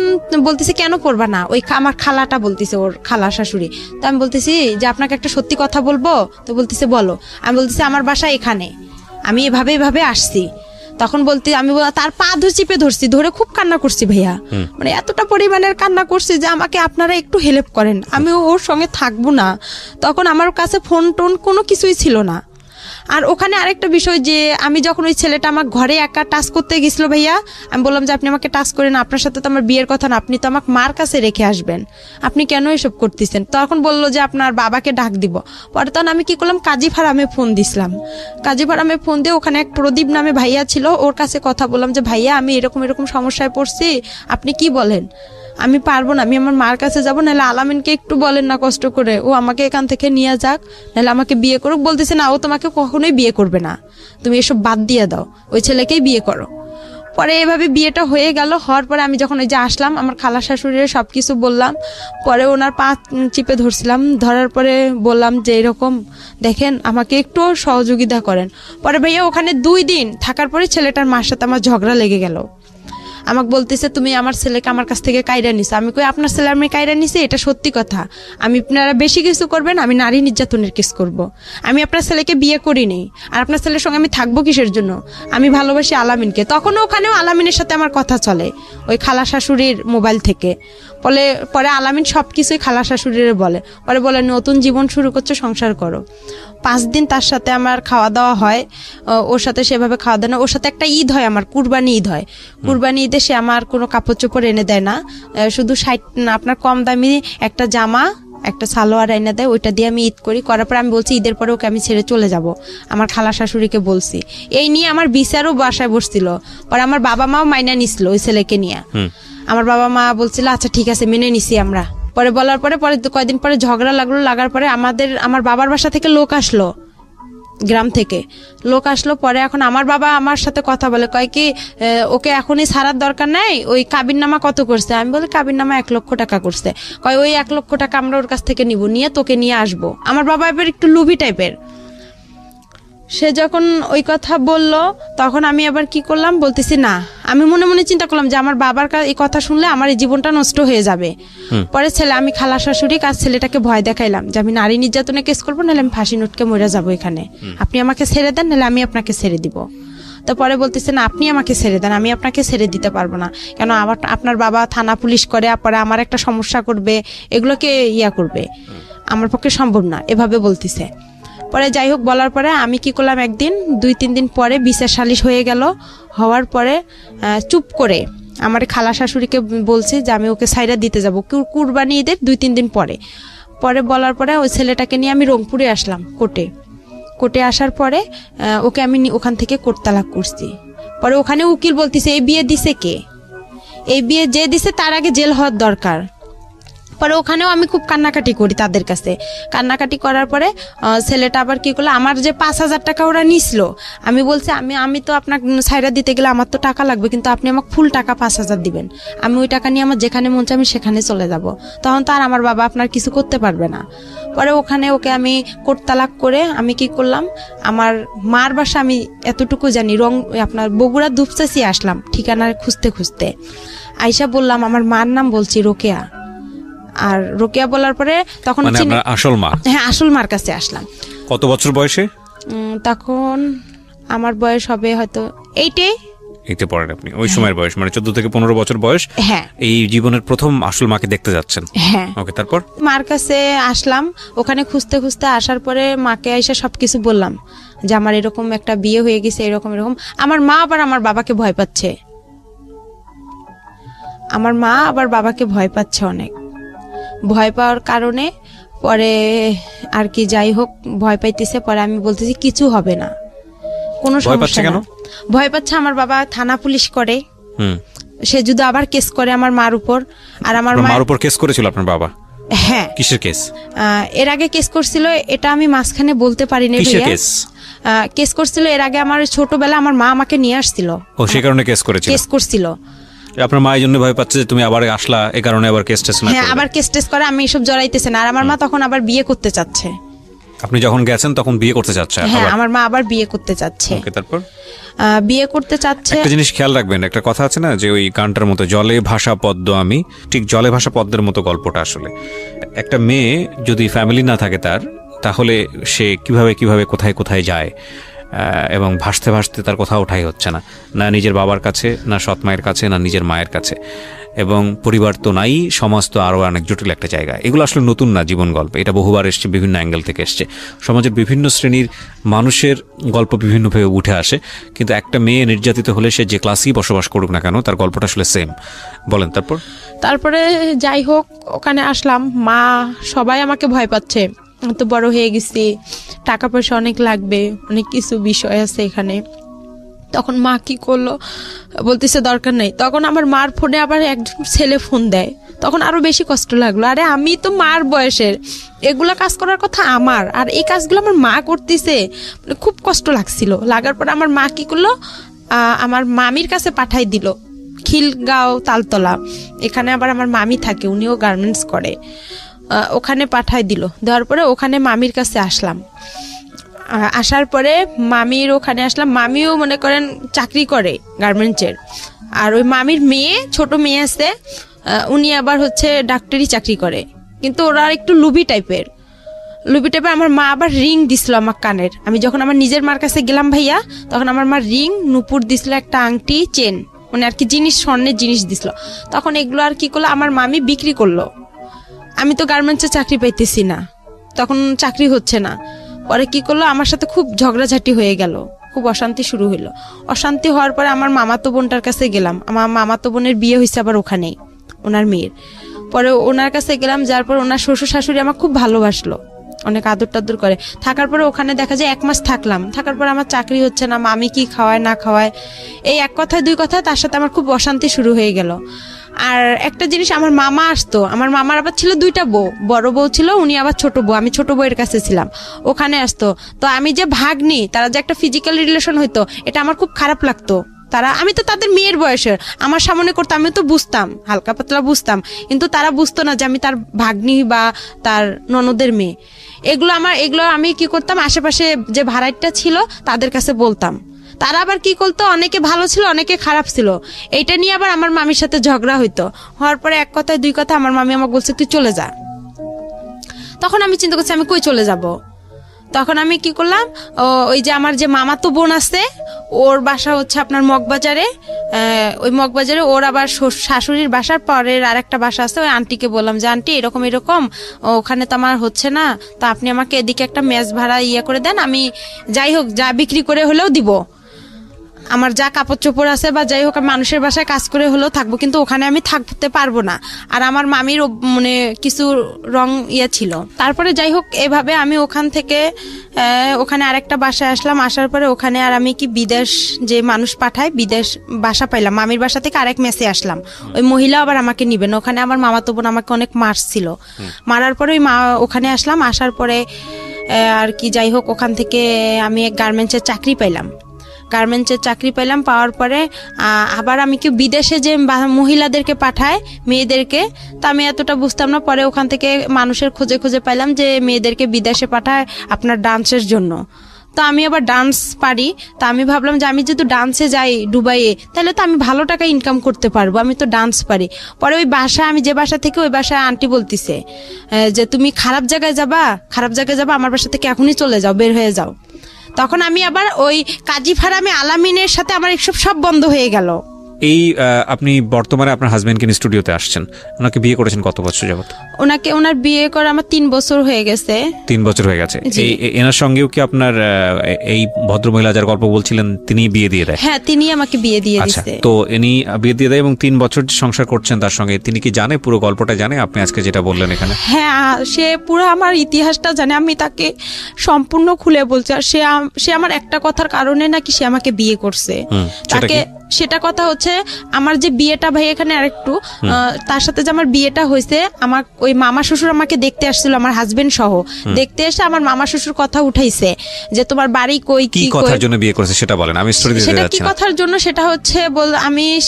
বলতেছে কেন পড়বা না, ওই আমার খালাটা বলতেছে, ওর খালা শাশুড়ি। তো আমি বলতেছি যে আপনাকে একটা সত্যি কথা বলবো। তো বলতেছে বলো। আমি বলতেছি আমার বাসা এখানে, আমি এভাবে আসছি। তখন বলতে আমি তার পা চিপে ধরছি, ধরে খুব কান্না করছি ভাইয়া, মানে এতটা পরিমাণের কান্না করছি যে আমাকে আপনারা একটু হেল্প করেন, আমি ওর সঙ্গে থাকবো না। তখন আমার কাছে ফোন টোন কোনো কিছুই ছিল না। আর ওখানে আরেকটা বিষয় যে আমি যখন ওই ছেলেটা আমার ঘরে একা টাচ করতে গেছিল ভাইয়া, আমি বললাম যে আপনি আমাকে টাচ করেন, আপনার সাথে তো আমার বিয়ের কথা না, আপনি তো আমাকে মার কাছে রেখে আসবেন, আপনি কেন এসব করতেছেন? তখন বললো যে আপনার বাবাকে ডাক দিব। পরে তখন আমি কি করলাম, কাজী ফার্মে ফোন দিছিলাম। কাজী ফার্মে ফোন দিয়ে ওখানে এক প্রদীপ নামে ভাইয়া ছিল, ওর কাছে কথা বললাম যে ভাইয়া আমি এরকম সমস্যায় পড়ছি, আপনি কি বলেন? আমি পারবো না, আমি আমার মার কাছে যাবো, নাহলে আলামিনকে একটু বলেন না কষ্ট করে, ও আমাকে এখান থেকে নিয়ে যাক, নাহলে আমাকে বিয়ে করুক। বলতেছে না, ও তোমাকে কখনোই বিয়ে করবে না, তুমি এসব বাদ দিয়ে দাও, ওই ছেলেকেই বিয়ে করো। পরে এভাবে বিয়েটা হয়ে গেল। হওয়ার পরে আমি যখন ওই যে আসলাম, আমার খালা শাশুড়ির সবকিছু বললাম। পরে ওনার পা চিপে ধরছিলাম, ধরার পরে বললাম যে এরকম দেখেন আমাকে একটু সহযোগিতা করেন। পরে ভাইয়া ওখানে 2 দিন থাকার পরে ছেলেটার মার সাথে আমার ঝগড়া লেগে গেল। আমাকে বলতেছে তুমি আমার ছেলেকে আমার কাছ থেকে কাইরা নিছো। আমি কই আপনার ছেলে আমি কাইরা নিছি, এটা সত্যি কথা, আমি আপনারা বেশি কিছু করবেন, আমি নারী নির্যাতনের কেস করব। আমি আপনার ছেলেকে বিয়ে করিনি, আর আপনার ছেলের সঙ্গে আমি থাকবো কিসের জন্য? আমি ভালোবাসি আলামিনকে। তখন ওখানেও আলামিনের সাথে আমার কথা চলে ওই খালা শাশুড়ির মোবাইল থেকে। পরে আলামিন সবকিছুই খালা শাশুড়ির বলে নতুন জীবন শুরু করছে, সংসার করো। 5 দিন তার সাথে আমার খাওয়া দাওয়া হয়, ওর সাথে সেভাবে খাওয়া দাওয়া না। ওর সাথে একটা ঈদ হয়, আমার কুরবানি ঈদ হয়। কুরবানি ঈদে সে আমার কোনো কাপড় চোপড় এনে দেয় না, শুধু আপনার কম দামি একটা জামা, একটা সালোয়ার এনে দেয়, ওইটা দিয়ে আমি ঈদ করি। করার পর আমি বলছি ঈদের পরে ওকে আমি ছেড়ে চলে যাব, আমার খালা শাশুড়িকে বলছি। এই নিয়ে আমার বিচারও বাসায় বসছিল। পরে আমার বাবা মাও মাইনা নিছিল ওই ছেলেকে নিয়ে। আমার বাবা মা বলছিল আচ্ছা ঠিক আছে মেনে নিছি আমরা। পরে বলার পরে কয়েকদিন পরে ঝগড়া লাগার পরে আমার বাবার বাসা থেকে লোক আসলো, গ্রাম থেকে লোক আসলো। পরে এখন আমার বাবা আমার সাথে কথা বলে, কয় কি ওকে এখনই ছাড়ার দরকার নাই, ওই কাবিননামা কত করছে? আমি বলি কাবিননামা 1 লক্ষ টাকা করছে। কয় ওই 1 লক্ষ টাকা আমরা ওর কাছ থেকে নিব, নিয়ে তোকে নিয়ে আসবো। আমার বাবা এবার একটু লুভি টাইপের। সে যখন ওই কথা বলল তখন আমি আবার কি করলাম, বলতেছি না, আমি মনে মনে চিন্তা করলাম যে আমার বাবার এই কথা শুনলে আমার এই জীবনটা নষ্ট হয়ে যাবে। পরে আমি খালা শাশুড়ি কাজ ছেলেটাকে ভয় দেখাইলাম যে আমি নারী নির্যাতনে কেস করবো, নাহলে আমি ফাঁসি নোটকে মরে যাবো এখানে, আপনি আমাকে ছেড়ে দেন, নাহলে আমি আপনাকে ছেড়ে দিব। তো পরে বলতেছে না, আপনি আমাকে ছেড়ে দেন, আমি আপনাকে ছেড়ে দিতে পারবো না, কেন আপনার বাবা থানা পুলিশ করে, পরে আমার একটা সমস্যা করবে, এগুলোকে করবে, আমার পক্ষে সম্ভব না, এভাবে বলতেছে। পরে যাই হোক বলার পরে আমি কি করলাম, একদিন 2-3 দিন পরে বিচার সালিশ হয়ে গেল। হওয়ার পরে চুপ করে আমার খালা শাশুড়িকে বলছি যে আমি ওকে সাইরা দিতে যাব কুরবানি ঈদের 2-3 দিন পরে। পরে বলার পরে ওই ছেলেটাকে নিয়ে আমি রংপুরে আসলাম কোর্টে আসার পরে ওকে আমি ওখান থেকে কোর্ট তালাক করছি। পরে ওখানে উকিল বলতেছে এই বিয়ে দিছে কে, এই বিয়ে যে দিছে তার আগে জেল হওয়ার দরকার। পরে ওখানেও আমি খুব কান্নাকাটি করি তাদের কাছে। কান্নাকাটি করার পরে ছেলেটা আবার কি করলো, আমার যে 5,000 টাকা ওরা নিছিল, আমি বলছি আমি তো আপনার সাইরা দিতে গেলে আমার তো টাকা লাগবে, কিন্তু আপনি আমাকে ফুল টাকা 5,000 দিবেন, আমি ওই টাকা নিয়ে আমার যেখানে মন চায় আমি সেখানে চলে যাব, তখন তো আর আমার বাবা আপনার কিছু করতে পারবে না। পরে ওখানে ওকে আমি কোর্ট তালাক করে আমি কি করলাম, আমার মার বাসা আমি এতটুকু জানি, আপনার বগুড়া দুপচাচি আসলাম ঠিকানা খুঁজতে খুঁজতে। আইসা বললাম আমার মার নাম, বলছি রোকেয়া। আর রোকেয়া বলার পরে তখন আসল মা, হ্যাঁ আসল মার কাছে আসলাম। কত বছর বয়সে? তখন আমার বয়স হবে হয়তো 8 পড়েন আপনি, ওই সময়ের বয়স মানে 14 থেকে 15 বছর বয়স। হ্যাঁ, এই জীবনের প্রথম আসল মাকে দেখতে যাচ্ছেন। হ্যাঁ, ওকে, তারপর মার কাছে আসলাম। ওখানে খুঁজতে খুঁজতে আসার পরে মাকে এসে সবকিছু বললাম যে আমার এরকম একটা বিয়ে হয়ে গেছে, এরকম। আমার মা আবার আমার বাবাকে ভয় পাচ্ছে, অনেক ভয় পাওয়ার কারণে পরে আর কি যাই হোক ভয় পাইতেছে। পরে আমি বলতেছি কিছু হবে না, কোনো সমস্যা না। ভয় পাচ্ছে আমার বাবা থানা পুলিশ করে, সে যদি আবার কেস করে আমার মার উপর। আর আমার মার উপর কেস করেছিল আপনার বাবা? হ্যাঁ। কিসের কেস? এর আগে কেস করছিল, এটা আমি মাঝখানে বলতে পারিনি। কেস করছিল এর আগে, আমার ছোটবেলা আমার মা আমাকে নিয়ে আসছিল, ও সেই কারণে কেস করছিল। আপনার মা এই জন্য ভয় পাচ্ছে যে তুমি আবার আসলা, এই কারণে আবার কেস টেস না। হ্যাঁ, আবার কেস টেস করে, আমি এসব জড়াইতেছে না। আর আমার মা তখন আবার বিয়ে করতে চাচ্ছে। আপনি যখন গেছেন তখন বিয়ে করতে চাচ্ছে? হ্যাঁ, আমার মা আবার বিয়ে করতে চাচ্ছে। ওকে, তারপর বিয়ে করতে চাচ্ছে। একটা জিনিস খেয়াল রাখবেন, একটা কথা আছে না যে ওই গানটার মতো জলে ভাষা পদ্ম আমি, ঠিক জলে ভাষা পদ্মের মতো গল্পটা আসলে। একটা মেয়ে যদি ফ্যামিলি না থাকে তার, তাহলে সে কিভাবে কোথায় কোথায় যায়, এবং ভাসতে ভাসতে তার কোথাও ওঠাই হচ্ছে না, না নিজের বাবার কাছে, না সৎ মায়ের কাছে, না নিজের মায়ের কাছে, এবং পরিবার তো নাই, সমাজ তো আরও অনেক জটিল একটা জায়গা। এগুলো আসলে নতুন না জীবন গল্প, এটা বহুবার এসছে, বিভিন্ন অ্যাঙ্গেল থেকে এসছে, সমাজের বিভিন্ন শ্রেণীর মানুষের গল্প বিভিন্নভাবে উঠে আসে। কিন্তু একটা মেয়ে নির্যাতিত হলে সে যে ক্লাসেই বসবাস করুক না কেন, তার গল্পটা আসলে সেম। বলেন তারপরে যাই হোক ওখানে আসলাম, মা সবাই আমাকে ভয় পাচ্ছে, তো বড় হয়ে গেছি, টাকা পয়সা অনেক লাগবে, অনেক কিছু বিষয় আছে এখানে। তখন মা কি করলো, বলতেছে দরকার নেই। তখন আমার মার ফোনে আবার একজন ছেলে ফোন দেয়, তখন আরো বেশি কষ্ট লাগলো। আরে আমি তো মার বয়সের, এগুলা কাজ করার কথা আমার, আর এই কাজগুলো আমার মা করতেছে, খুব কষ্ট লাগছিল। লাগার পর আমার মা কি করলো, আমার মামির কাছে পাঠাই দিল, খিলগাঁও তালতলা, এখানে আবার আমার মামি থাকে, উনিও গার্মেন্টস করে, ওখানে পাঠাই দিল। দেওয়ার পরে ওখানে মামির কাছে আসলাম। আসার পরে মামির ওখানে আসলাম, মামিও মনে করেন চাকরি করে গার্মেন্টসের। আর ওই মামির মেয়ে, ছোট মেয়ে আছে, উনি আবার হচ্ছে ডাক্তারি চাকরি করে, কিন্তু ওরা একটু লুবি টাইপের। আমার মা আবার রিং দিছিল আমার কানের। আমি যখন আমার নিজের মার কাছে গেলাম ভাইয়া, তখন আমার মা রিং, নুপুর দিছিল, একটা আংটি, চেন, মানে আর কি জিনিস, স্বর্ণের জিনিস দিছিল। তখন এগুলো আর কি করলো, আমার মামি বিক্রি করলো। আমি তো গার্মেন্টসে চাকরি পাইতেছি না, তখন চাকরি হচ্ছে না। পরে কি করলো, আমার সাথে খুব ঝগড়াঝাটি হয়ে গেল, খুব অশান্তি শুরু হইলো। অশান্তি হওয়ার পরে আমার মামাতো বোনটার কাছে গেলাম। আমার মামাতো বোনের বিয়ে হয়েছে আবার ওখানেই, ওনার মেয়ের। পরে ওনার কাছে গেলাম, যার পর ওনার শ্বশুর শাশুড়ি আমার খুব ভালোবাসলো, অনেক আদর টাদর করে। থাকার পরে ওখানে দেখা যায় 1 মাস থাকলাম। থাকার পর আমার চাকরি হচ্ছে না, মামি কি খাওয়ায় না খাওয়ায়, এই এক কথায় দুই কথায় তার সাথে আমার খুব অশান্তি শুরু হয়ে গেল। আর একটা জিনিস, আমার মামা আসতো, আমার মামার আবার ছিল 2টা বউ, বড় বউ ছিল, উনি আবার ছোট বউ, আমি ছোট বউয়ের কাছে ছিলাম, ওখানে আসতো। তো আমি যে ভাগ্নি, তারা যে একটা ফিজিক্যাল রিলেশন হইতো, এটা আমার খুব খারাপ লাগতো। আমি তো তাদের মেয়ের বয়সের, আমার সামনে করতো, আমি তো বুঝতাম, হালকা পাতলা বুঝতাম, কিন্তু তারা বুঝতো না যে আমি তার ভাগ্নি বা তার ননদের মেয়ে। এগুলো আমি কি করতাম, আশেপাশে যে ভাড়াটিয়া ছিল তাদের কাছে বলতাম। তারা আবার কি করতো, অনেকে ভালো ছিল অনেকে খারাপ ছিল, এইটা নিয়ে আবার আমার মামির সাথে ঝগড়া হইতো। হওয়ার পরে এক কথায় দুই কথা আমার মামি আমাকে বলছে তুই চলে যা। তখন আমি চিন্তা করছি আমি কই চলে যাব। তখন আমি কি করলাম, ওই যে আমার যে মামাতো বোন আছে ওর বাসা হচ্ছে আপনার মগবাজারে, ওই মগবাজারে ওর আবার শাশুড়ির বাসার পরের আর একটা বাসা আছে। ওই আন্টিকে বললাম যে আন্টি এরকম এরকম ওখানে তো আমার হচ্ছে না, তো আপনি আমাকে এদিকে একটা মেস ভাড়া করে দেন, আমি যাই হোক যা বিক্রি করে হলেও দিব, আমার যা কাপড় চোপড় আছে বা যাই হোক আমি মানুষের বাসায় কাজ করে হলেও থাকবো, কিন্তু ওখানে আমি থাকতে পারবো না। আর আমার মামির মানে কিছু রং ছিল। তারপরে যাই হোক এভাবে আমি ওখান থেকে ওখানে আরেকটা বাসায় আসলাম। আসার পরে ওখানে আর আমি কি বিদেশ যে মানুষ পাঠায় বিদেশ বাসা পাইলাম, মামির বাসা থেকে আরেক মেসে আসলাম। ওই মহিলা আবার আমাকে নিবেন, ওখানে আমার মামাতো বোন আমাকে অনেক মারছিল। মারার পরে ওই ওখানে আসলাম। আসার পরে আর কি যাই হোক ওখান থেকে আমি এক গার্মেন্টসের চাকরি পাইলাম। পাওয়ার পরে আবার আমি কি বিদেশে যে মহিলাদেরকে পাঠায় মেয়েদেরকে, তা আমি এতটা বুঝতাম না। পরে ওখান থেকে মানুষের খোঁজে পাইলাম যে মেয়েদেরকে বিদেশে পাঠায় আপনার ডান্সের জন্য। তো আমি আবার ডান্স পারি, তা আমি ভাবলাম যে আমি যেহেতু ডান্সে যাই দুবাইয়ে, তাহলে তো আমি ভালো টাকা ইনকাম করতে পারবো, আমি তো ডান্স পারি। পরে ওই বাসায় আমি যে বাসা থেকে ওই বাসায় আন্টি বলতিছে যে তুমি খারাপ জায়গায় যাবা, আমার বাসা থেকে এখনই চলে যাও, বের হয়ে যাও। তখন আমি আবার ওই কাজী ফারামে আলামিনের সাথে আমার এসব সব বন্ধ হয়ে গেল। এই আপনি বর্তমানে আপনার হাজবেন্ডকে নিয়ে স্টুডিওতে আসছেন, ওনাকে বিয়ে করেছেন কত বছর যাবত? ওনার বিয়ে করে আমার 3 বছর হয়ে গেছে। 3 বছর হয়ে গেছে। এনার সঙ্গেও কি আপনার এই ভদ্রমহিলা যার গল্প বলছিলেন তিনি বিয়ে দিয়ে দেয়? হ্যাঁ, তিনি আমাকে বিয়ে দিয়ে দিয়েছে। তো ইনি বিয়ে দিয়ে দেয় এবং 3 বছর সংসার করছেন তার সঙ্গে, তিনি কি জানে পুরো গল্পটা জানে আপনি আজকে যেটা বললেন এখানে? হ্যাঁ, সে পুরো আমার ইতিহাসটা জানে, আমি তাকে সম্পূর্ণ খুলে বলছি। আর সে আমার একটা কথার কারণে নাকি সে আমাকে বিয়ে করছে। তাকে সেটা কথা হচ্ছে আমার যে বিয়েটা ভাই এখানে আরেকটু তার সাথে যে আমার বিয়েটা হয়েছে, আমার ওই মামা শ্বশুর আমাকে দেখতে আসছিল, আমার হাজবেন্ড সহ দেখতে এসে আমার মামা শ্বশুর কথা উঠাইছে যে তোমার বাড়ি কই, কি কথার জন্য বিয়ে করেছে সেটা বলেন, আমি স্টোরি দিতে যাচ্ছি না। সেটা কি কথার জন্য, সেটা হচ্ছে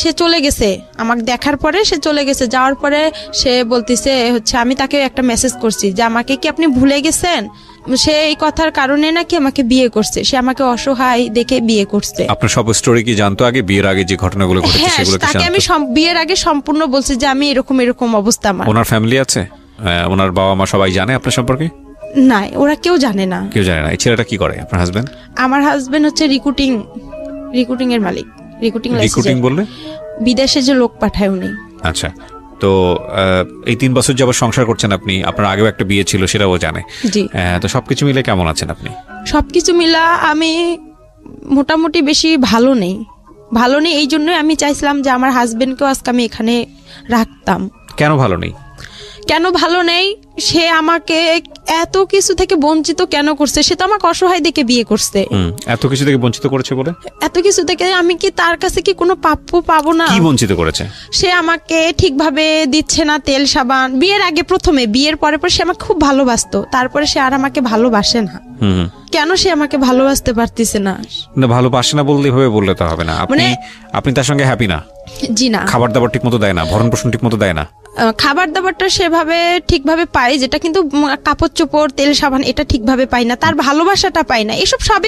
সে চলে গেছে আমাকে দেখার পরে, সে চলে গেছে। যাওয়ার পরে সে বলতিছে হচ্ছে আমি তাকে একটা মেসেজ করছি যে আমাকে কি আপনি ভুলে গেছেন। সে এই কথার কারণে নাকি আমাকে বিয়ে করছে, সে আমাকে অসহায় দেখে বিয়ে করছে। আপনার সব স্টোরি কি জানতো আগে, বিয়ের আগে যে ঘটনাগুলো ঘটেছে সেগুলো কি জানতো? আমি বিয়ের আগে সম্পূর্ণ বলছি যে আমি এরকম অবস্থা আমার। ওনার ফ্যামিলি আছে, ওনার বাবা মা সবাই জানে আপনার সম্পর্কে? না, ওরা কেউ জানে না। এই ছেলেটা কি করে আপনার হাজবেন্ড? আমার হাজবেন্ড হচ্ছে রিক্রুটিং এর মালিক। রিক্রুটিং বললে বিদেশে যে লোক পাঠায় উনি। আচ্ছা, তো এই 3 বছর যাবত সংসার করছেন আপনি, আপনার আগেও একটা বিয়ে ছিল সেটাও জানে। জি। তো সবকিছু মিলে কেমন আছেন আপনি? সবকিছু মিলা আমি মোটামুটি বেশি ভালো নেই। এই জন্যই আমি চাইছিলাম যে আমার হাজবেন্ডকেও আজকে আমি এখানে রাখতাম। কেন ভালো নেই? সে আমাকে এত কিছু থেকে বঞ্চিত কেন করছে? সে তো আমাকে অসহায় দেখে বিয়ে করছে। এত কিছু থেকে বঞ্চিত করেছে বলে? এত কিছু থেকে আমি কি তার কাছে কি কোনো প্রাপ্য পাবো না? কি বঞ্চিত করেছে? সে আমাকে ঠিকভাবে দিচ্ছে না তেল সাবান। বিয়ের আগে প্রথমে, বিয়ের পরে সে আমাকে খুব ভালোবাসতো, তারপরে সে আর আমাকে ভালোবাসে না। কেন সে আমাকে ভালোবাসতে পারতেছে না? ভালোবাসে না বললে এভাবে বললে তো হবে না। আপনি তার সঙ্গে হ্যাপি না? জি না। খাবার দাবার ঠিক মতো দেয় না, ভরণ পোষণ ঠিক মতো দেয় না? খাবার দাবারটা সেভাবে ঠিকভাবে পাই, যেটা কিন্তু কাপড় চোপড় তেল সাবান এটা ঠিকভাবে পাই না, তার ভালোবাসাটা পাই না, এসব সবই